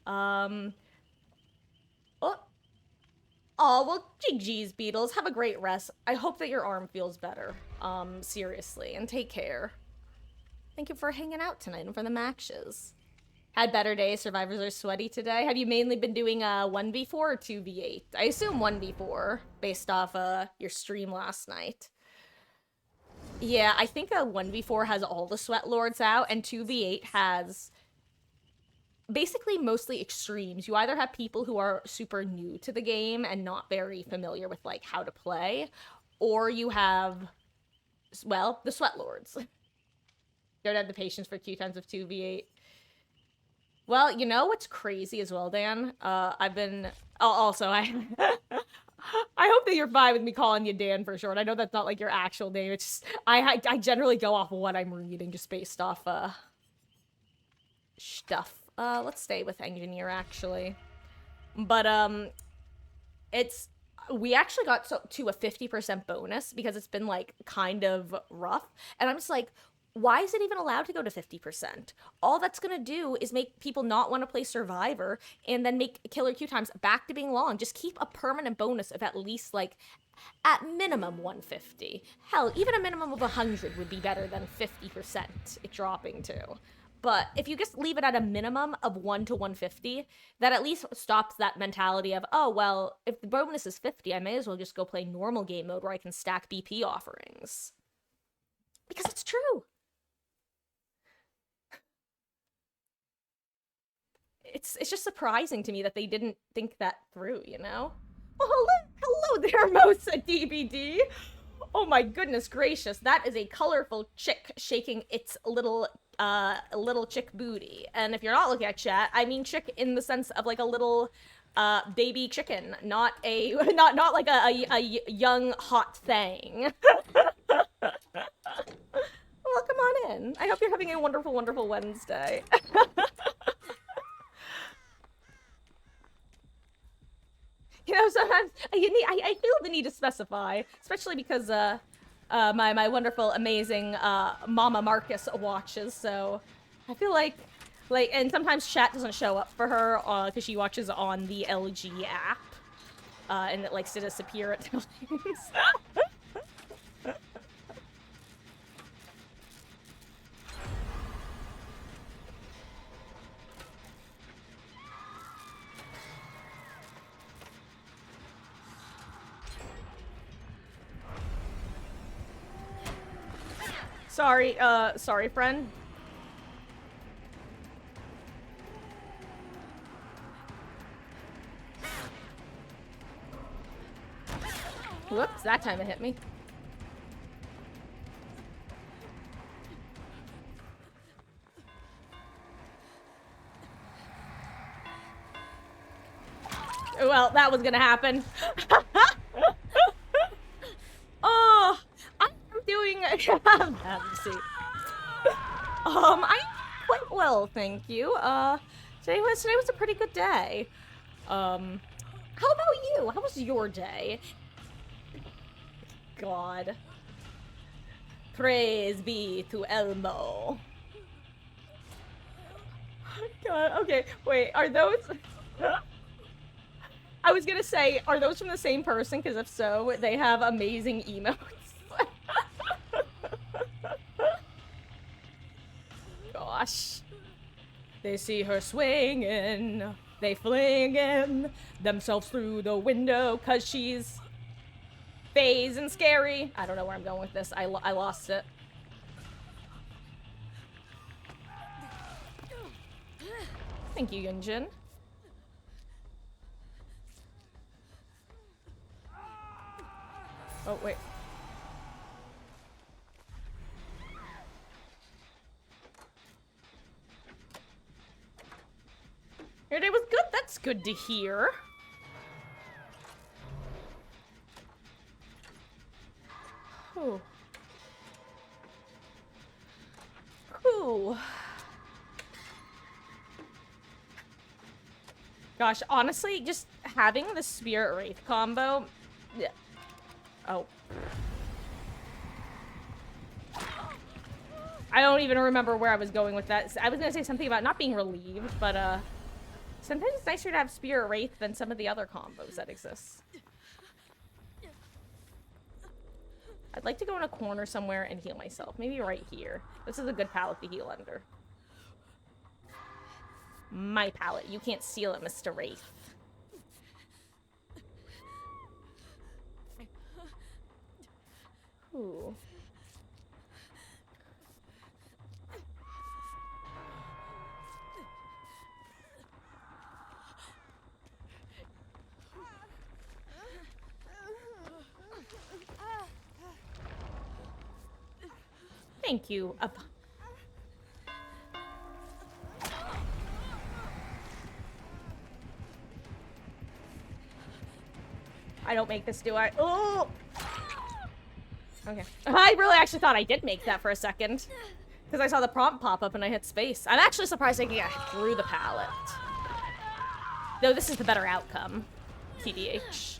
um, oh, oh, well, GG's, Beatles. Have a great rest. I hope that your arm feels better. Seriously, and take care. Thank you for hanging out tonight and for the matches. Had better days. Survivors are sweaty today. Have you mainly been doing 1v4 or 2v8? I assume 1v4 based off your stream last night. Yeah, I think 1v4 has all the sweat lords out, and 2v8 has basically mostly extremes. You either have people who are super new to the game and not very familiar with like how to play, or you have, well, the sweat lords. Don't have the patience for queue times of 2v8. Well, you know what's crazy as well, Dan? I've been... also, I hope that you're fine with me calling you Dan for short. I know that's not like your actual name. It's just... I generally go off of what I'm reading just based off, stuff. Let's stay with engineer, actually. But, it's... We actually got to a 50% bonus because it's been, like, kind of rough. And I'm just like... Why is it even allowed to go to 50%? All that's gonna do is make people not want to play Survivor and then make killer queue times back to being long. Just keep a permanent bonus of at least, like, at minimum 150. Hell, even a minimum of 100 would be better than 50% it dropping to. But if you just leave it at a minimum of 1 to 150, that at least stops that mentality of, oh, well, if the bonus is 50, I may as well just go play normal game mode where I can stack BP offerings. Because it's true. It's just surprising to me that they didn't think that through, you know? Oh, hello there, Mosa DBD. Oh my goodness gracious, that is a colorful chick shaking its little chick booty. And if you're not looking at chat, I mean chick in the sense of like a little baby chicken, not a not like a young hot thing. Well, come on in. I hope you're having a wonderful, wonderful Wednesday. You know, sometimes I feel the need to specify, especially because my wonderful, amazing Mama Marcus watches. So I feel like, and sometimes chat doesn't show up for her because she watches on the LG app, and it likes to disappear at times. Sorry, friend. Whoops, that time it hit me. Well, that was gonna happen. Oh, I'm doing. Let's see. I'm quite well, thank you. Today was a pretty good day. How about you? How was your day? God. Praise be to Elmo. God, okay, wait, are those... I was gonna say, are those from the same person? Because if so, they have amazing emotes. Gosh. They see her swinging, they flinging themselves through the window because she's phase and scary. I don't know where I'm going with this. I lost it. Thank you, Yunjin. Oh, wait. Your day was good? That's good to hear. Oh. Whew. Gosh, honestly, just having the Spirit Wraith combo... Yeah. Oh. I don't even remember where I was going with that. I was gonna say something about not being relieved, but, sometimes it's nicer to have Spirit Wraith than some of the other combos that exist. I'd like to go in a corner somewhere and heal myself. Maybe right here. This is a good pallet to heal under. My pallet. You can't steal it, Mr. Wraith. Ooh. Thank you. I don't make this, do I? Oh! Okay. I really actually thought I did make that for a second. Because I saw the prompt pop up and I hit space. I'm actually surprised I can get through the pallet. Though this is the better outcome. TBH.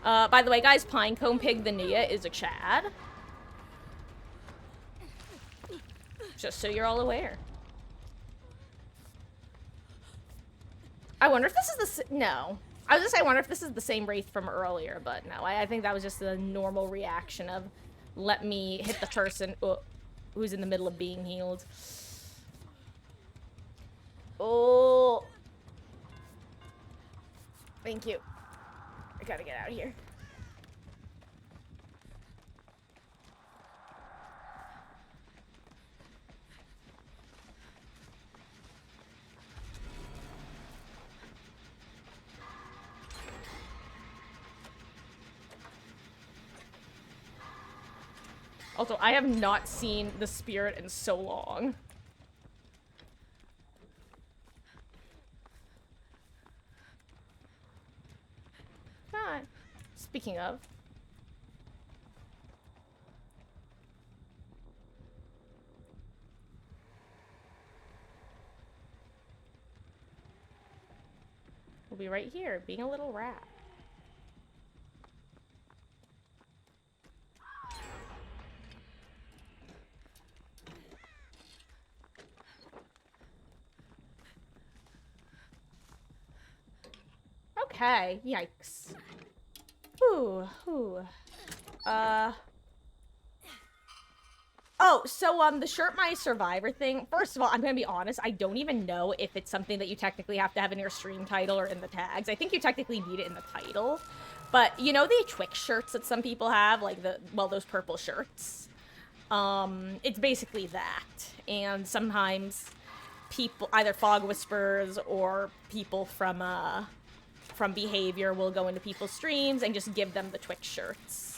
By the way, guys, Pinecone Pig the Nia is a Chad. Just so you're all aware. I wonder if this is the... No. I was gonna say, I wonder if this is the same Wraith from earlier, but no. I think that was just a normal reaction of, let me hit the person who's in the middle of being healed. Oh. Thank you. I gotta get out of here. Also, I have not seen the spirit in so long. Ah, speaking of. We'll be right here, being a little rat. Okay, yikes. Ooh, ooh. Oh, so, the Shirt My Survivor thing, first of all, I'm gonna be honest, I don't even know if it's something that you technically have to have in your stream title or in the tags. I think you technically need it in the title. But, you know the Twix shirts that some people have? Like, those purple shirts? It's basically that. And sometimes people, either Fog Whisperers or people from Behavior will go into people's streams and just give them the Twix shirts.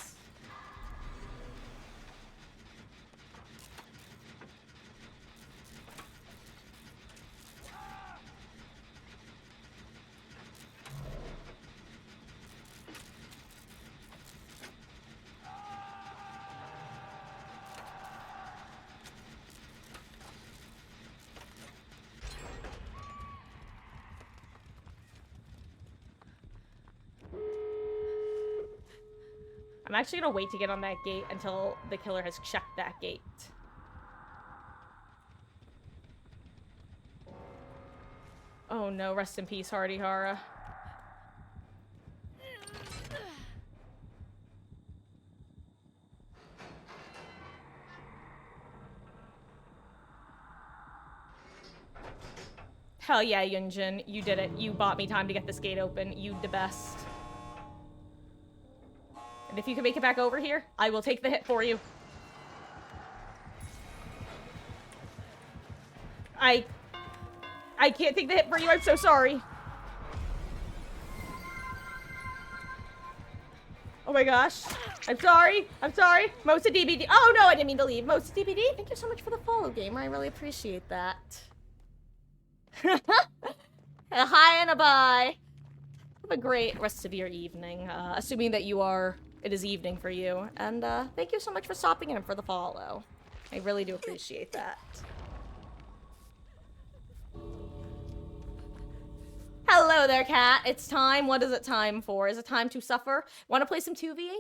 I'm actually gonna wait to get on that gate until the killer has checked that gate. Oh no, rest in peace, Hardy Hara. Hell yeah, Yunjin. You did it. You bought me time to get this gate open. You the best. And if you can make it back over here, I will take the hit for you. I can't take the hit for you. I'm so sorry. Oh my gosh. I'm sorry. I'm sorry. Mosa DBD. Oh no, I didn't mean to leave. Mosa DBD, thank you so much for the follow, gamer. I really appreciate that. A hi and a bye. Have a great rest of your evening. Assuming that you are it is evening for you. And thank you so much for stopping in and for the follow. I really do appreciate that. Hello there, cat. It's time. What is it time for? Is it time to suffer? Want to play some 2v8?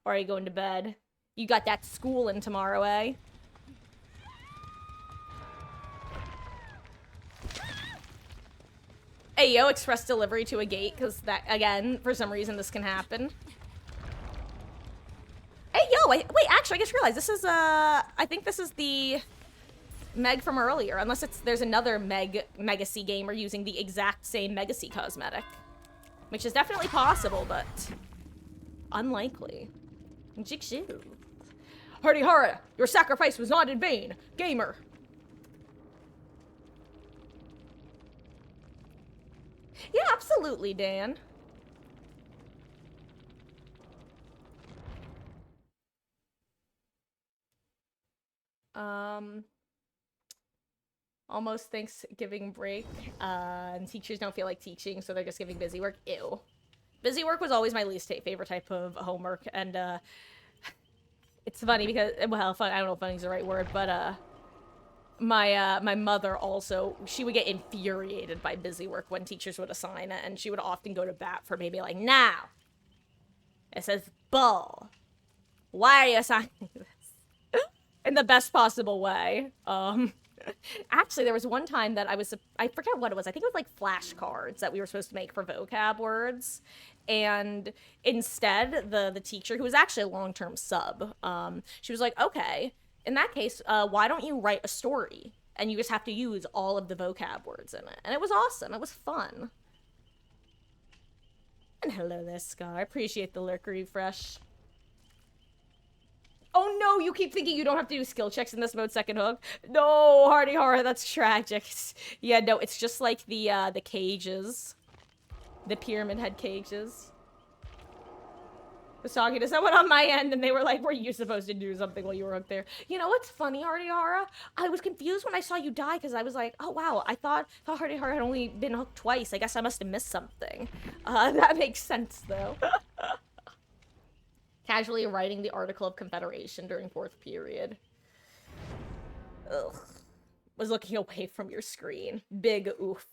Or are you going to bed? You got that schooling tomorrow, eh? Hey, yo, express delivery to a gate, because that, again, for some reason, this can happen. Hey, yo, wait, actually, I just realized this is, I think this is the Meg from earlier, unless there's another Megacy gamer using the exact same Megacy cosmetic. Which is definitely possible, but unlikely. Jigshoo. Hardy Hara, your sacrifice was not in vain, gamer. Yeah, absolutely, Dan. Almost Thanksgiving break, and teachers don't feel like teaching, so they're just giving busy work. Ew. Busy work was always my least favorite type of homework, and, it's funny because, well, fun, I don't know if funny is the right word, but, my mother also, she would get infuriated by busy work when teachers would assign it, and she would often go to bat for maybe like, now, it says bull. Why are you assigning this? In the best possible way. Actually, there was one time that I forget what it was. I think it was like flashcards that we were supposed to make for vocab words. And instead, the teacher, who was actually a long-term sub, she was like, okay, in that case, why don't you write a story? And you just have to use all of the vocab words in it. And it was awesome. It was fun. And hello there, Scar. I appreciate the lurk refresh. Oh no, you keep thinking you don't have to do skill checks in this mode, second hook. No, Hardy Horror, that's tragic. Yeah, no, it's just like the cages. The pyramid head cages. Was talking to someone on my end, and they were like, were you supposed to do something while you were up there? You know what's funny, Hardy Horror? I was confused when I saw you die, because I was like, oh wow, I thought Hardy Horror had only been hooked twice. I guess I must have missed something. That makes sense, though. Casually writing the Article of Confederation during 4th period. Ugh. Was looking away from your screen. Big oof.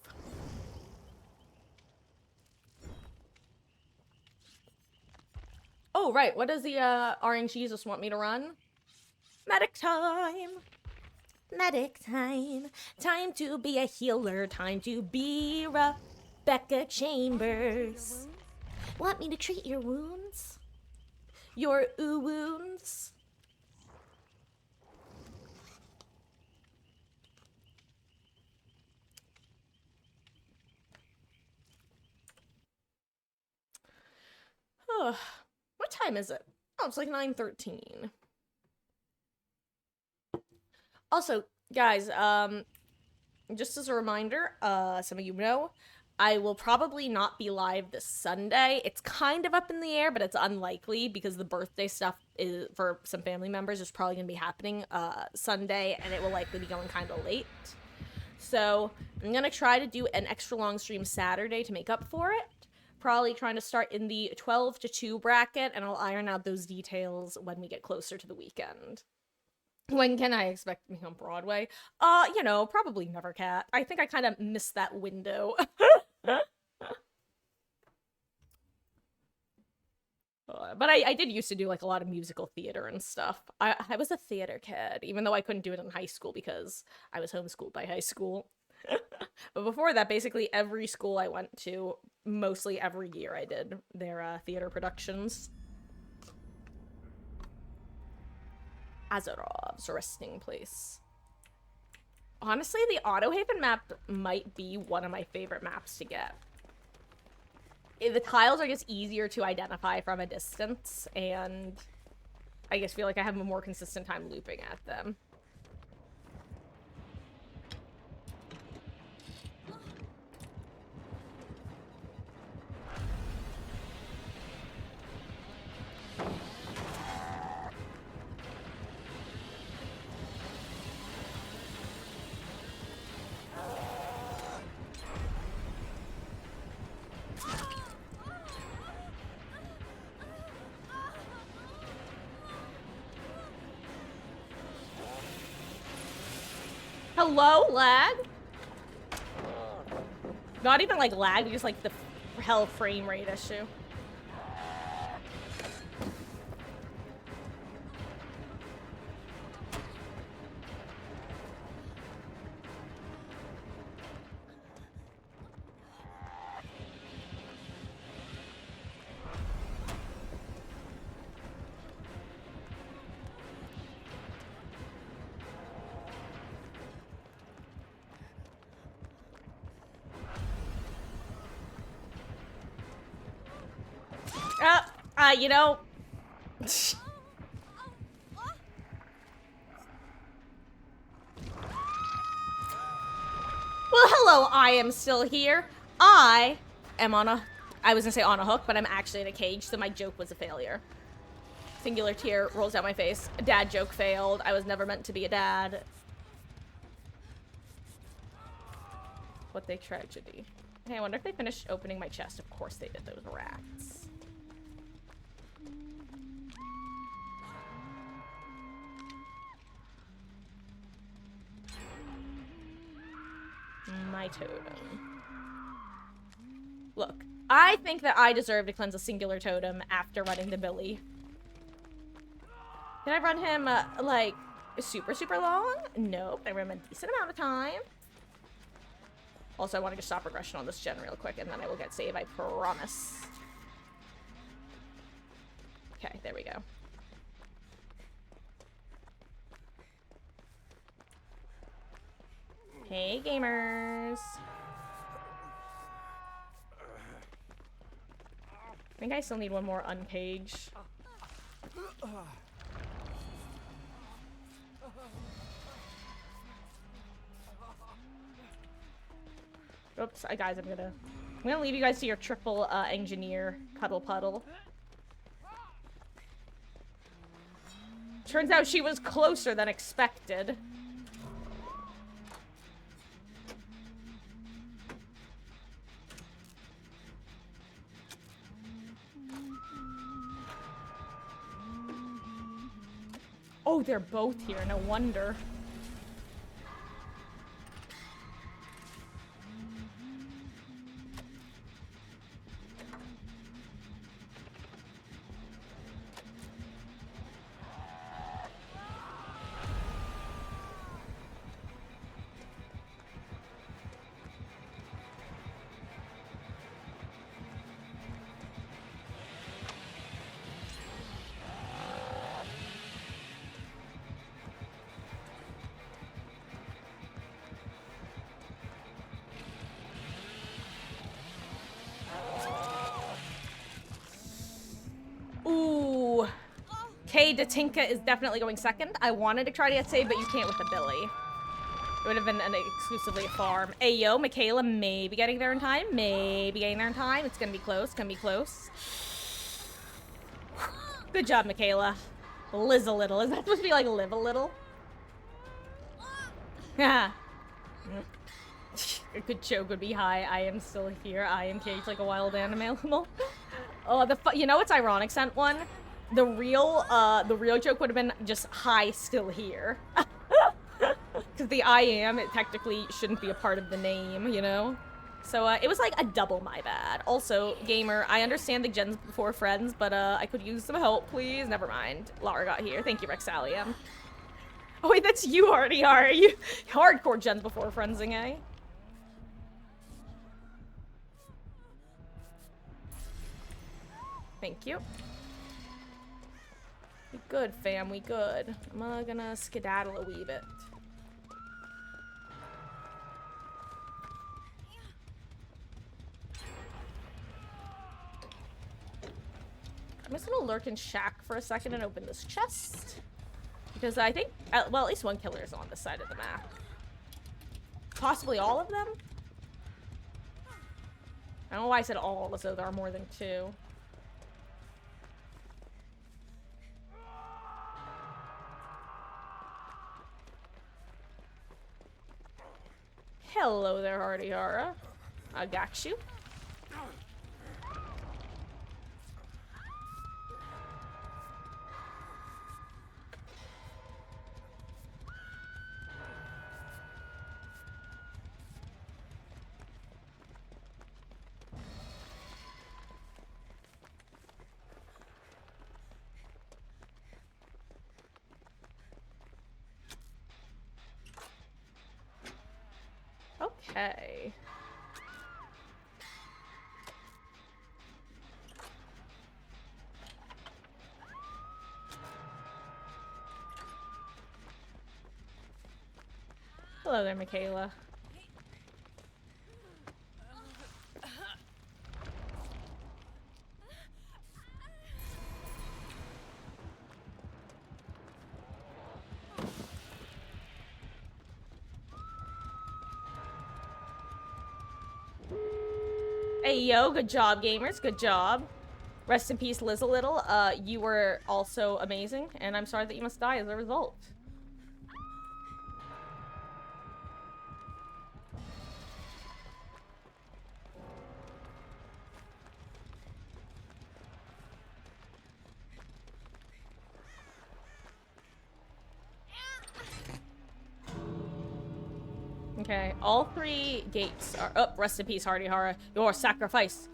Oh, right. What does the RNG just want me to run? Medic time. Medic time. Time to be a healer. Time to be Rebecca Chambers. Want me to treat your wounds? Your wounds. Oh, what time is it? Oh, it's like 9:13. Also, guys, just as a reminder, some of you know, I will probably not be live this Sunday. It's kind of up in the air, but it's unlikely because the birthday stuff is for some family members is probably going to be happening Sunday, and it will likely be going kind of late. So I'm going to try to do an extra long stream Saturday to make up for it. Probably trying to start in the 12 to 2 bracket, and I'll iron out those details when we get closer to the weekend. When can I expect to be on Broadway? You know, probably never, Cat. I think I kind of missed that window. But I did used to do, like, a lot of musical theater and stuff. I was a theater kid, even though I couldn't do it in high school because I was homeschooled by high school. But before that, basically every school I went to, mostly every year I did their theater productions. Azerov's resting place. Honestly, the Autohaven map might be one of my favorite maps to get. The tiles are just easier to identify from a distance, and I just feel like I have a more consistent time looping at them. Hello, lag? Not even like lag, just like the hell frame rate issue. You know. Well, hello, I am still here. I am on a... I was gonna say on a hook, but I'm actually in a cage, so my joke was a failure. Singular tear rolls down my face. A dad joke failed. I was never meant to be a dad. What a tragedy. Hey, I wonder if they finished opening my chest. Of course they did, those rats. My totem. Look, I think that I deserve to cleanse a singular totem after running the Billy. Did I run him, like, super long? Nope, I ran him a decent amount of time. Also, I want to just stop regression on this gen real quick, and then I will get save, I promise. Okay, there we go. Hey, gamers. I think I still need one more uncage. Oops, guys, I'm gonna leave you guys to your triple engineer cuddle puddle. Turns out she was closer than expected. Oh, they're both here, no wonder. Ooh. K Datinka is definitely going second. I wanted to try to get saved, but you can't with a Billy. It would have been exclusively a farm. Ayo, Michaela may be getting there in time. Maybe getting there in time. It's gonna be close. Gonna be close. Good job, Michaela. Liz a little. Is that supposed to be like live a little? Yeah. A good joke would be, hi, I am still here. I am caged like a wild animal. Oh, you know what's ironic, Sent One? The real joke would have been just, hi, still here. Because the I am, it technically shouldn't be a part of the name, you know? So, it was like a double my bad. Also, gamer, I understand the gens before friends, but, I could use some help, please. Never mind. Lara got here. Thank you, Rexalium. Oh, wait, that's you already, are you? Hardcore gens before friendsing, eh? Thank you. We good, fam, we good. I'm gonna skedaddle a wee bit. I'm just gonna lurk in shack for a second and open this chest. Because I think, well, at least one killer is on this side of the map. Possibly all of them? I don't know why I said all, as though there are more than two. Hello there, Hardiara. I got you. Okay. Hello there, Michaela. Hey, yo, good job, gamers. Good job. Rest in peace, Liz a little. You were also amazing, and I'm sorry that you must die as a result. Okay, all 3 gates are up. Rest in peace, Hardy Hara. Your sacrifice.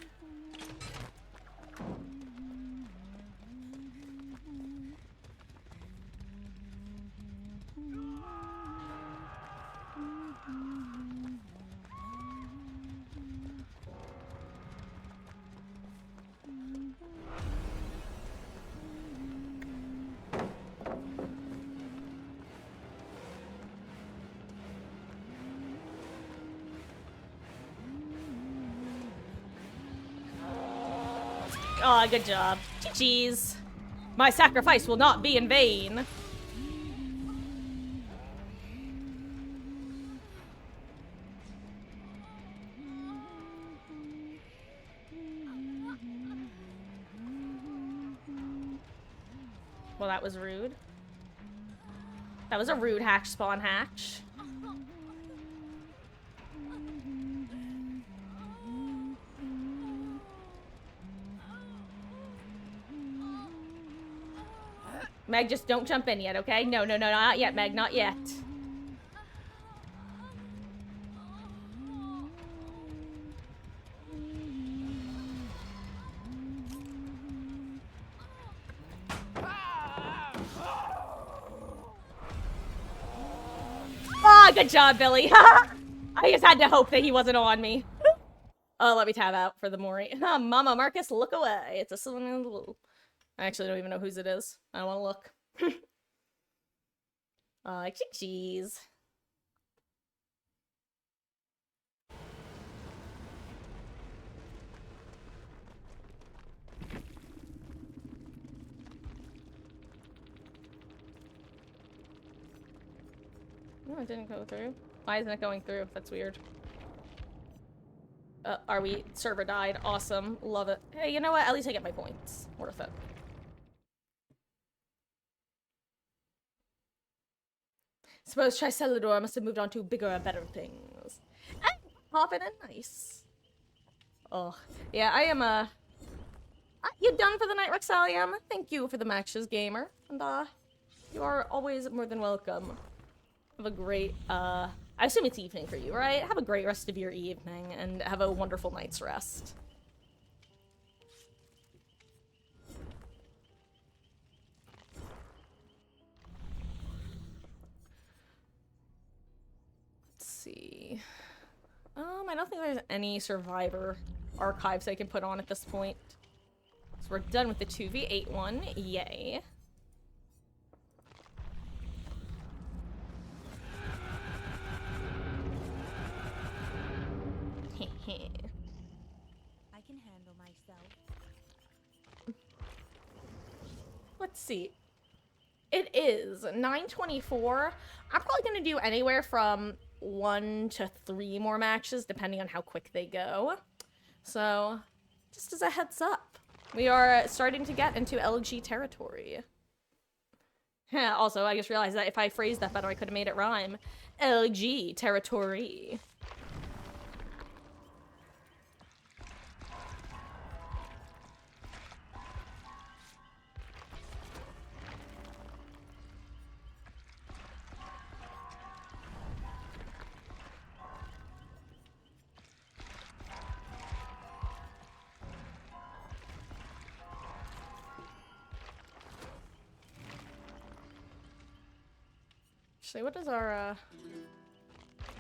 Aw, good job. GG's. My sacrifice will not be in vain. Well, that was rude. That was a rude hatch spawn hatch. Meg, just don't jump in yet, okay? No, no, no, not yet, Meg, not yet. Ah, good job, Billy. I just had to hope that he wasn't on me. Oh, let me tab out for the Mori. Mama Marcus, look away. It's a someone. I actually don't even know whose it is. I don't want to look. Jeez. No, it didn't go through. Why isn't it going through? That's weird. Are we? Server died. Awesome. Love it. Hey, you know what? At least I get my points. Worth it. Suppose Tricelador must have moved on to bigger and better things. Poppin' and nice. Oh, yeah, I am, you done for the night, Rexalium? Thank you for the matches, gamer. And, you are always more than welcome. Have a great, I assume it's evening for you, right? Have a great rest of your evening, and have a wonderful night's rest. Let's see. I don't think there's any Survivor archives I can put on at this point. So we're done with the 2v8 one. Yay. I can handle myself. Let's see. It is 9:24. I'm probably gonna do anywhere from 1 to 3 more matches, depending on how quick they go. So, just as a heads up, we are starting to get into LG territory. Also, I just realized that if I phrased that better, I could have made it rhyme. LG territory. Actually, what is our,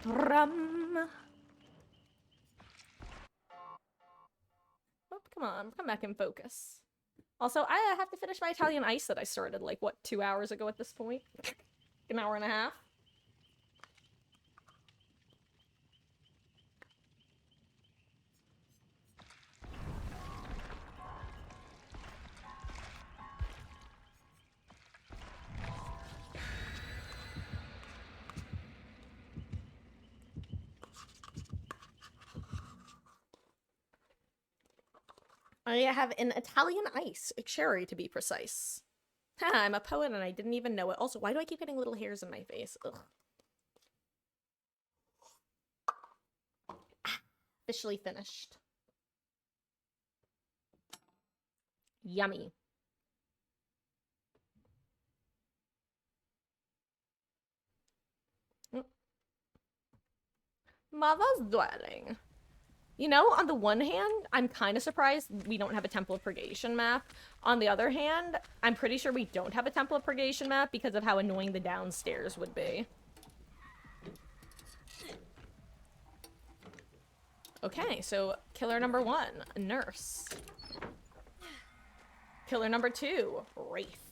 drum? Come on, come back in focus. Also, I have to finish my Italian ice that I started, like, what, 2 hours ago at this point? An hour and a half? I have an Italian ice, a cherry to be precise. Ha, I'm a poet and I didn't even know it. Also, why do I keep getting little hairs in my face? Ugh. Officially finished. Yummy. Mother's dwelling. You know, on the one hand, I'm kind of surprised we don't have a Temple of Purgation map. On the other hand, I'm pretty sure we don't have a Temple of Purgation map because of how annoying the downstairs would be. Okay, so killer number 1, a nurse. Killer number 2, Wraith.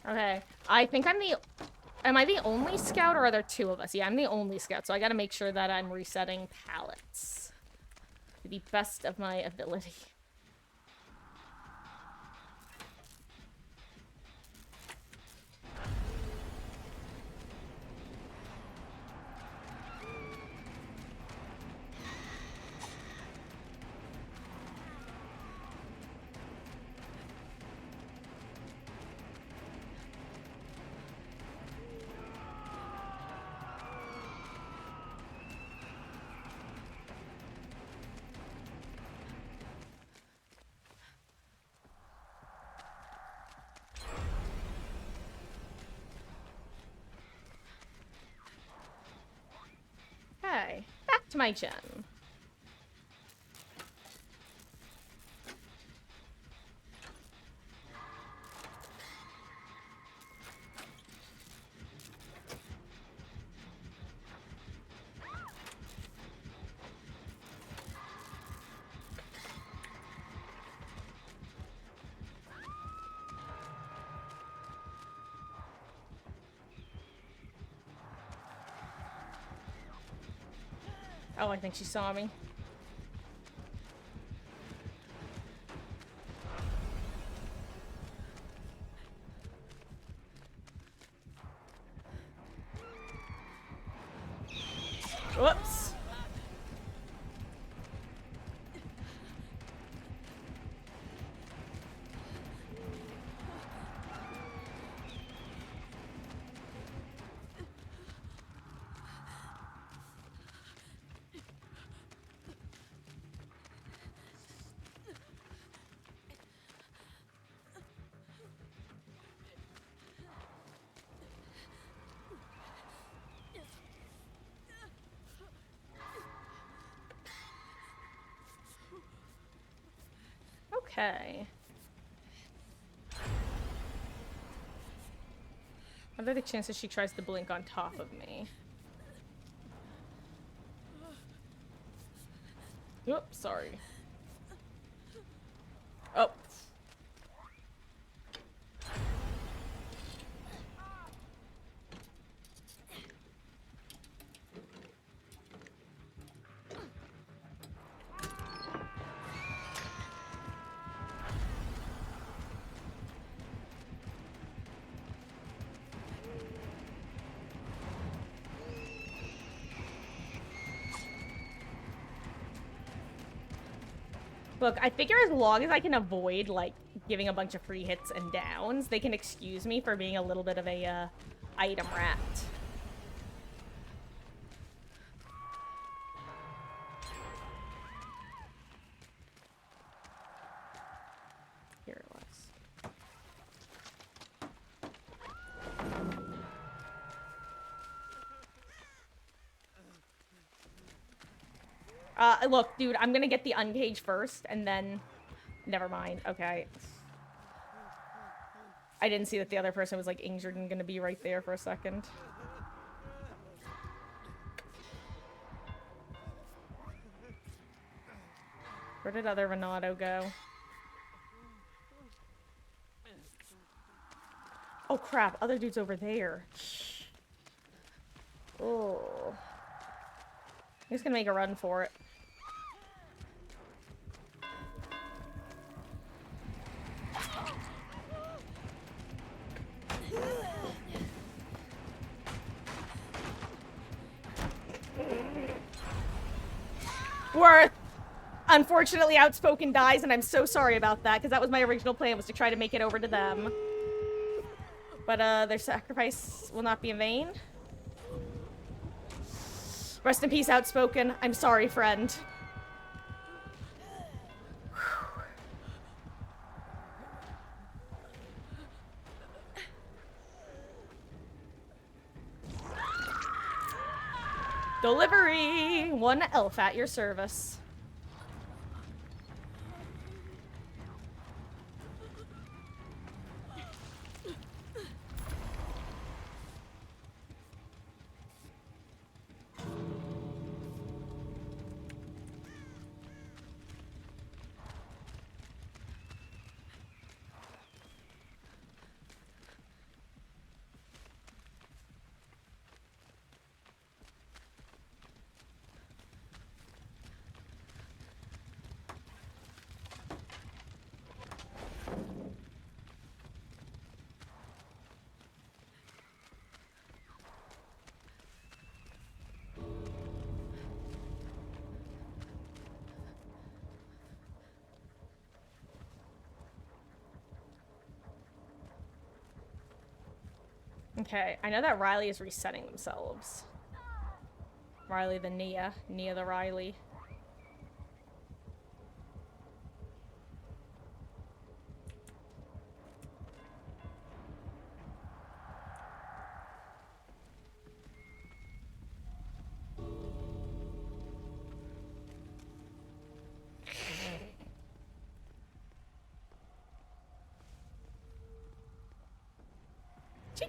Okay, I think I'm the... Am I the only scout or are there 2 of us? Yeah, I'm the only scout, so I gotta make sure that I'm resetting pallets to the best of my ability. Okay, back to my gen. Oh, I think she saw me. Whoops. Okay. What are the chances she tries to blink on top of me? Oops, sorry. Oh. Look, I figure as long as I can avoid, like, giving a bunch of free hits and downs, they can excuse me for being a little bit of a, item rat. Here it was. Look, dude, I'm gonna get the uncage first, and then... Never mind. Okay. I didn't see that the other person was, like, injured and gonna be right there for a second. Where did other Renato go? Oh, crap. Other dude's over there. Oh. I'm just gonna make a run for it. Worth! Unfortunately, Outspoken dies, and I'm so sorry about that, because that was my original plan, was to try to make it over to them. But, their sacrifice will not be in vain. Rest in peace, Outspoken. I'm sorry, friend. Delivery! One elf at your service. Okay, I know that Riley is resetting themselves. Riley the Nia. Nia the Riley.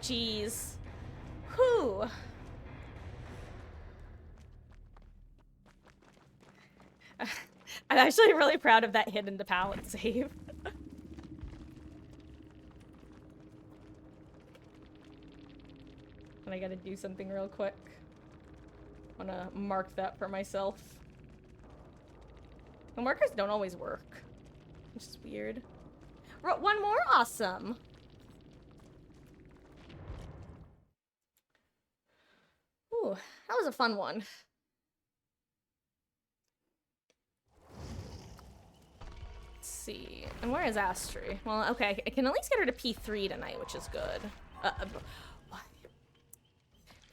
Jeez. Whew. I'm actually really proud of that hit into pallet save. And I gotta do something real quick. I wanna mark that for myself. The markers don't always work, which is weird. One more? Awesome. Ooh, that was a fun one. Let's see. And where is Astri? Well, okay, I can at least get her to P3 tonight, which is good.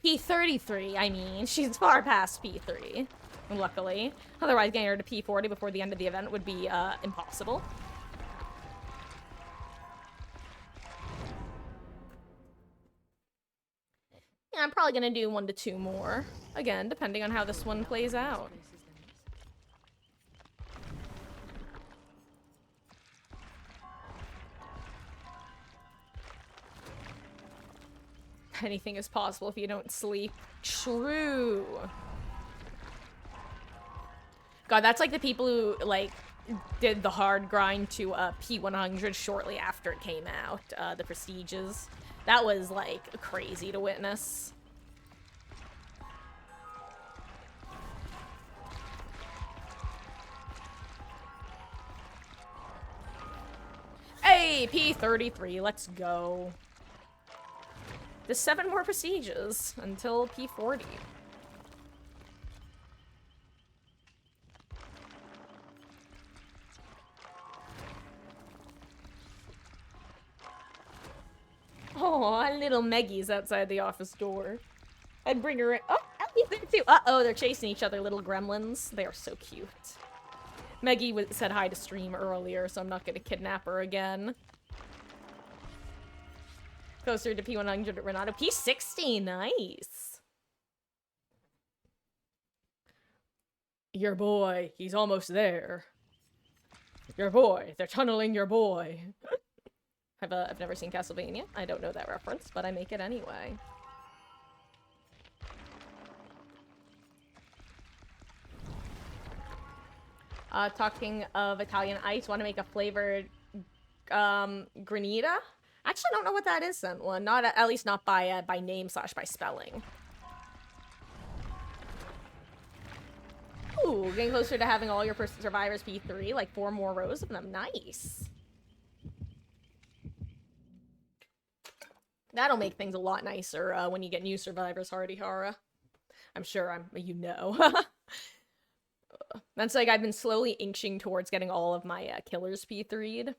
P33, I mean. She's far past P3, luckily. Otherwise, getting her to P40 before the end of the event would be, impossible. Yeah, I'm probably gonna do 1 to 2 more. Again, depending on how this one plays out. Anything is possible if you don't sleep. True. God, that's like the people who, like, did the hard grind to P100 shortly after it came out, the Prestiges. That was, like, crazy to witness. Hey, P33, let's go. There's 7 more Prestiges until P40. Oh, little Maggie's outside the office door. I'd bring her in. Oh, Ellie's there too. Uh-oh, they're chasing each other, little gremlins. They are so cute. Maggie said hi to stream earlier, so I'm not gonna kidnap her again. Closer to P100 at Renato. P60, nice. Your boy, he's almost there. Your boy, they're tunneling your boy. I've never seen Castlevania. I don't know that reference, but I make it anyway. Talking of Italian ice, want to make a flavored granita? Actually, don't know what that is, sent one. Not at least not by name / by spelling. Ooh, getting closer to having all your survivors P3, like 4 more rows of them. Nice. That'll make things a lot nicer when you get new survivors, Hara. I'm sure you know. That's like I've been slowly inching towards getting all of my killers P3'd.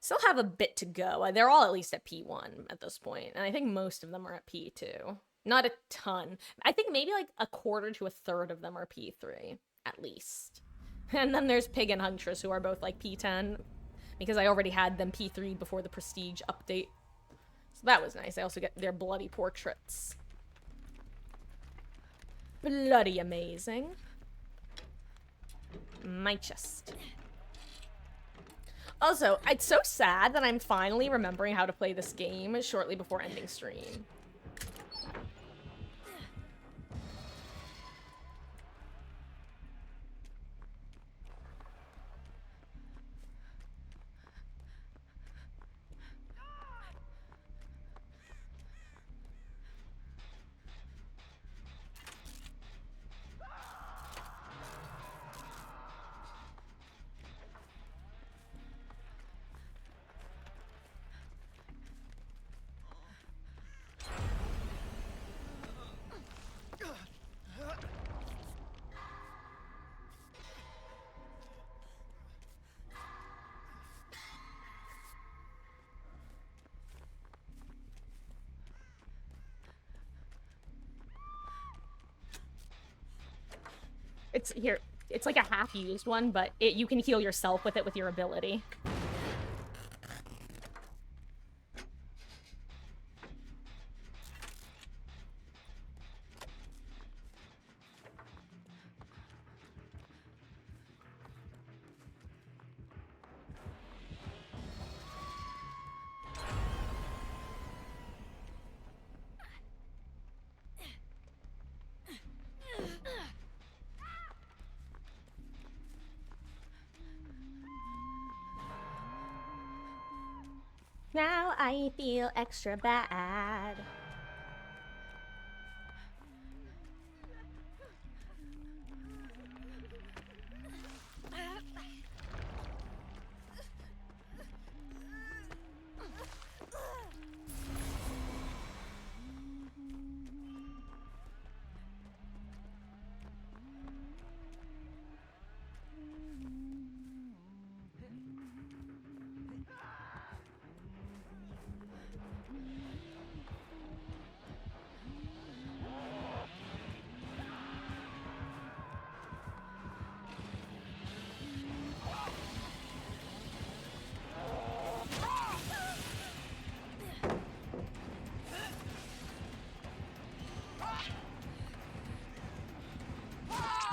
Still have a bit to go. They're all at least at P1 at this point, and I think most of them are at P2. Not a ton. I think maybe like a quarter to a third of them are P3, at least. And then there's Pig and Huntress, who are both like P10, because I already had them P3 before the Prestige update. So that was nice. I also get their bloody portraits. Bloody amazing. My chest. Also, it's so sad that I'm finally remembering how to play this game shortly before ending stream. It's like a half-used one, but you can heal yourself with it with your ability. Now I feel extra bad.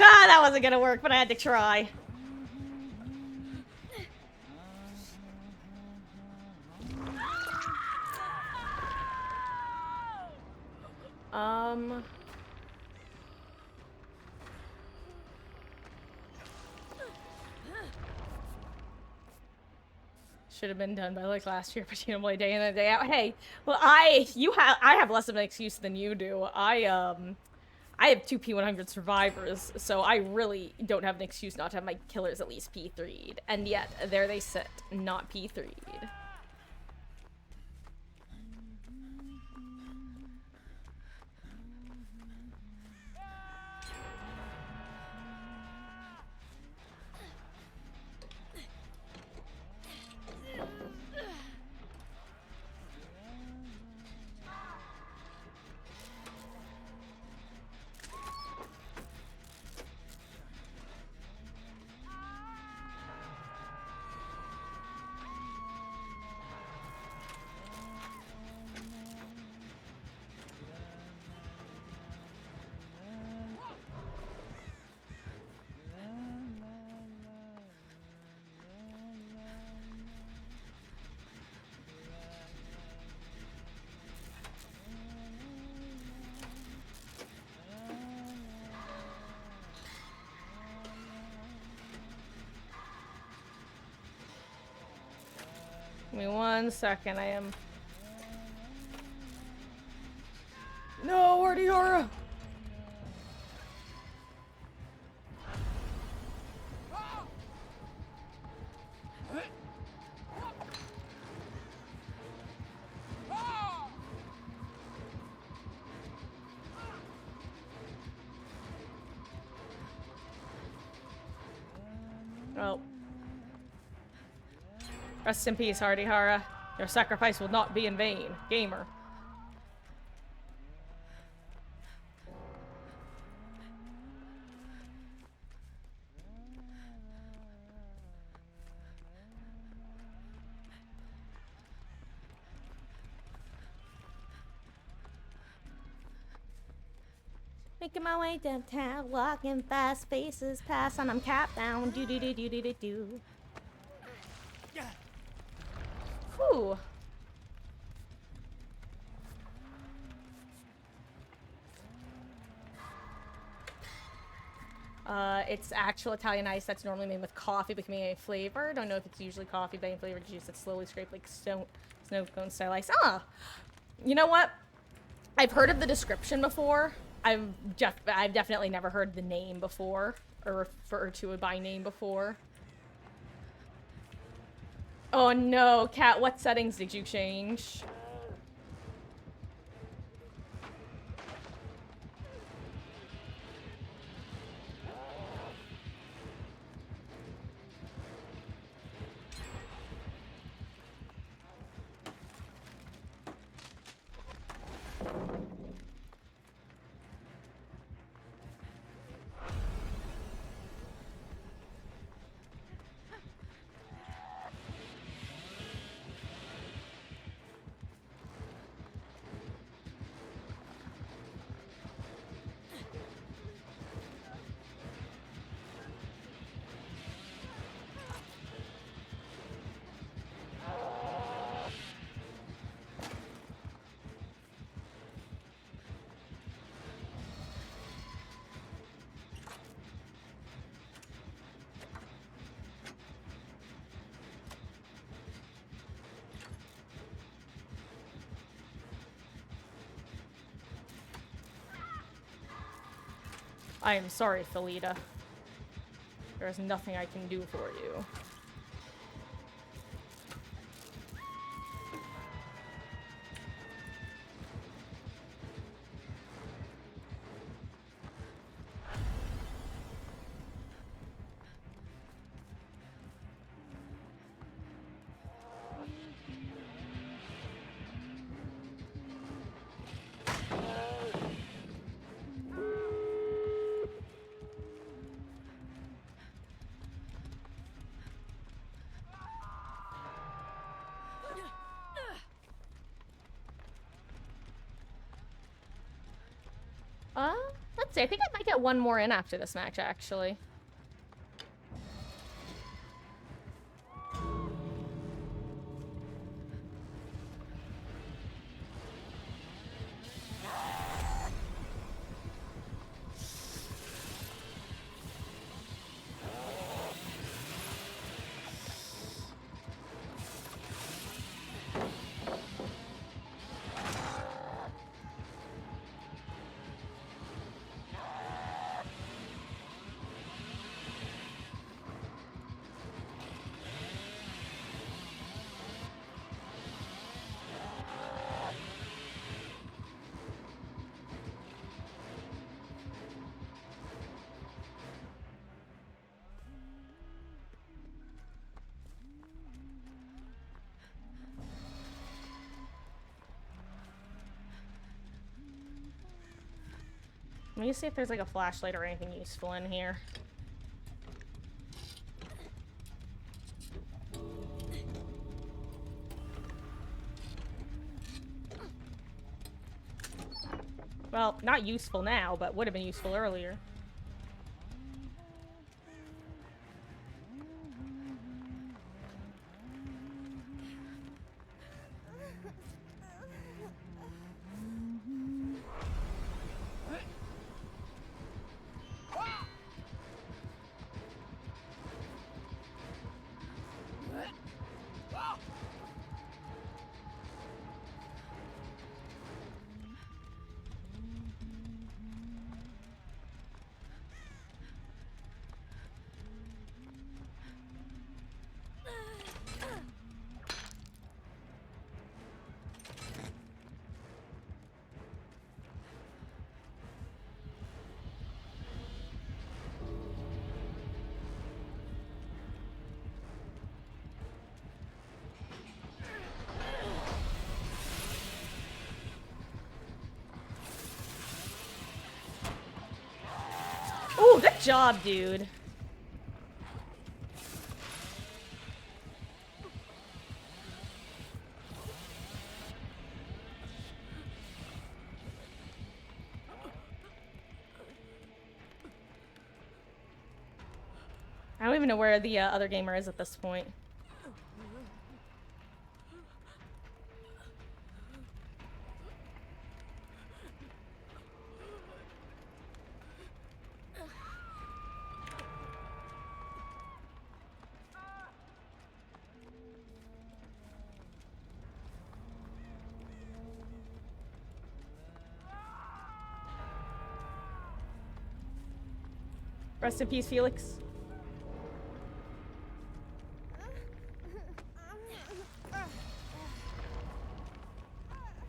Ah, that wasn't gonna work, but I had to try. Should have been done by like last year, but you know, play day in and day out. Hey, well, I have less of an excuse than you do. I have two P100 survivors, so I really don't have an excuse not to have my killers at least P3'd. And yet, there they sit, not P3'd. Give me 1 second, I am... No, Artiora! Oh. Rest in peace, Hardihara. Your sacrifice will not be in vain, gamer. Making my way downtown, walking fast, faces pass, and I'm capped down. Do do do do do do do. Whew. It's actual Italian ice that's normally made with coffee becoming a flavor. Don't know if it's usually coffee, but any flavored juice that's slowly scraped like snow cone style ice. Ah! You know what? I've heard of the description before. I've definitely never heard the name before, or referred to it by name before. Oh no, Kat, what settings did you change? I am sorry, Felita. There is nothing I can do for you. Let's see. I think I might get one more in after this match, actually. Let me see if there's like a flashlight or anything useful in here. Well, not useful now, but would have been useful earlier. Ooh, good job, dude. I don't even know where the other gamer is at this point. Rest in peace, Felix.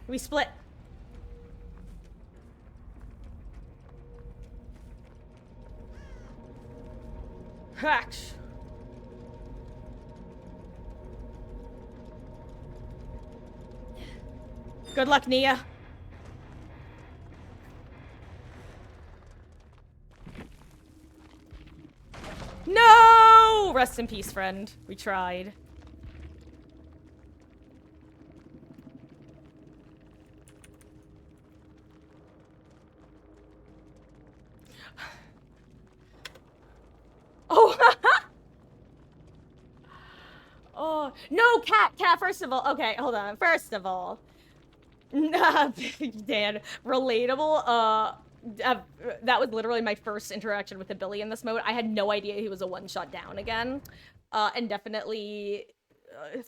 We split. Hacks. Good luck, Nia. No! Rest in peace, friend. We tried. Oh! Oh, no, cat, first of all. Okay, hold on. First of all. Dan, relatable. That was literally my first interaction with the Billy in this mode. I had no idea he was a one-shot down again. And definitely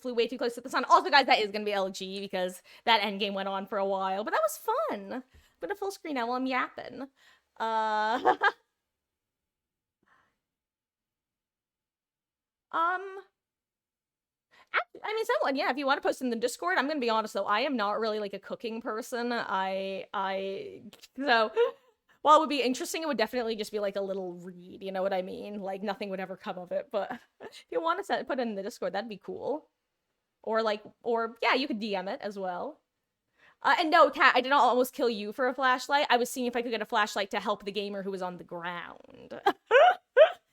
flew way too close to the sun. Also, guys, that is gonna be LG because that endgame went on for a while, but that was fun. Put a full screen now while I'm yapping. I mean, someone, yeah, if you want to post in the Discord, I'm gonna be honest though, I am not really like a cooking person. So while it would be interesting, it would definitely just be like a little read, you know what I mean? Like nothing would ever come of it, but if you want to put it in the Discord, that'd be cool. Or yeah, you could DM it as well. And no, Kat, I did not almost kill you for a flashlight. I was seeing if I could get a flashlight to help the gamer who was on the ground.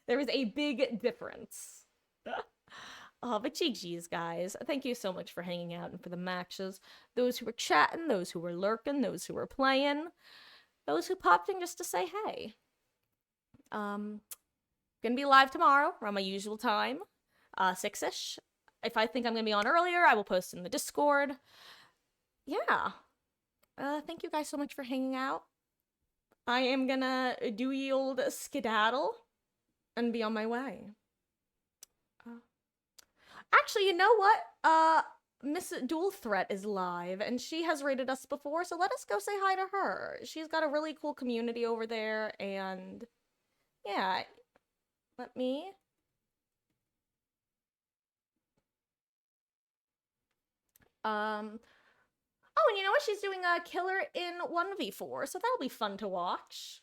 There was a big difference. Oh, but GG's, guys. Thank you so much for hanging out and for the matches. Those who were chatting, those who were lurking, those who were playing, those who popped in just to say hey. Gonna be live tomorrow around my usual time, 6-ish. If I think I'm gonna be on earlier, I will post in the Discord. Yeah. Thank you guys so much for hanging out. I am gonna do ye old skedaddle and be on my way. Actually, you know what? Miss Dual Threat is live, and she has rated us before, so let us go say hi to her. She's got a really cool community over there, and yeah, let me... Oh, and you know what? She's doing a killer in 1v4, so that'll be fun to watch.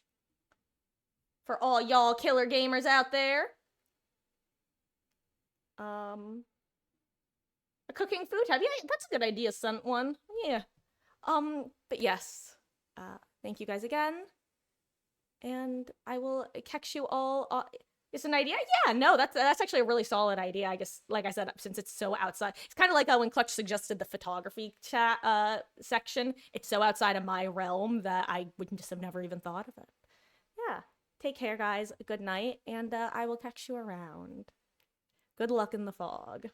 For all y'all killer gamers out there. A cooking food tab. Yeah, that's a good idea, sent one. Yeah. But yes. Thank you guys again. and I will catch you all. It's an idea? Yeah, no, that's actually a really solid idea. I guess, like I said, since it's so outside, it's kind of like when Clutch suggested the photography chat section. It's so outside of my realm that I would just have never even thought of it. Yeah. Take care, guys. Good night, and I will catch you around. Good luck in the fog.